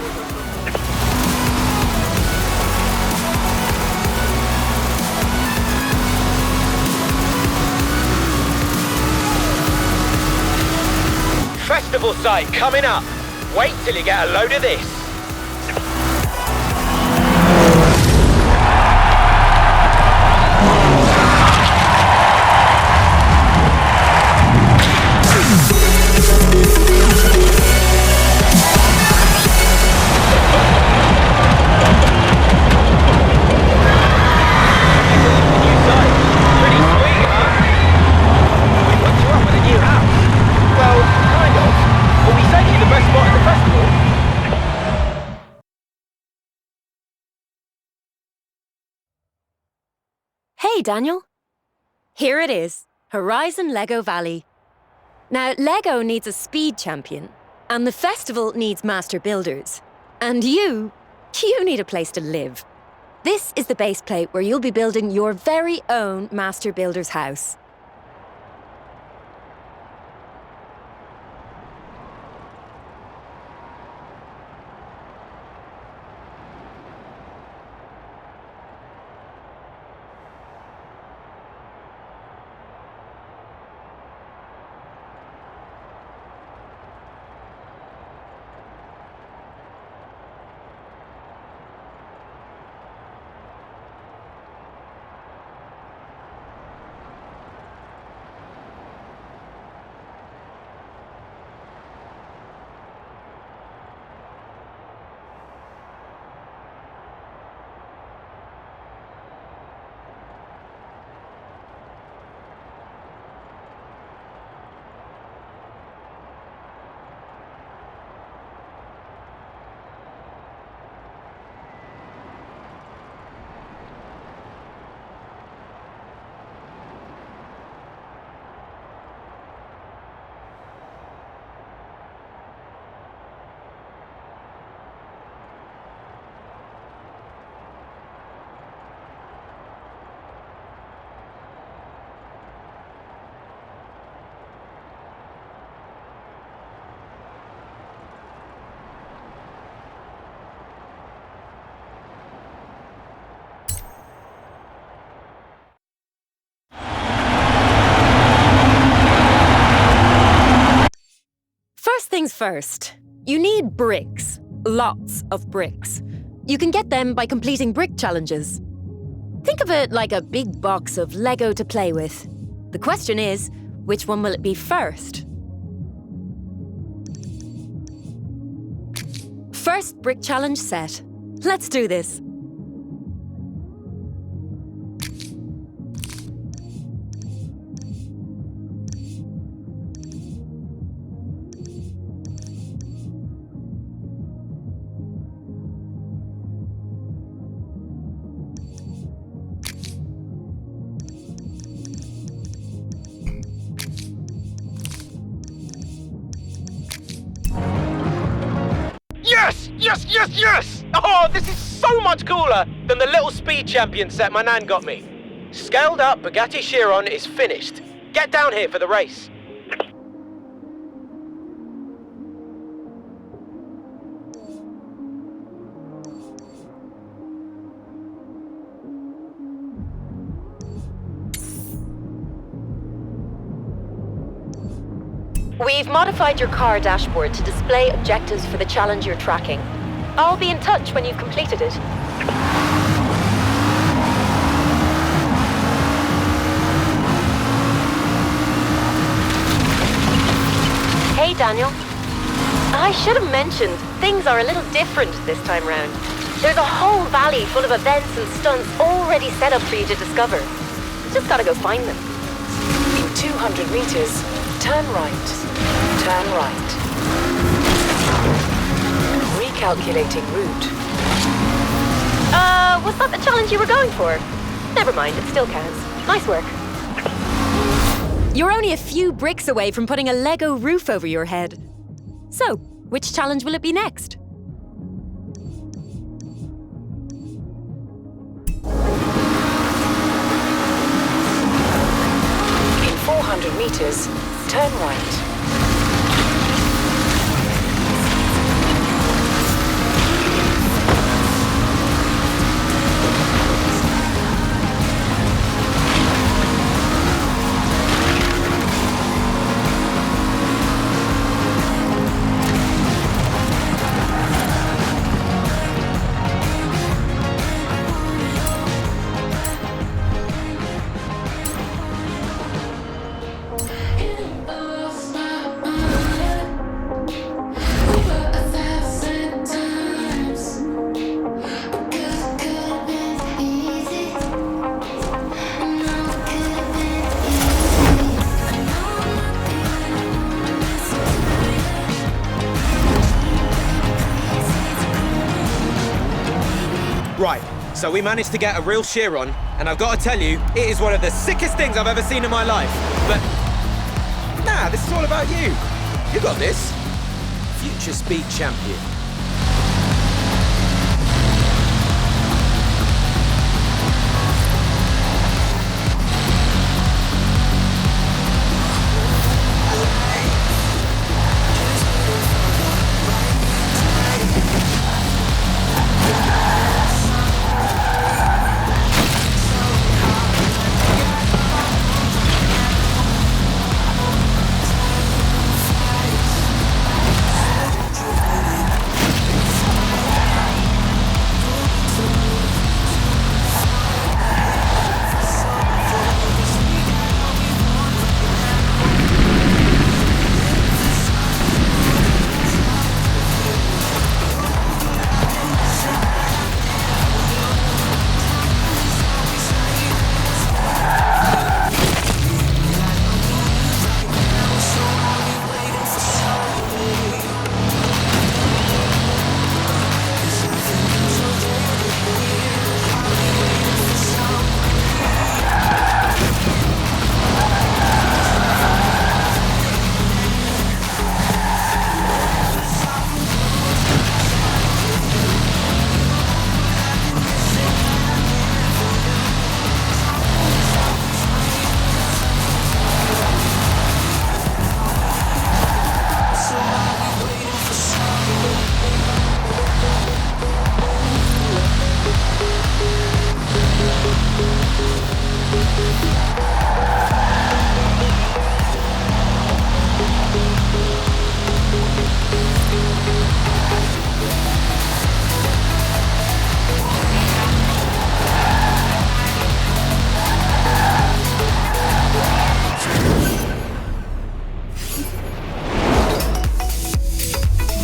Festival site coming up. Wait till you get a load of this. Hey, Daniel. Here it is, Horizon Lego Valley. Now, Lego needs a speed champion, and the festival needs master builders. And you need a place to live. This is the base plate where you'll be building your very own master builder's house. Things first, you need bricks. Lots of bricks. You can get them by completing brick challenges. Think of it like a big box of Lego to play with. The question is, which one will it be first? First brick challenge set. Let's do this. Yes! Oh, this is so much cooler than the little speed champion set my nan got me. Scaled up Bugatti Chiron is finished. Get down here for the race. We've modified your car dashboard to display objectives for the challenge you're tracking. I'll be in touch when you've completed it. Hey, Daniel. I should have mentioned, things are a little different this time round. There's a whole valley full of events and stunts already set up for you to discover. You just gotta go find them. In 200 meters, turn right. Turn right. Recalculating route. Was that the challenge you were going for? Never mind, it still counts. Nice work. You're only a few bricks away from putting a Lego roof over your head. So, which challenge will it be next? In 400 meters, turn right. Right, so we managed to get a real shear on, and I've got to tell you, it is one of the sickest things I've ever seen in my life. But, nah, this is all about you. You got this. Future speed champion.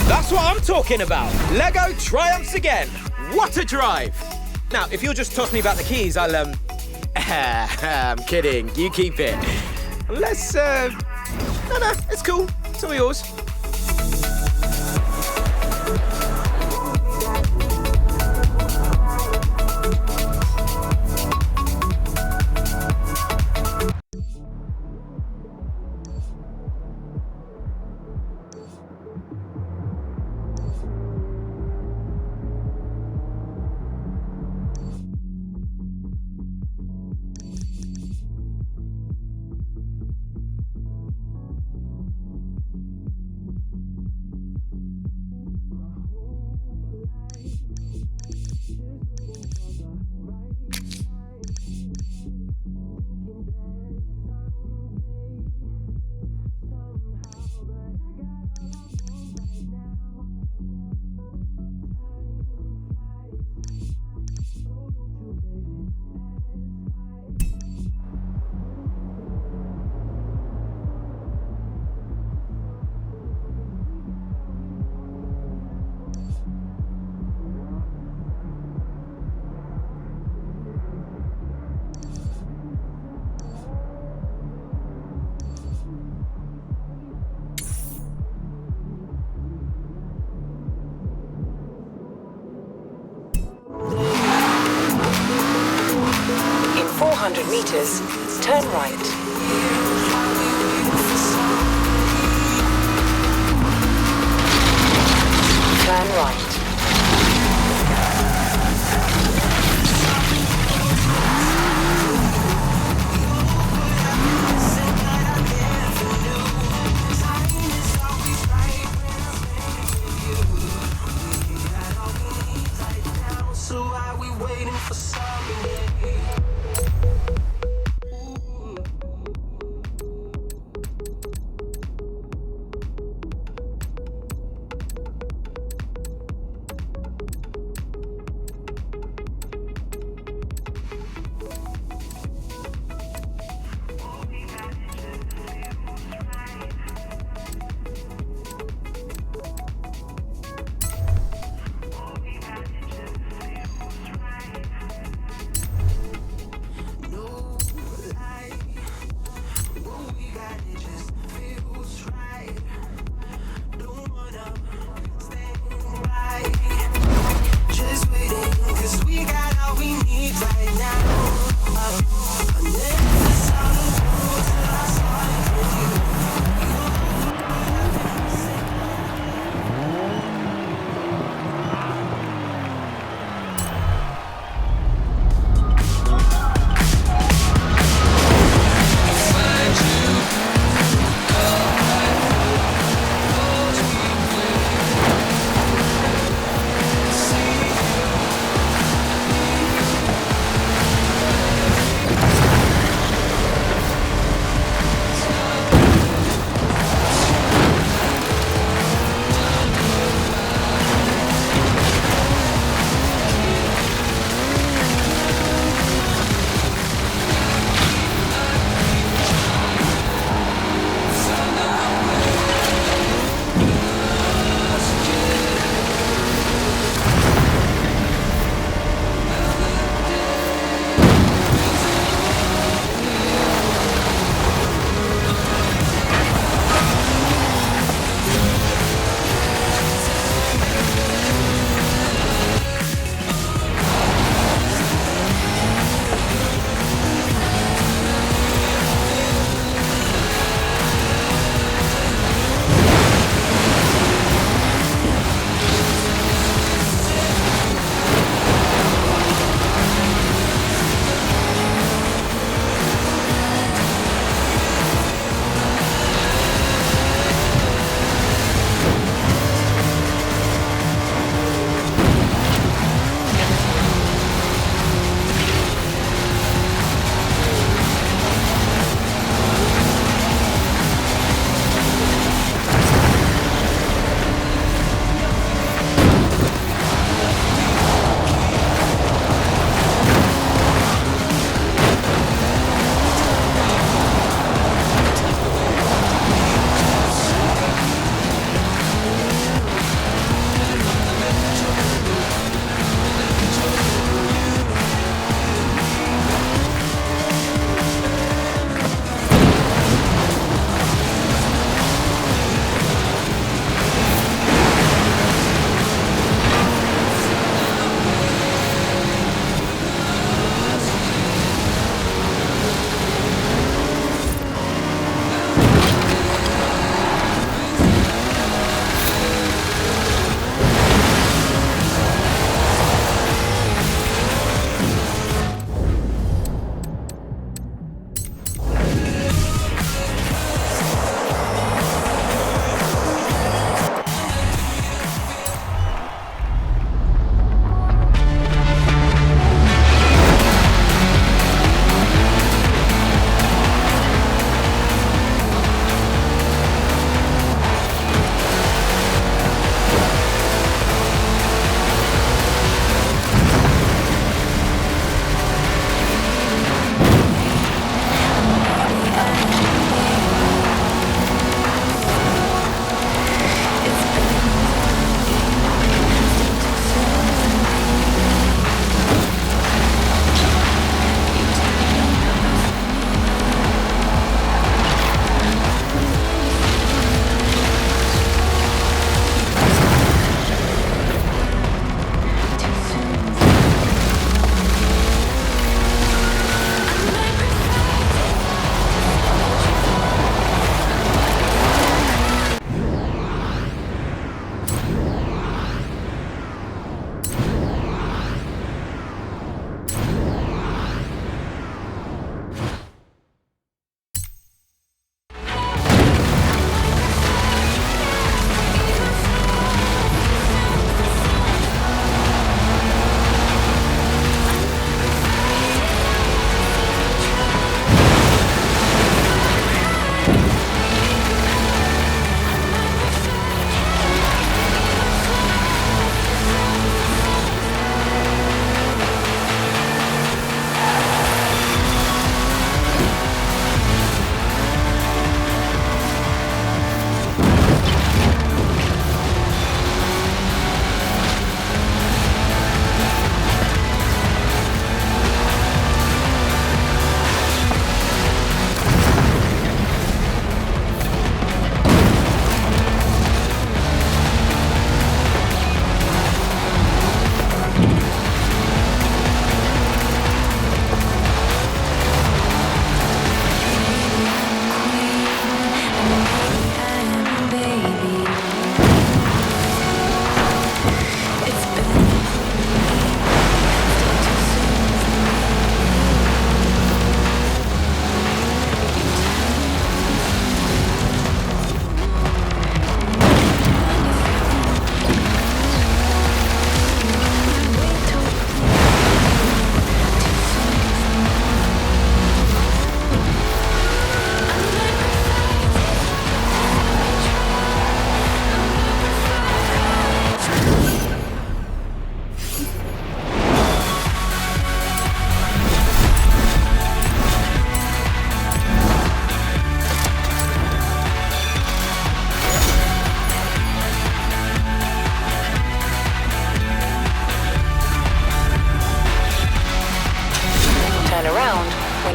That's what I'm talking about. Lego triumphs again. What a drive. Now, if you'll just toss me back the keys, I'll, I'm kidding. You keep it. Let's, no, it's cool. It's all yours. 200 meters, turn right. Turn right. So are we waiting for something?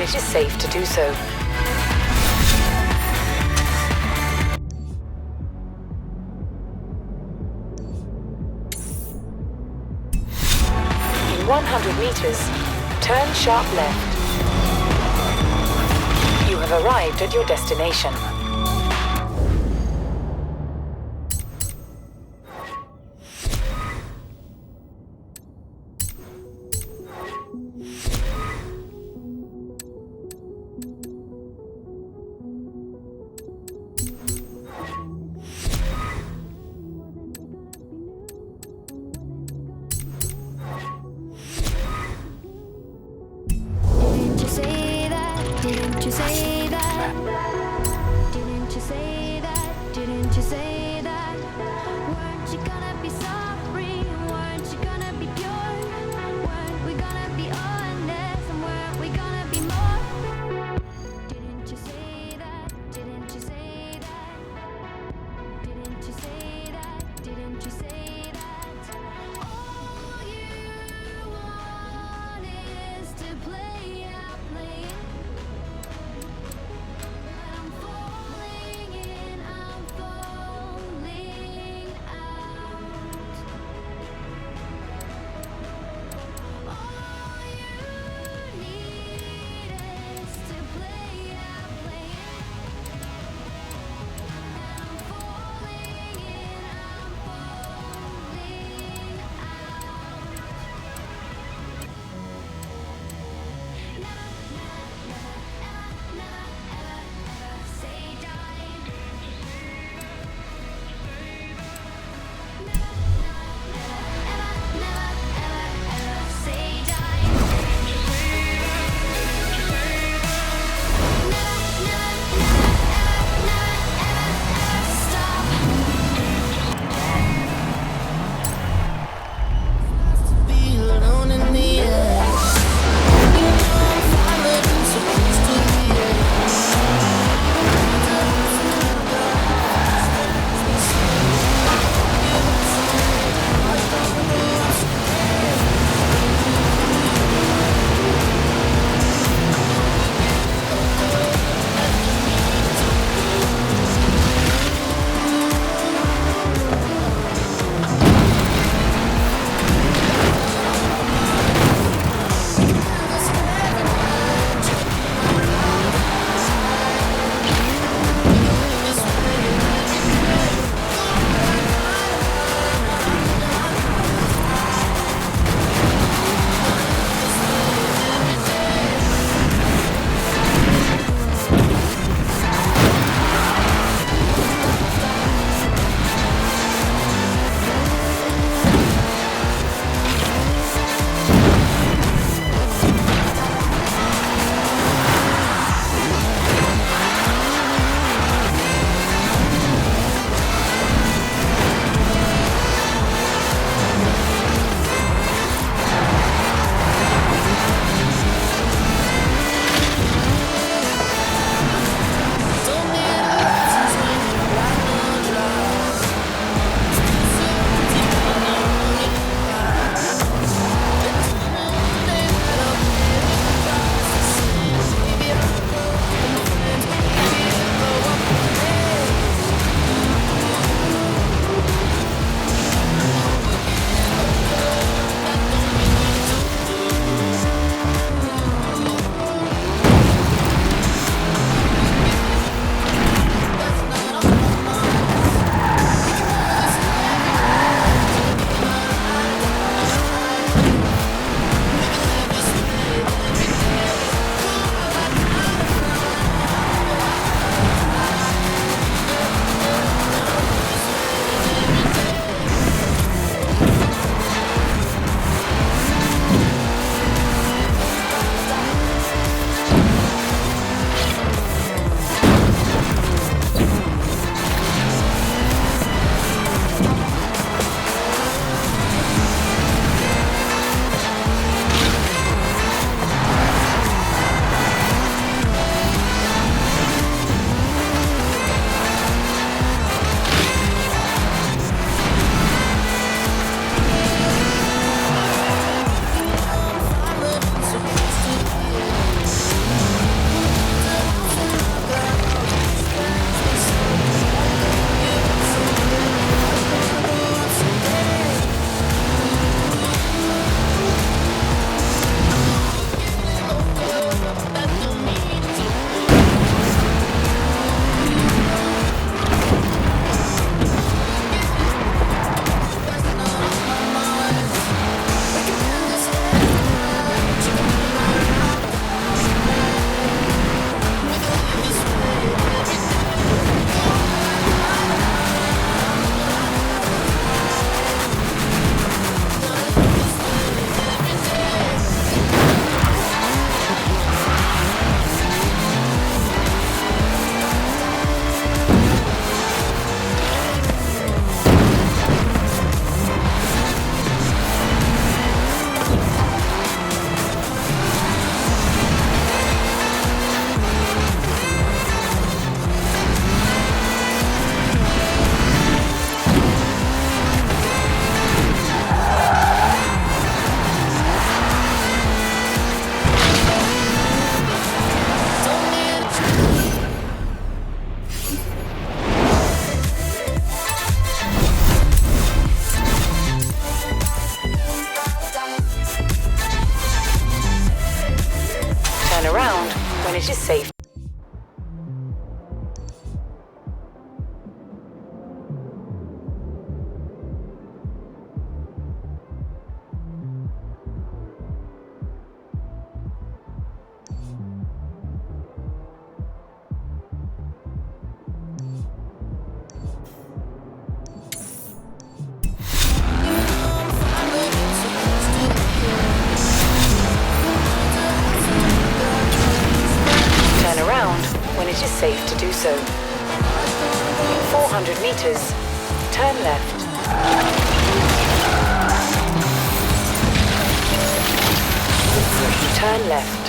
it is safe to do so. In 100 meters, turn sharp left. You have arrived at your destination. Didn't you say that? Didn't you say that? Didn't you say that? Weren't you gonna be sorry? Weren't you gonna be pure? Weren't we gonna be honest? And weren't we gonna be more? Didn't you say that? Didn't you say that? Didn't you say that? Didn't you say that? All you want is to play out, play it. when it is safe. Turn around when it is safe to do so. In 400 meters, turn left. Turn left.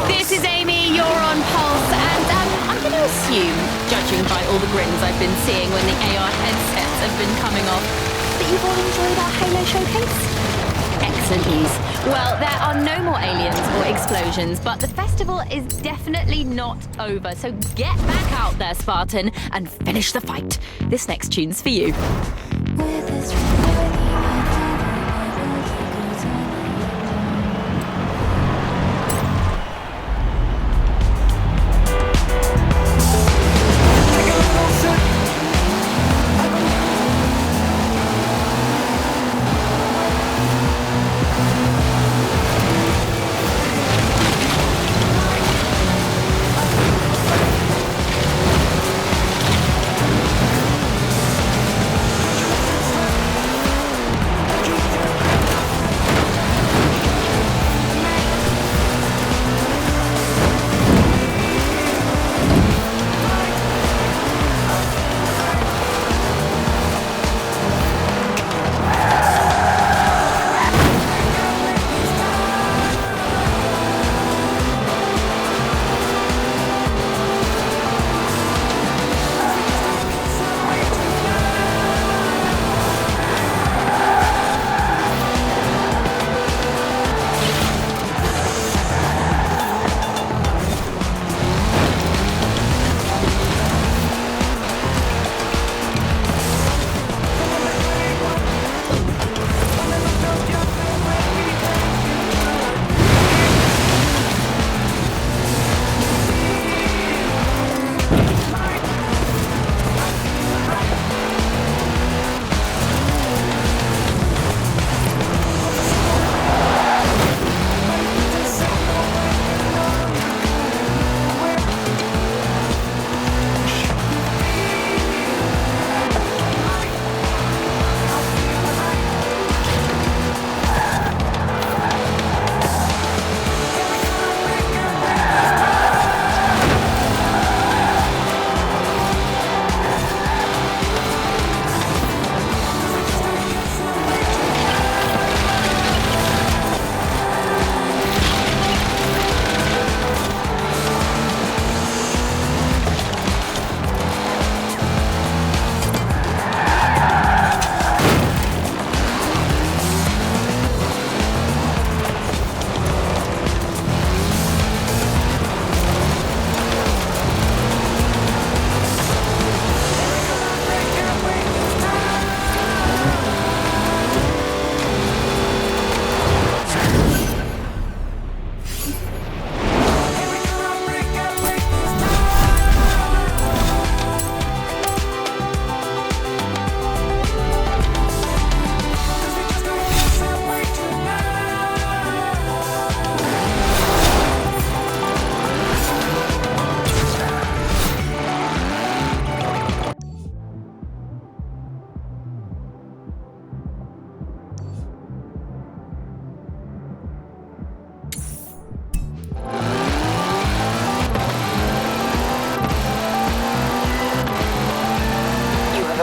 This is Amy, you're on Pulse, and I'm going to assume, judging by all the grins I've been seeing when the AR headsets have been coming off, that you've all enjoyed our Halo showcase? Excellent news. Well, there are no more aliens or explosions, but the festival is definitely not over, so get back out there, Spartan, and finish the fight. This next tune's for you.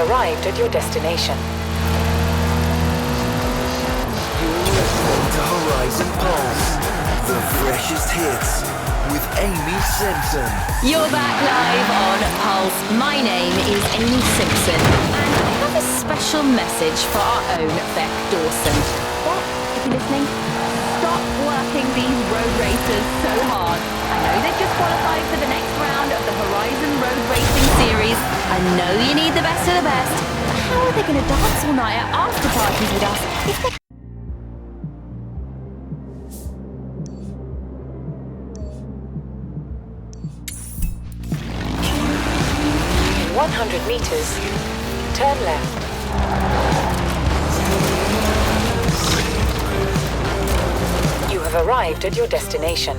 Arrived at your destination. You're listening to Horizon Pulse, the freshest hits with Amy Simpson. You're back live on Pulse. My name is Amy Simpson, and I have a special message for our own Beck Dawson. Beck, if you're listening, stop working these road racers so hard. I know they've just qualified for the next round of the Horizon Road Racing Series. I know you need the best of the best, but how are they going to dance all night at after parties with us if they... 100 meters, turn left. You have arrived at your destination.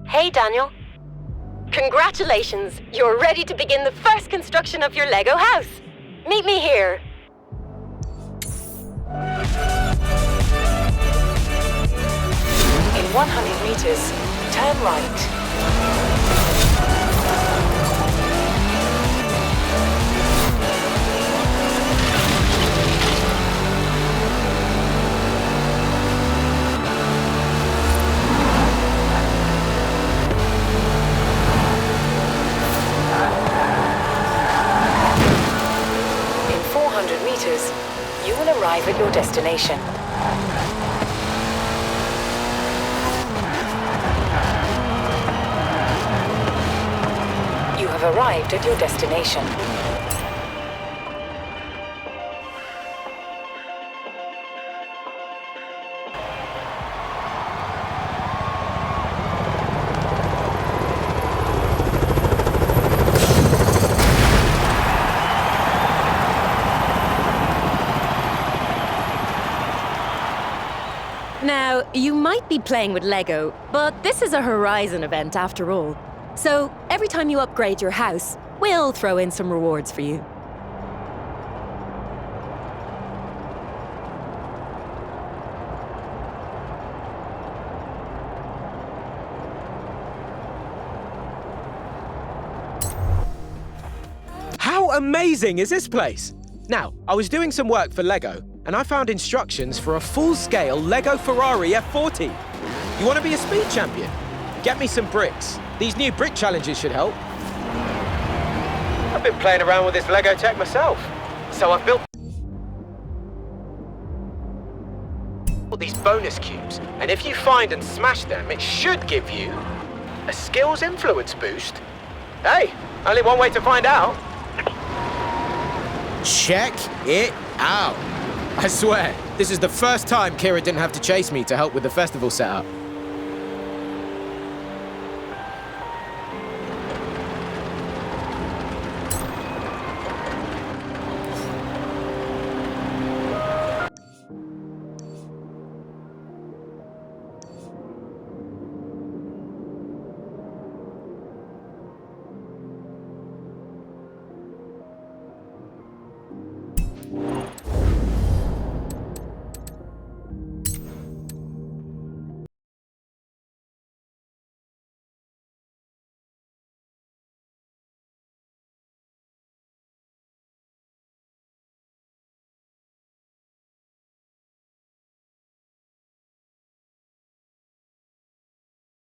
Hey, Daniel. Congratulations! You're ready to begin the first construction of your Lego house. Meet me here. In 100 meters, turn right. In 400 meters, you will arrive at your destination. arrived at your destination. Now, you might be playing with Lego, but this is a Horizon event after all. So, every time you upgrade your house, we'll throw in some rewards for you. How amazing is this place? Now, I was doing some work for Lego, and I found instructions for a full-scale Lego Ferrari F40. You want to be a speed champion? Get me some bricks. These new brick challenges should help. I've been playing around with this Lego tech myself. So I've built these bonus cubes, and if you find and smash them, it should give you a skills influence boost. Hey, only one way to find out. Check it out. I swear, this is the first time Kira didn't have to chase me to help with the festival setup.